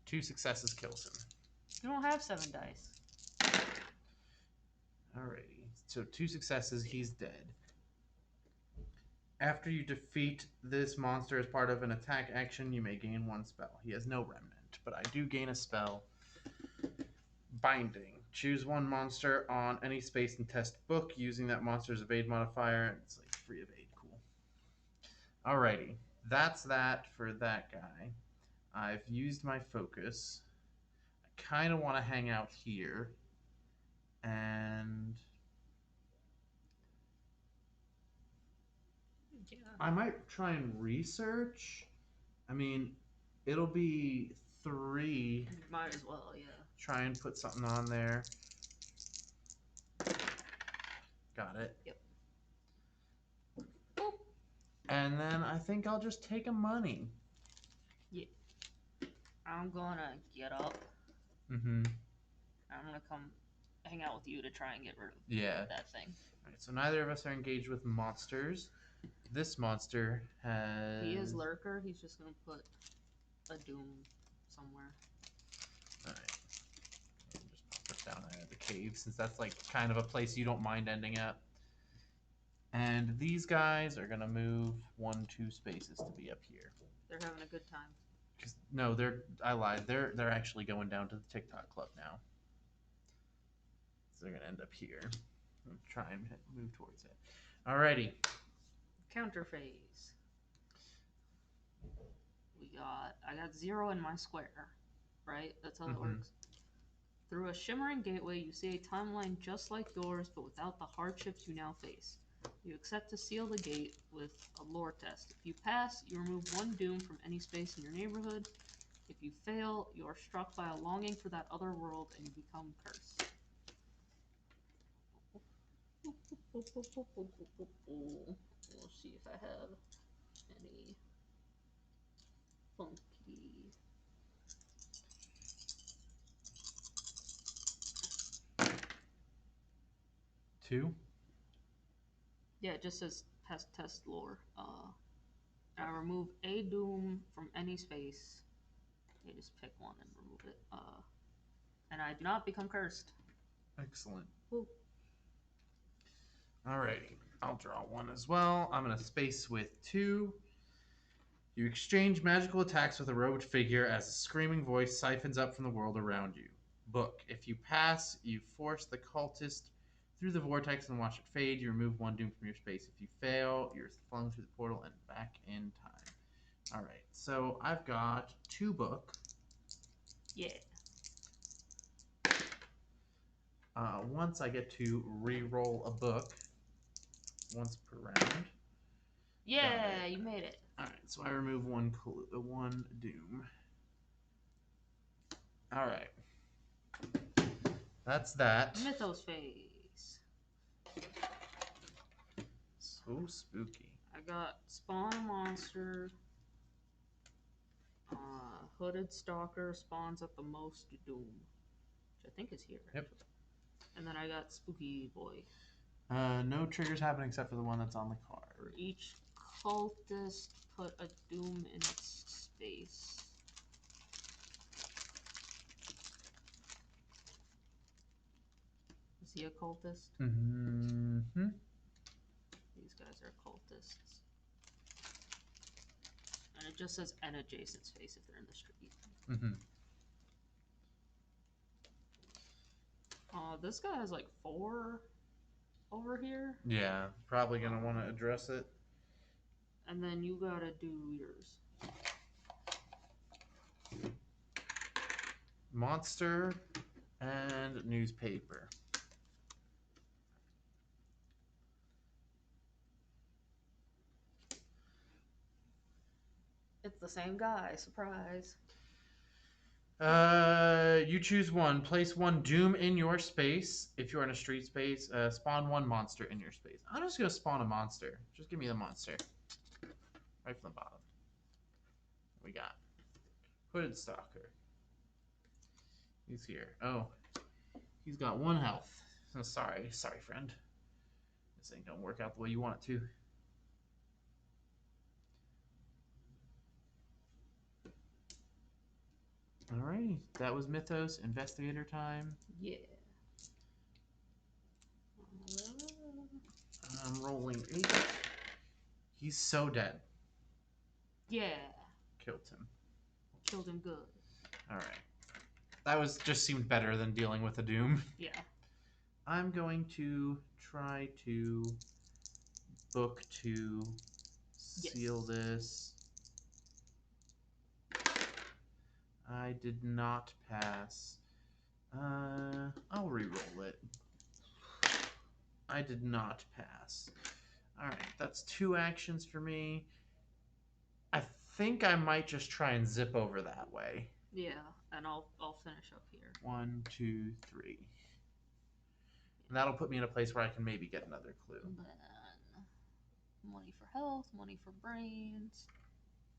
2 successes kills him. You don't have 7 dice. Alrighty, so 2 successes, he's dead. After you defeat this monster as part of an attack action, you may gain 1 spell. He has no remnant, but I do gain a spell. Binding. Choose 1 monster on any space and test book using that monster's evade modifier. It's like free evade. Cool. Alrighty. That's that for that guy. I've used my focus. I kind of want to hang out here. And Yeah. I might try and research. I mean, it'll be 3. Might as well, yeah. Try and put something on there. Got it. Yep. Boop. And then I think I'll just take a money. Yeah. I'm gonna get up. Mm-hmm. I'm gonna come hang out with you to try and get rid of that thing. Alright, so neither of us are engaged with monsters. This monster has... He is Lurker. He's just gonna put a doom somewhere. Alright. cave, since that's like kind of a place you don't mind ending at. And these guys are gonna move 1-2 spaces to be up here. They're having a good time. No, I lied. They're actually going down to the TikTok club now. So they're gonna end up here. I'm try and move towards it. Alrighty. Counter phase. I got 0 in my square, right? That's how that works. Through a shimmering gateway, you see a timeline just like yours, but without the hardships you now face. You accept to seal the gate with a lore test. If you pass, you remove 1 doom from any space in your neighborhood. If you fail, you are struck by a longing for that other world and you become cursed. We'll see if I have any funky. Two? Yeah, it just says test lore. I remove a doom from any space. You just pick one and remove it. And I do not become cursed. Excellent. Ooh. Alrighty. I'll draw 1 as well. I'm gonna space with 2. You exchange magical attacks with a robed figure as a screaming voice siphons up from the world around you. Book. If you pass, you force the cultist through the vortex and watch it fade. You remove 1 doom from your space. If you fail, you're flung through the portal and back in time. Alright, so I've got 2 book. Yeah. Once I get to re-roll a book once per round. Yeah, you made it. Alright, so I remove 1 doom. Alright. That's that. Mythos Phase. So spooky. I got spawn a monster. Hooded Stalker spawns at the most doom, which I think is here. Yep. And then I got Spooky Boy. No triggers happen except for the one that's on the card. For each cultist, put a doom in its space. Is he a cultist? Mm-hmm. These guys are cultists. And it just says an adjacent space if they're in the street. Mm-hmm. This guy has like 4 over here. Yeah, probably gonna want to address it. And then you gotta do yours. Monster and newspaper. It's the same guy, surprise. You choose 1. Place 1 doom in your space. If you're in a street space, spawn 1 monster in your space. I'm just gonna spawn a monster. Just give me the monster. Right from the bottom. We got Hooded Stalker. He's here. Oh, he's got 1 health. Oh, sorry, friend. This ain't gonna work out the way you want it to. Alrighty, that was Mythos Investigator time. Yeah. I'm rolling 8. He's so dead. Yeah. Killed him. Killed him good. Alright. That just seemed better than dealing with a doom. Yeah. I'm going to try to book to seal this. I did not pass. I'll re-roll it. I did not pass. Alright, that's 2 actions for me. I think I might just try and zip over that way. Yeah, and I'll finish up here. 1, 2, 3. And that'll put me in a place where I can maybe get another clue. And then money for health, money for brains,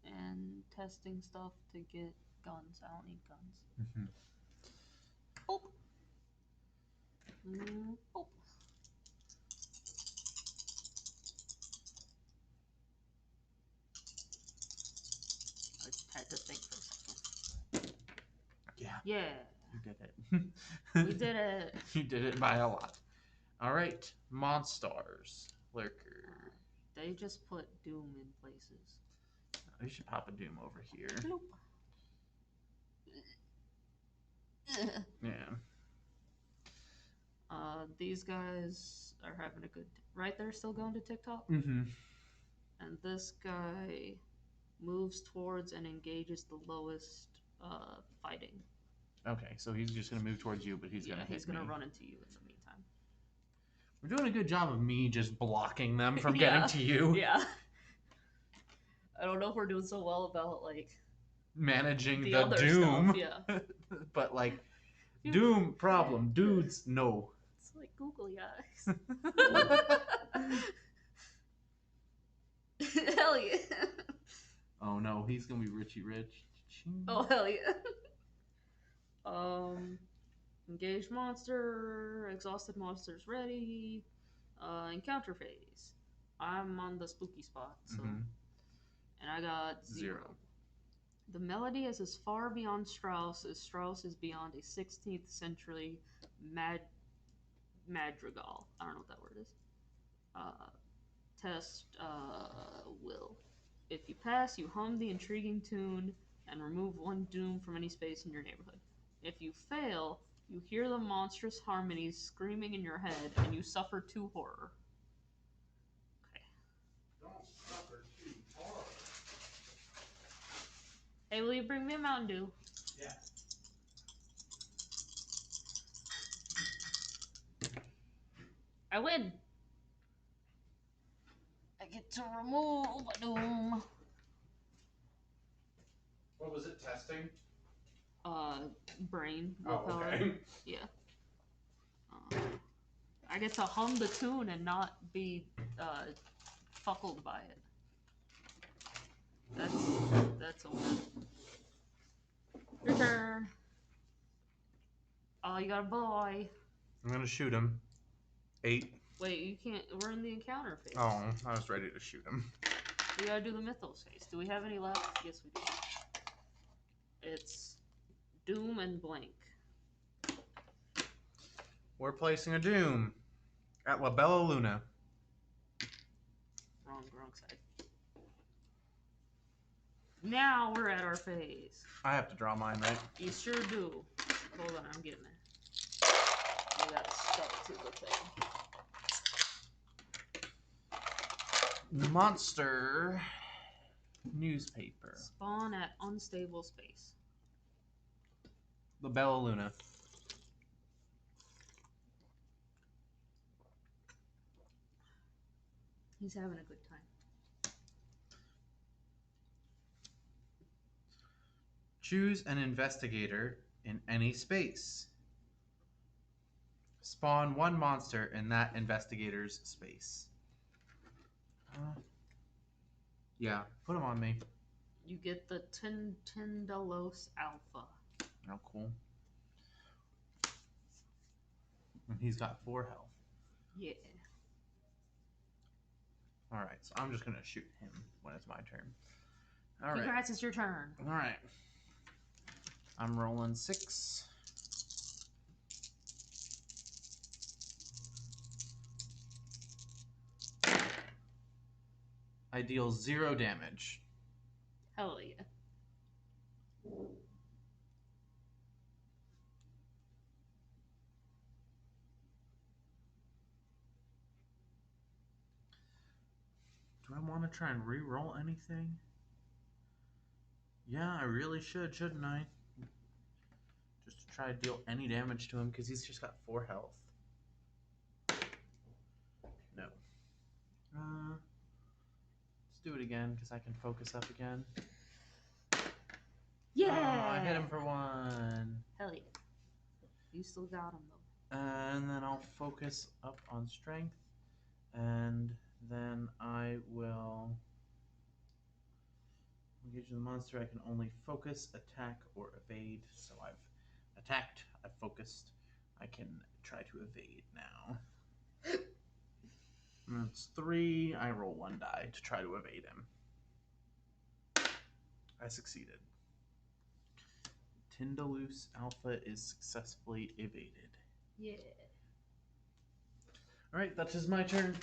and testing stuff to get guns. I don't need guns. Mm-hmm. Oh. Oh. I had to think for a second. Yeah. Yeah. You did it. We did it. You did it by a lot. All right, Monstars. Lurker. They just put Doom in places. We should pop a Doom over here. Bloop. Yeah. These guys are having a good... Right, they're still going to TikTok? Mm-hmm. And this guy moves towards and engages the lowest fighting. Okay, so he's just going to move towards you, but he's going to hit he's going me. to run into you in the meantime. We're doing a good job of me just blocking them from getting to you. Yeah. I don't know if we're doing so well about, like... managing the other Doom. Stuff, yeah. But, like, Doom problem. Dudes, no. It's like googly eyes. Hell yeah. Oh no, he's gonna be Richie Rich. Oh hell yeah. Engaged monster, exhausted monsters ready. Encounter phase. I'm on the spooky spot, so and I got 0. The melody is as far beyond Strauss as Strauss is beyond a 16th century madrigal. I don't know what that word is. Test will. If you pass, you hum the intriguing tune and remove 1 doom from any space in your neighborhood. If you fail, you hear the monstrous harmonies screaming in your head and you suffer 2 horror. Okay. Don't suffer 2 horror. Hey, will you bring me a Mountain Dew? Yeah. I win! I get to remove a doom. What was it, testing? Brain. Willpower. Okay. Yeah. I get to hum the tune and not be, fuckled by it. That's a win. Your turn. Oh, you got a boy. I'm gonna shoot him. 8. Wait, you can't. We're in the encounter phase. Oh, I was ready to shoot him. We gotta do the Mythos phase. Do we have any left? Yes, we do. It's Doom and Blank. We're placing a Doom at La Bella Luna. Wrong side. Now we're at our phase. I have to draw mine, right? You sure do. Hold on, I'm getting there. You got stuck to the thing. Monster newspaper. Spawn at unstable space. La Bella Luna. He's having a good time. Choose an investigator in any space. Spawn 1 monster in that investigator's space. Yeah, put him on me. You get the Tendalos Alpha. Oh, cool. And he's got 4 health. Yeah. Alright, so I'm just going to shoot him when it's my turn. Congrats, it's your turn. Alright. I'm rolling 6. I deal 0 damage. Hell yeah. Do I want to try and re-roll anything? Yeah, I really should, shouldn't I? Just to try to deal any damage to him, because he's just got 4 health. No. Let's do it again, because I can focus up again. Yeah! Oh, I hit him for 1. Hell yeah. You still got him, though. And then I'll focus up on strength. And then I will engage the monster. I can only focus, attack, or evade. So I've attacked, I've focused. I can try to evade now. And that's 3. I roll 1 die to try to evade him. I succeeded. Tindaloose Alpha is successfully evaded. Yeah. Alright, that is my turn.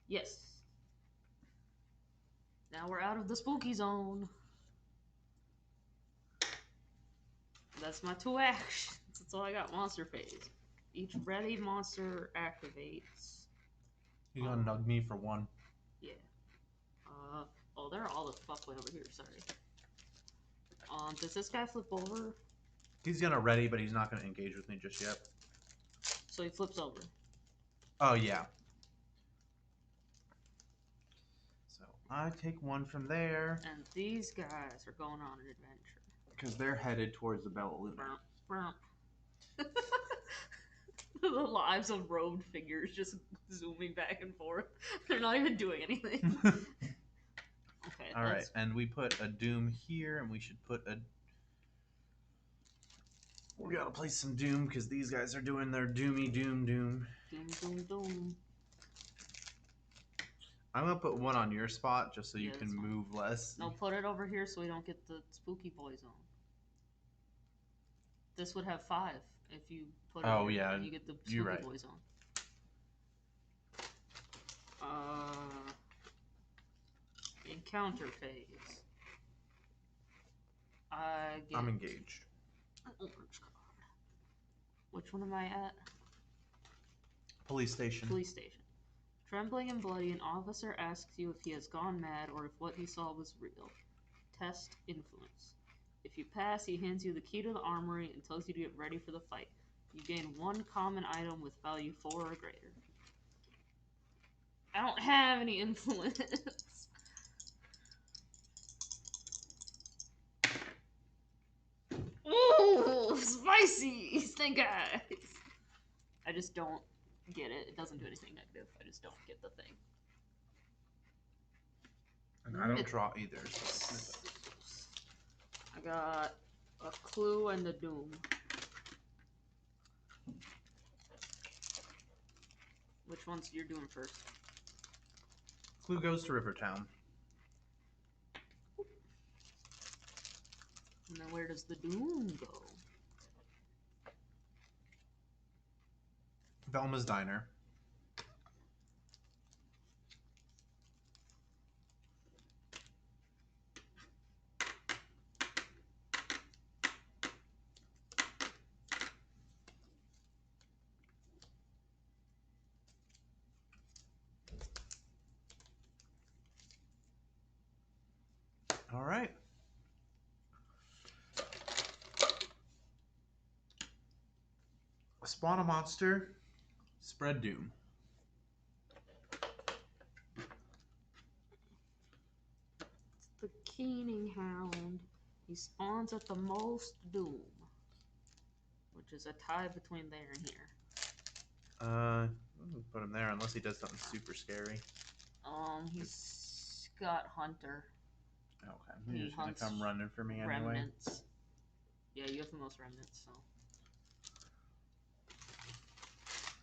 Yes. Now we're out of the spooky zone. That's my 2 actions. That's all I got. Monster phase. Each ready monster activates. You gonna nug me for 1? Yeah. Oh, they're all the fuck way over here. Sorry. Does this guy flip over? He's gonna ready, but he's not gonna engage with me just yet. So he flips over. Oh, yeah. So I take 1 from there. And these guys are going on an adventure. Because they're headed towards the Bella Luna. The lives of robed figures just zooming back and forth. They're not even doing anything. Okay. Alright, and we put a Doom here, and we should put a... We gotta place some Doom, because these guys are doing their Doomy Doom. Doom, doom, doom. I'm gonna put 1 on your spot, just so you Yeah, can that's fine. move less. No, put it over here so we don't get the spooky boy zone. This would have 5 if you put it here, yeah, and you get the spooky you're right. boy zone. Encounter phase. I'm engaged. An orange card. Which one am I at? Police station. Police station. Trembling and bloody, an officer asks you if he has gone mad or if what he saw was real. Test influence. If you pass, he hands you the key to the armory and tells you to get ready for the fight. You gain 1 common item with value 4 or greater. I don't have any influence. Ooh, spicy! Stink eyes! I just don't get it. It doesn't do anything negative. I just don't get the thing. And I don't draw either. I got a clue and a doom. Which ones you're doing first? Clue goes to Rivertown. And then where does the doom go? Velma's Diner. All right. Spawn a monster. Spread Doom. It's the Keening Hound. He spawns at the most doom, which is a tie between there and here. Put him there unless he does something super scary. He's got Hunter. Okay, he's just gonna come running for me anyway. Remnants. Yeah, you have the most remnants, so.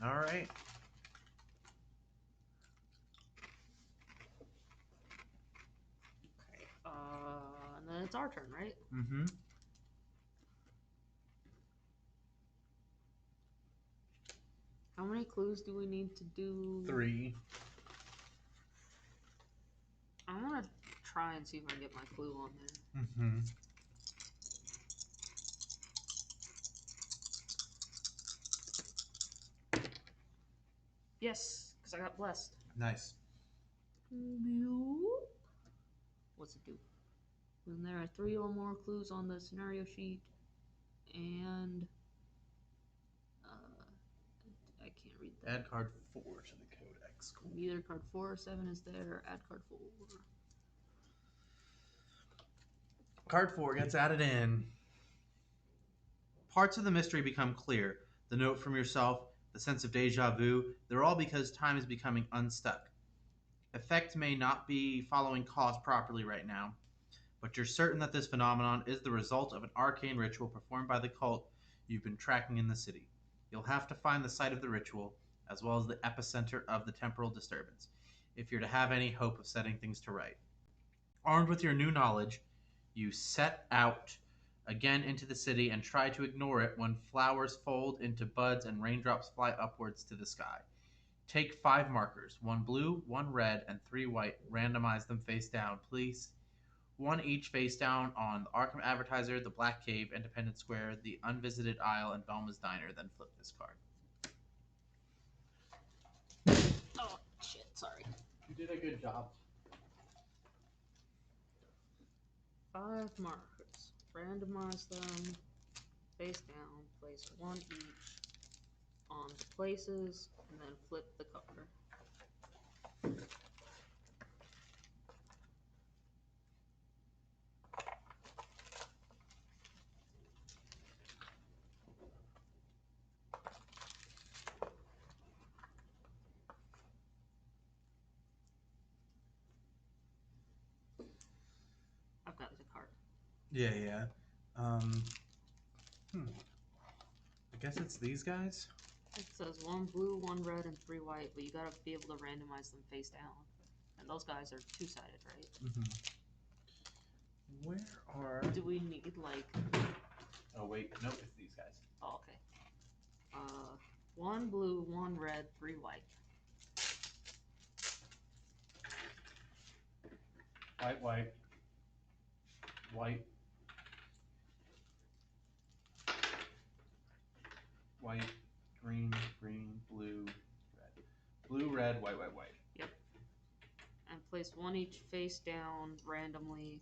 All right. Okay. And then it's our turn, right? Mm-hmm. How many clues do we need to do? 3. I'm gonna try and see if I can get my clue on there. Mm-hmm. Yes, because I got blessed. Nice. What's it do? When there are 3 or more clues on the scenario sheet, and I can't read that. Add card 4 to the codex. Cool. Either card 4 or 7 is there. Add card 4. Card 4 gets added in. Parts of the mystery become clear. The note from yourself, the sense of deja vu, they're all because time is becoming unstuck. Effect may not be following cause properly right now, but you're certain that this phenomenon is the result of an arcane ritual performed by the cult you've been tracking in the city. You'll have to find the site of the ritual, as well as the epicenter of the temporal disturbance. if you're to have any hope of setting things to right. Armed with your new knowledge, you set out again into the city and try to ignore it when flowers fold into buds and raindrops fly upwards to the sky. Take 5 markers, 1 blue, 1 red, and 3 white. Randomize them face down, please. 1 each face down on the Arkham Advertiser, the Black Cave, Independence Square, the Unvisited Isle, and Velma's Diner. Then flip this card. Oh, shit, sorry. You did a good job. 5 markers. Randomize them face down. Place 1 each on the places, and then flip the card. I've got the card. Yeah. I guess it's these guys? It says 1 blue, 1 red, and 3 white, but you gotta be able to randomize them face down. And those guys are 2-sided, right? Where are... Do we need, like... Oh, wait. Nope, it's these guys. Oh, okay. 1 blue, 1 red, 3 white. White. White, green, blue, red. Blue, red, white. Yep. And place 1 each face down randomly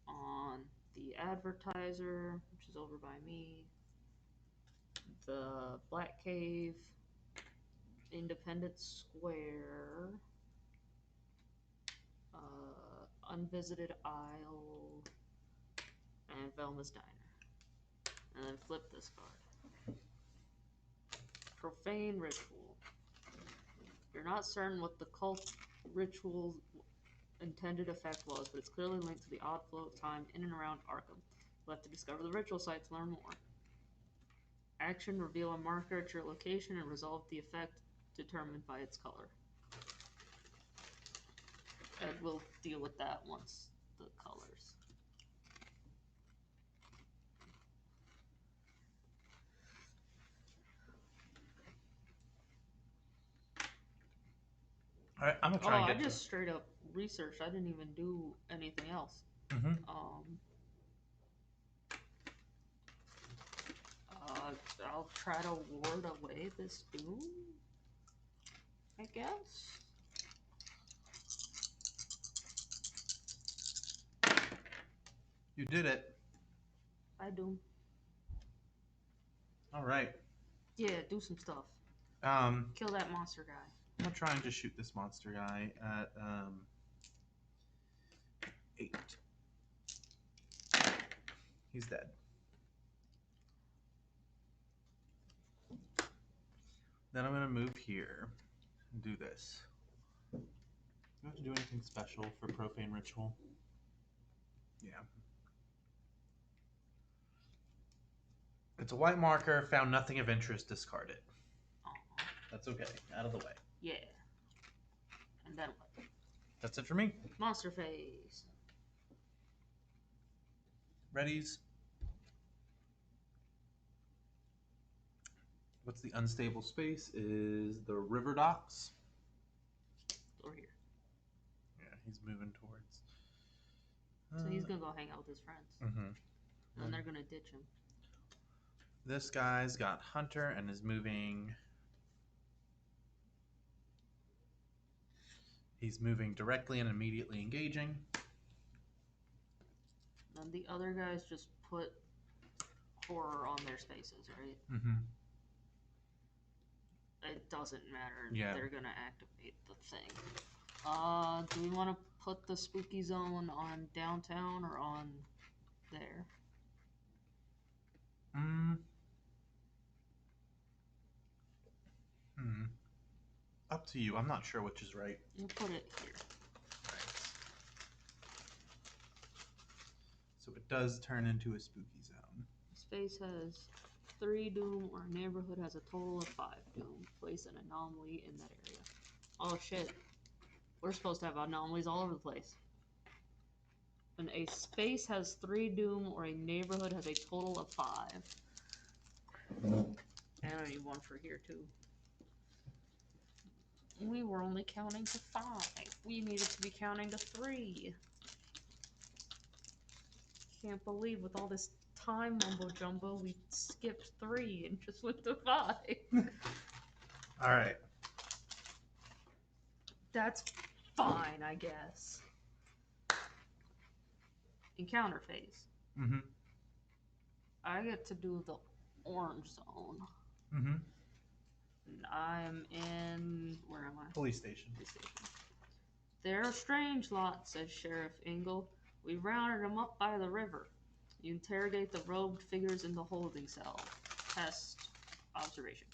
on the Advertiser, which is over by me, the Black Cave, Independence Square, Unvisited Isle, and Velma's Diner. And then flip this card. Profane Ritual. You're not certain what the cult ritual's intended effect was, but it's clearly linked to the odd flow of time in and around Arkham. You'll have to discover the ritual site to learn more. Action: reveal a marker at your location and resolve the effect determined by its color. And we'll deal with that once the colors. Alright, I'm gonna try and get I just straight up researched. I didn't even do anything else. I'll try to ward away this doom, I guess. You did it. I do. Alright. Yeah, do some stuff. Kill that monster guy. I'm gonna try and just shoot this monster guy at 8. He's dead. Then I'm gonna move here and do this. Do you have to do anything special for Profane Ritual? Yeah. It's a white marker, found nothing of interest, discard it. That's okay. Out of the way. Yeah. And then what? That's it for me. Monster Phase. Readies. What's the unstable space? Is the river docks. Over here. Yeah, he's moving towards. So he's gonna go hang out with his friends. Mm-hmm. And they're gonna ditch him. This guy's got Hunter and is moving. He's moving directly and immediately engaging. Then the other guys just put horror on their spaces, right? Mm-hmm. It doesn't matter. Yeah. They're gonna activate the thing. Do we want to put the spooky zone on downtown or on there? Up to you. I'm not sure which is right. We'll put it here. Right. So it does turn into a spooky zone. Space has 3 doom, or neighborhood has a total of 5 doom. Place an anomaly in that area. Oh shit. We're supposed to have anomalies all over the place. When a space has 3 doom or a neighborhood has a total of 5. And I need one for here too. We were only counting to 5. We needed to be counting to 3. Can't believe with all this time mumbo jumbo we skipped 3 and just went to 5. Alright. That's fine, I guess. Encounter phase. Mm-hmm. I get to do the orange zone. Mm-hmm. And I'm in... Where am I? Police station. Police station. They're a strange lot, says Sheriff Ingle. We rounded them up by the river. You interrogate the robed figures in the holding cell. Test observation.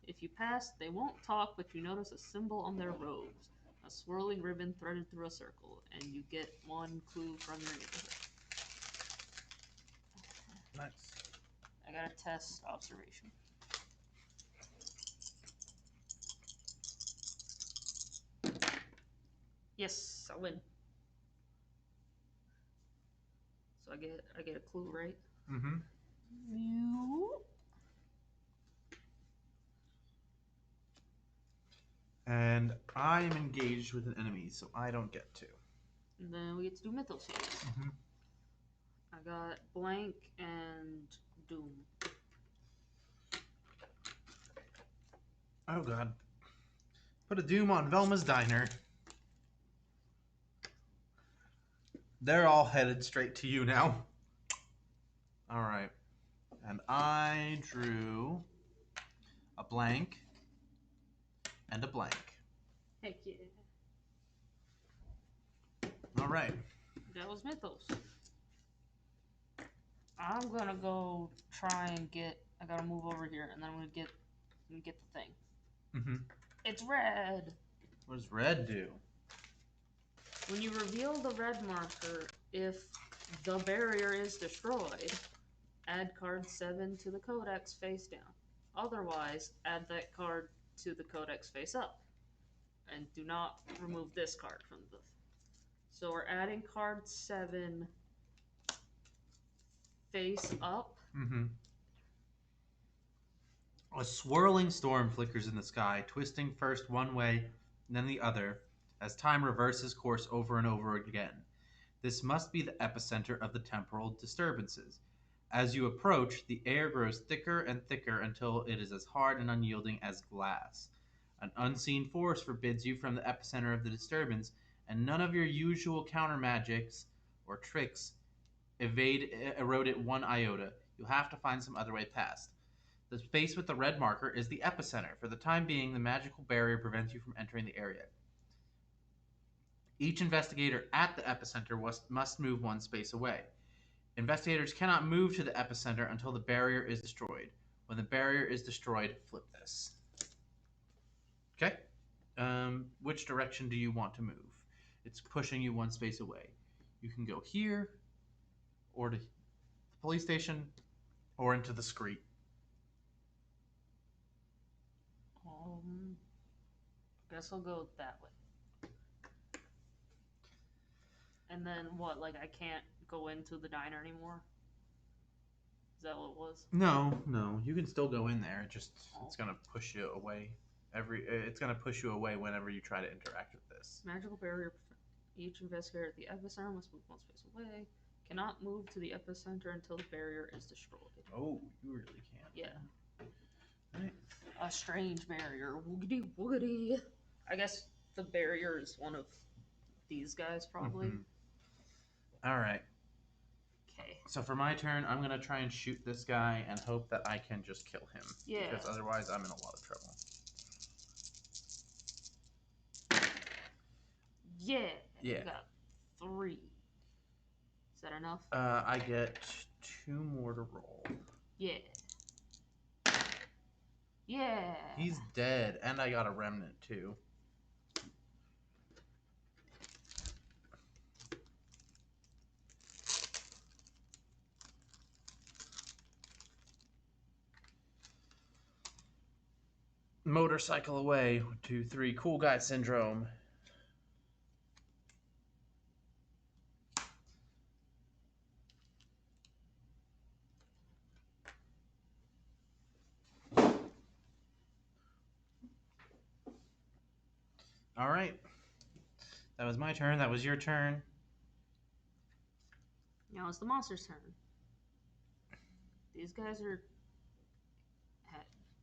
If you pass, they won't talk, but you notice a symbol on their robes. A swirling ribbon threaded through a circle, and you get 1 clue from your neighborhood. Nice. I gotta test observation. Yes, I win. So I get a clue, right? Mm-hmm. You. And I am engaged with an enemy, so I don't get to. And then we get to do Mythos Phase. Mm-hmm. I got blank and doom. Oh god. Put a doom on Velma's Diner. They're all headed straight to you now. Alright. And I drew a blank and a blank. Heck yeah. Alright. That was Mythos. I'm gonna go try and get. I gotta move over here, and then I'm gonna get the thing. Mm-hmm. It's red. What does red do? When you reveal the red marker, if the barrier is destroyed, add card 7 to the codex face down. Otherwise, add that card to the codex face up. And do not remove this card from the... So we're adding card 7 face up. Mm-hmm. A swirling storm flickers in the sky, twisting first one way, then the other, as time reverses course over and over again. This must be the epicenter of the temporal disturbances. As you approach, the air grows thicker and thicker until it is as hard and unyielding as glass. An unseen force forbids you from the epicenter of the disturbance, and none of your usual counter magics or tricks erode it 1 iota. You'll have to find some other way past. The space with the red marker is the epicenter. For the time being, the magical barrier prevents you from entering the area. Each investigator at the epicenter must move 1 space away. Investigators cannot move to the epicenter until the barrier is destroyed. When the barrier is destroyed, flip this. Okay? Which direction do you want to move? It's pushing you 1 space away. You can go here, or to the police station, or into the street. Guess I'll go that way. And then what? Like I can't go into the diner anymore? Is that what it was? No. You can still go in there. It's gonna push you away. It's gonna push you away whenever you try to interact with this. Magical barrier. Each investigator at the epicenter must move 1 space away. Cannot move to the epicenter until the barrier is destroyed. Oh, you really can't. Yeah. Right. A strange barrier. Woogity woogity. I guess the barrier is one of these guys, probably. Mm-hmm. All right. Okay. So for my turn, I'm gonna try and shoot this guy and hope that I can just kill him. Yeah. Because otherwise, I'm in a lot of trouble. Yeah. Yeah. You got 3. Is that enough? I get 2 more to roll. Yeah. Yeah. He's dead, and I got a remnant too. motorcycle away. 1, 2, 3. Cool guy syndrome. All right. That was my turn. That was your turn. Now it's the monster's turn. These guys are...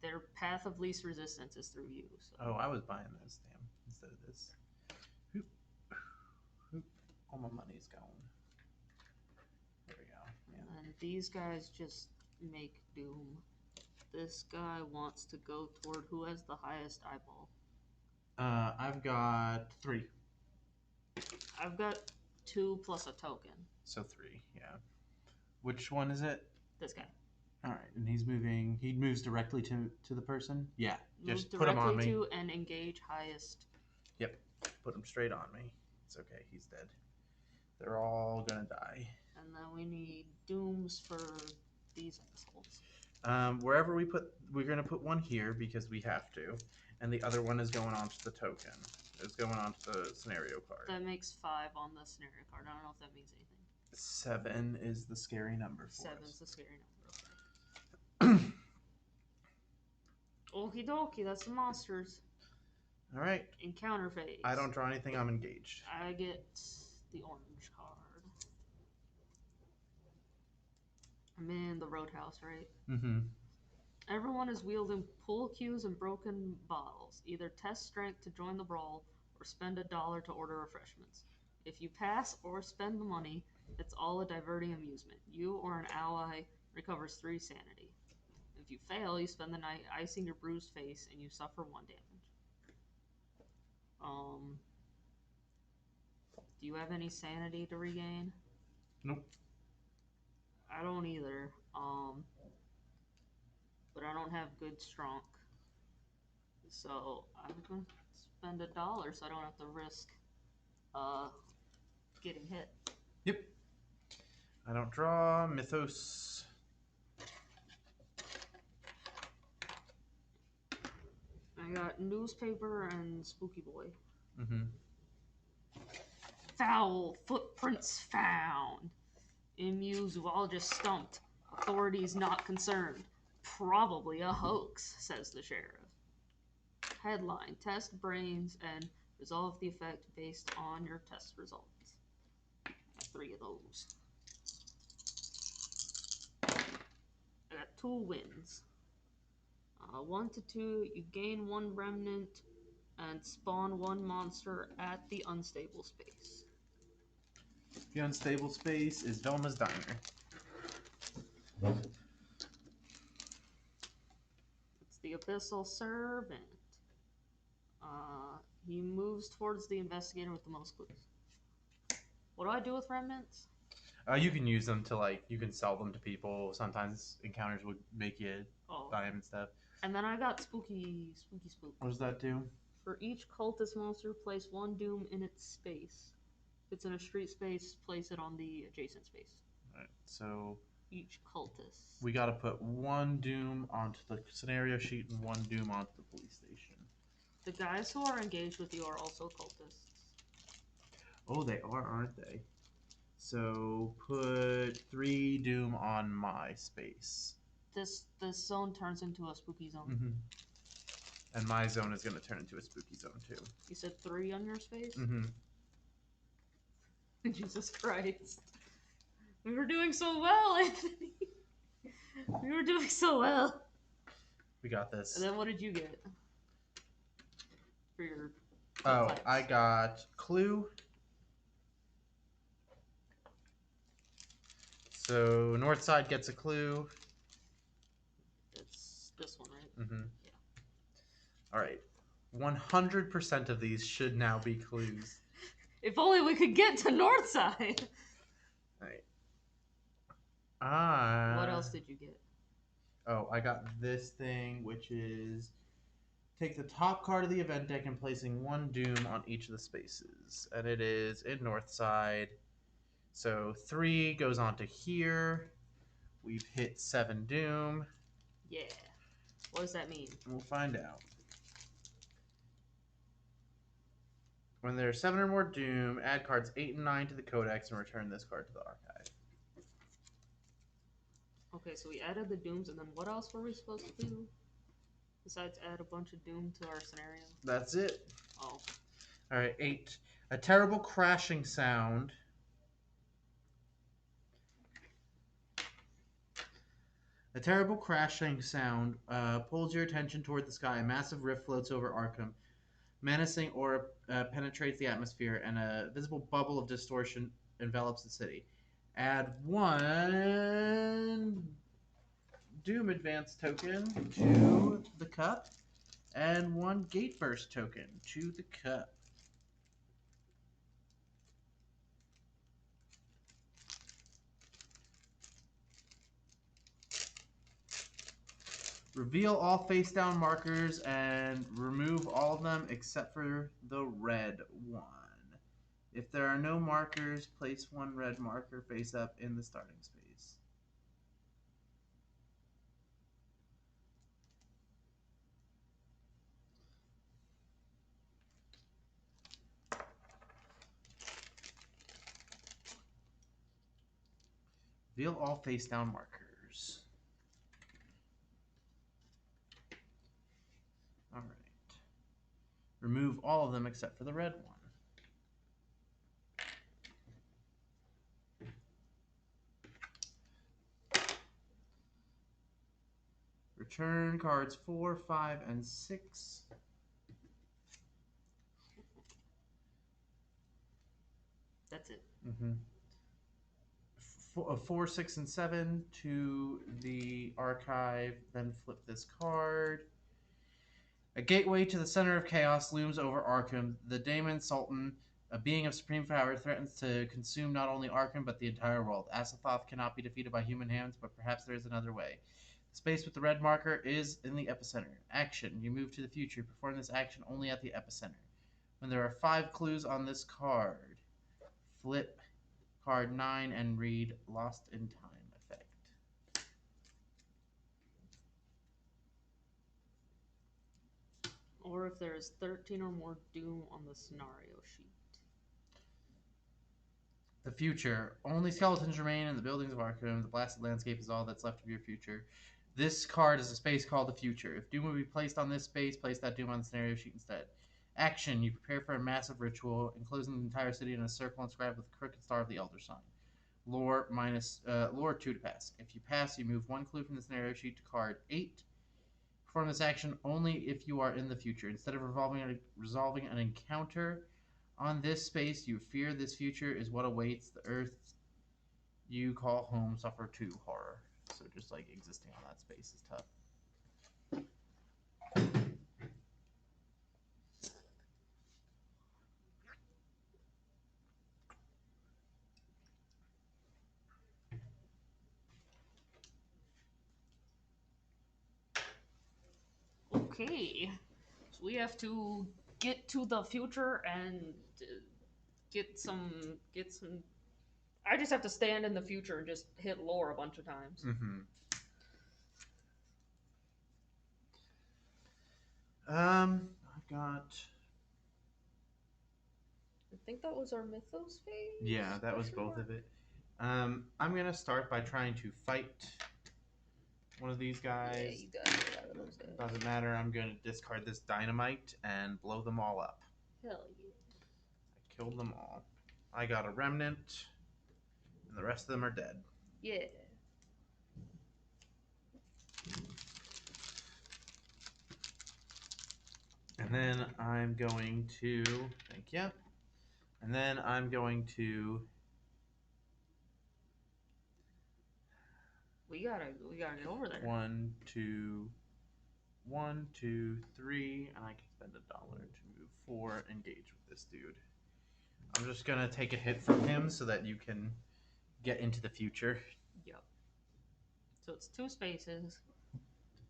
Their path of least resistance is through you. So. Oh, I was buying those, damn, instead of this. Hoop. Hoop. All my money's gone. There we go. Yeah. And these guys just make doom. This guy wants to go toward who has the highest eyeball. I've got 3. I've got 2 plus a token. So 3, yeah. Which one is it? This guy. All right, and he's moving. He moves directly to the person. Yeah, Move just put him on me. directly to and engage highest. Yep, put him straight on me. It's okay. He's dead. They're all gonna die. And then we need dooms for these assholes. Wherever we put, we're gonna put one here because we have to, and the other one is going onto the token. It's going onto the scenario card. That makes 5 on the scenario card. I don't know if that means anything. 7 is the scary number for 7's us. the scary number. Okie dokie, that's the monsters. All right. Encounter phase. I don't draw anything. I'm engaged. I get the orange card. I'm in the roadhouse, right? Mm-hmm. Everyone is wielding pull cues and broken bottles. Either test strength to join the brawl or spend $1 to order refreshments. If you pass or spend the money, it's all a diverting amusement. You or an ally recovers 3 sanity. If you fail, you spend the night icing your bruised face and you suffer 1 damage. Do you have any sanity to regain? Nope. I don't either. But I don't have good strong. So I'm gonna spend $1 so I don't have to risk getting hit. Yep. I don't draw. Mythos. I got newspaper and spooky boy. Mm-hmm. Foul footprints found. Immune zoologist stumped. Authorities not concerned. Probably a hoax, says the sheriff. Headline: Test brains and resolve the effect based on your test results. I got 3 of those. I got 2 wins. 1 to 2, you gain 1 remnant and spawn 1 monster at the unstable space. The unstable space is Velma's Diner. It's the Abyssal Servant. He moves towards the investigator with the most clues. What do I do with remnants? You can use them to, like, you can sell them to people. Sometimes encounters would make you buy them and stuff. And then I got spooky spook. What does that do? For each cultist monster, place 1 doom in its space. If it's in a street space, place it on the adjacent space. Alright, so Each cultist. we gotta put 1 doom onto the scenario sheet and 1 doom onto the police station. The guys who are engaged with you are also cultists. Oh, they are, aren't they? So put 3 doom on my space. This zone turns into a spooky zone. Mm-hmm. And my zone is going to turn into a spooky zone too. You said 3 on your space? Mm-hmm. Jesus Christ. We were doing so well, Anthony. We were doing so well. We got this. And then what did you get? For your... Oh, I got Clue. So north side gets a clue. It's this one, right? Mm-hmm. Yeah. All right. 100% of these should now be clues. If only we could get to north side. All right. What else did you get? Oh, I got this thing, which is take the top card of the event deck and placing 1 doom on each of the spaces. And it is in north side. So 3 goes on to here. We've hit 7 doom. Yeah. What does that mean? We'll find out. When there are 7 or more Doom, add cards 8 and 9 to the Codex and return this card to the archive. Okay, so we added the Dooms, and then what else were we supposed to do? Besides add a bunch of Doom to our scenario? That's it. Oh. Alright, 8. A terrible crashing sound. A terrible crashing sound pulls your attention toward the sky. A massive rift floats over Arkham. Menacing aura penetrates the atmosphere, and a visible bubble of distortion envelops the city. Add 1 Doom Advance token to the cup, and 1 Gate Burst token to the cup. Reveal all face down markers and remove all of them except for the red one. If there are no markers, place 1 red marker face up in the starting space. Reveal all face down markers. Alright. Remove all of them except for the red one. Return cards 4, 5, and 6. That's it. 4, 6, and 7 to the archive. Then flip this card. A gateway to the center of chaos looms over Arkham. The Daemon Sultan, a being of supreme power, threatens to consume not only Arkham but the entire world. Azathoth cannot be defeated by human hands, but perhaps there is another way. The space with the red marker is in the epicenter. Action. You move to the future. Perform this action only at the epicenter. When there are 5 clues on this card, flip card 9 and read Lost in Time effect. Or if there is 13 or more Doom on the scenario sheet. The future. Only skeletons remain in the buildings of Arkham. The blasted landscape is all that's left of your future. This card is a space called the future. If Doom will be placed on this space, place that Doom on the scenario sheet instead. Action. You prepare for a massive ritual, enclosing the entire city in a circle inscribed with the crooked star of the Elder Sign. Lore 2 to pass. If you pass, you move 1 clue from the scenario sheet to card 8. Perform this action only if you are in the future. Instead of resolving an encounter on this space, you fear this future is what awaits. The earth you call home suffer 2 horror. So just like existing on that space is tough. Okay. So we have to get to the future and get some. I just have to stand in the future and just hit lore a bunch of times. I've got. I think that was our Mythos phase. Yeah, that was both of it. I'm gonna start by trying to fight one of these guys. Yeah, you gotta get out of those guys. Doesn't matter. I'm gonna discard this dynamite and blow them all up. Hell yeah. I killed them all. I got a remnant, and the rest of them are dead. Yeah. And then I'm going to, thank you. And then I'm going to. We gotta get over there. 1, 2, 3, and I can spend $1 to move 4. Engage with this dude. I'm just gonna take a hit from him so that you can get into the future. Yep. So it's 2 spaces,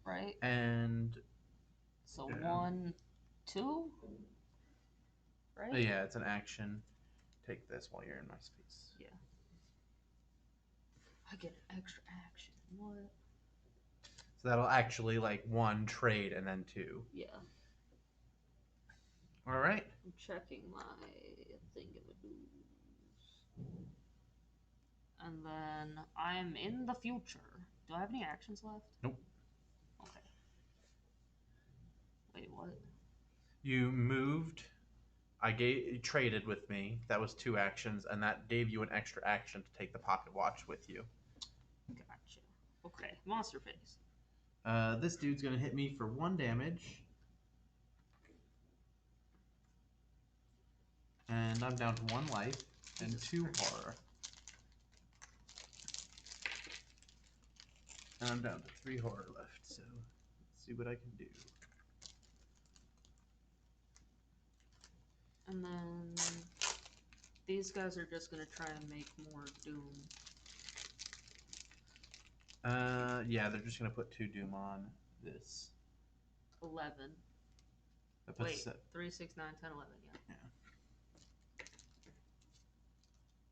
right? And so 1, 2, right? Yeah, it's an action. Take this while you're in my space. Yeah. I get an extra action. What? So that'll actually like 1 trade and then 2. Yeah. All right. I'm checking my thingamadoos. And then I'm in the future. Do I have any actions left? Nope. Okay. Wait, what? You moved. You traded with me. That was 2 actions, and that gave you an extra action to take the pocket watch with you. Gotcha. Okay, monster phase. This dude's gonna hit me for 1 damage. And I'm down to 1 life and Jesus 2 Christ. horror. And I'm down to 3 horror left, so let's see what I can do. And then these guys are just gonna try and make more doom. Yeah, they're just gonna put 2 doom on this. 11. That Wait, puts 3, 6, 9, 10, 11, yeah. Yeah.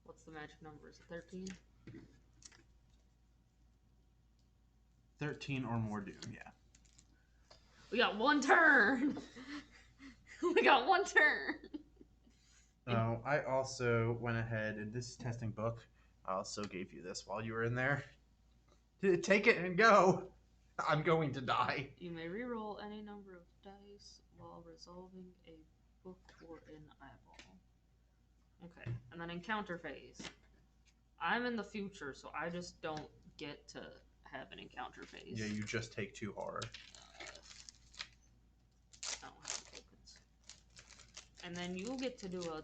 What's the magic number? Is it 13? 13 or more doom, yeah. We got 1 turn! We got 1 turn! Oh, I also went ahead, and this testing book, I also gave you this while you were in there. Take it and go! I'm going to die. You may reroll any number of dice while resolving a book or an eyeball. Okay, and then encounter phase. I'm in the future, so I just don't get to have an encounter phase. Yeah, you just take 2 horror. I don't have the tokens. And then you'll get to do a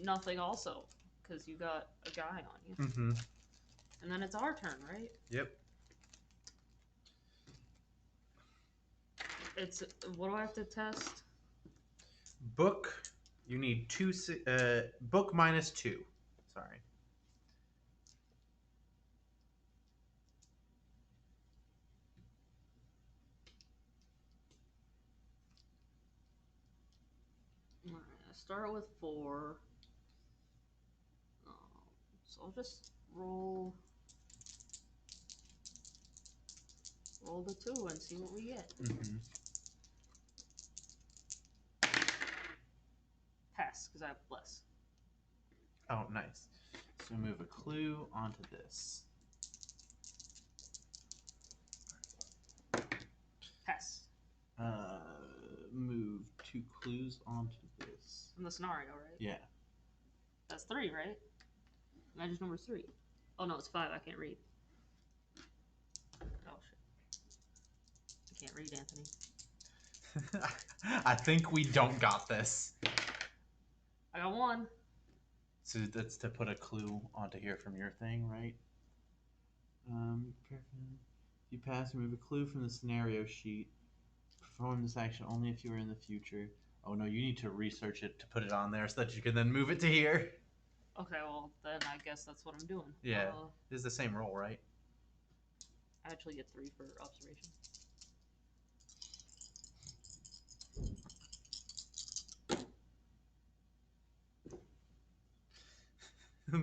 nothing also, because you got a guy on you. Mm-hmm. And then it's our turn, right? Yep. It's what do I have to test? Book, you need 2, book minus 2. Sorry. Alright, I start with 4. So I'll just roll the 2 and see what we get. Mm-hmm. Pass, because I have less. Oh, nice. So move a clue onto this. Pass. Move 2 clues onto this. From the scenario, right? Yeah. That's 3, right? Magic number 3. Oh no, it's 5. I can't read. Oh shit. I can't read, Anthony. I think we don't got this. I got 1. So that's to put a clue onto here from your thing, right? If you pass, remove a clue from the scenario sheet. Perform this action only if you are in the future. Oh no, you need to research it to put it on there so that you can then move it to here. Okay, well then I guess that's what I'm doing. Yeah, it's the same roll, right? I actually get 3 for observation.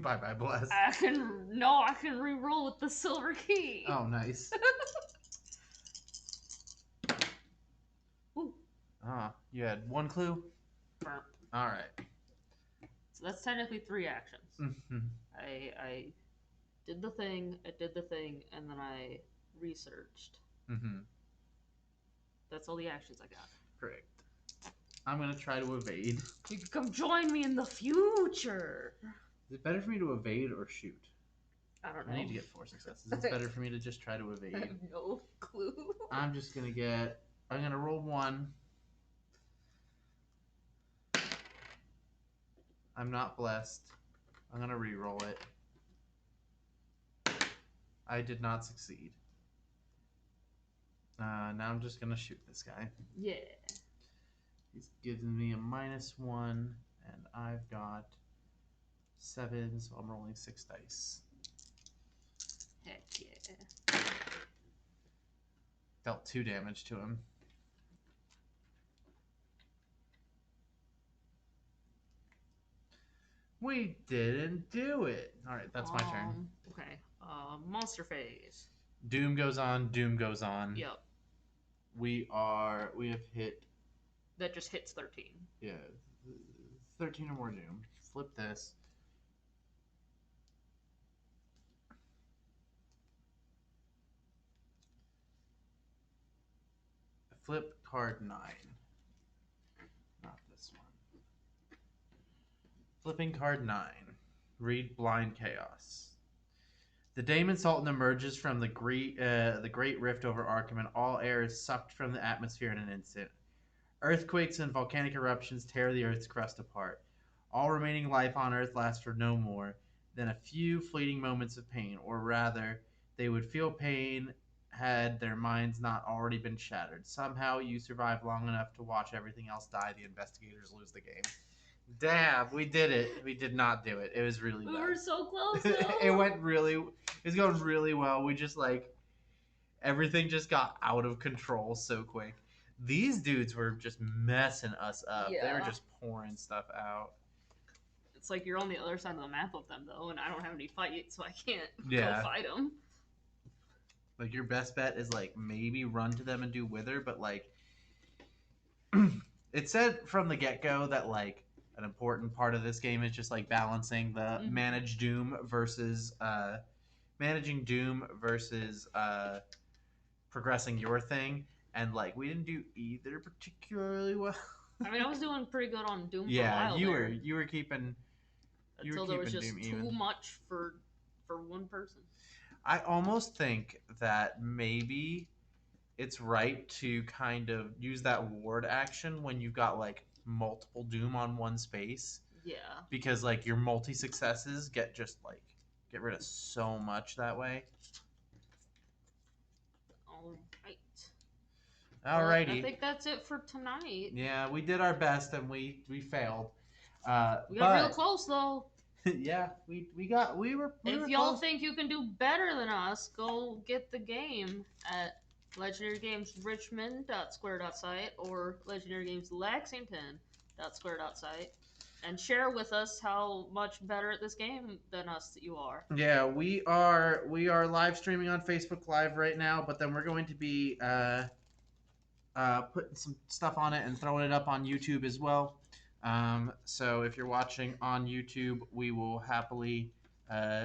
Bye, bless. I can re-roll with the silver key. Oh, nice. Ooh. Ah, you had 1 clue? Burp. All right. So that's technically 3 actions. Mm-hmm. I did the thing, and then I researched. Mm-hmm. That's all the actions I got. Correct. I'm going to try to evade. You can come join me in the future. Is it better for me to evade or shoot? I don't know. I need to get 4 successes. It's better for me to just try to I evade. have no clue. I'm going to roll 1. I'm not blessed. I'm going to re-roll it. I did not succeed. Now I'm just going to shoot this guy. Yeah. He's giving me a -1, and I've got 7, so I'm rolling 6 dice. Heck yeah. Dealt 2 damage to him. We didn't do it. All right, that's my turn. Okay. Monster phase. Doom goes on. Doom goes on. Yep. We have hit. That just hits 13. Yeah, 13 or more doom. Flip this. Flip card 9. Not this one. Flipping card 9. Read Blind Chaos. The Daemon Sultan emerges from the great rift over Arkham, and all air is sucked from the atmosphere in an instant. Earthquakes and volcanic eruptions tear the Earth's crust apart. All remaining life on Earth lasts for no more than a few fleeting moments of pain, or rather, they would feel pain had their minds not already been shattered. Somehow, you survive long enough to watch everything else die. The investigators lose the game. Damn, we did it. We did not do it. It was really bad. We were so close, it though. went really. It was going really well. We just everything just got out of control so quick. These dudes were just messing us up. They were Yeah. just pouring stuff out. It's like you're on the other side of the map of them, though, and I don't have any fight, so I can't Yeah. go fight them. Like, your best bet is maybe run to them and do wither, but it said from the get-go that an important part of this game is just balancing the managing doom versus progressing your thing, and we didn't do either particularly well. I mean, I was doing pretty good on Doom Yeah, for a while you were keeping until there was just Doom too even. much for one person. I almost think that maybe it's right to kind of use that ward action when you've got multiple Doom on one space. Yeah. Because your multi successes get rid of so much that way. Alrighty. I think that's it for tonight. Yeah, we did our best and we failed. We got real close though. Yeah, we were if y'all close. think you can do better than us, go get the game at Legendary Games Richmond.square.site or Legendary Games Lexington.square.site and share with us how much better at this game than us that you are. Yeah, we are live streaming on Facebook Live right now, but then we're going to be putting some stuff on it and throwing it up on YouTube as well. So if you're watching on YouTube, we will happily.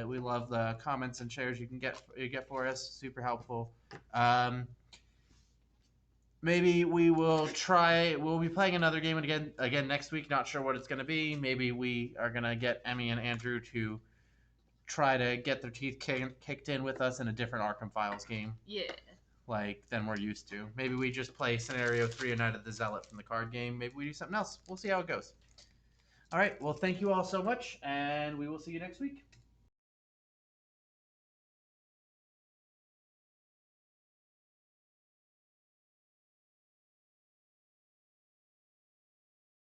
We love the comments and shares you get for us. Super helpful. Maybe we will try. We'll be playing another game again next week. Not sure what it's going to be. Maybe we are going to get Emmy and Andrew to try to get their teeth kicked in with us in a different Arkham Files game. Yeah. Than we're used to. Maybe we just play Scenario 3 a Night of the Zealot from the card game. Maybe we do something else. We'll see how it goes. All right. Well, thank you all so much, and we will see you next week.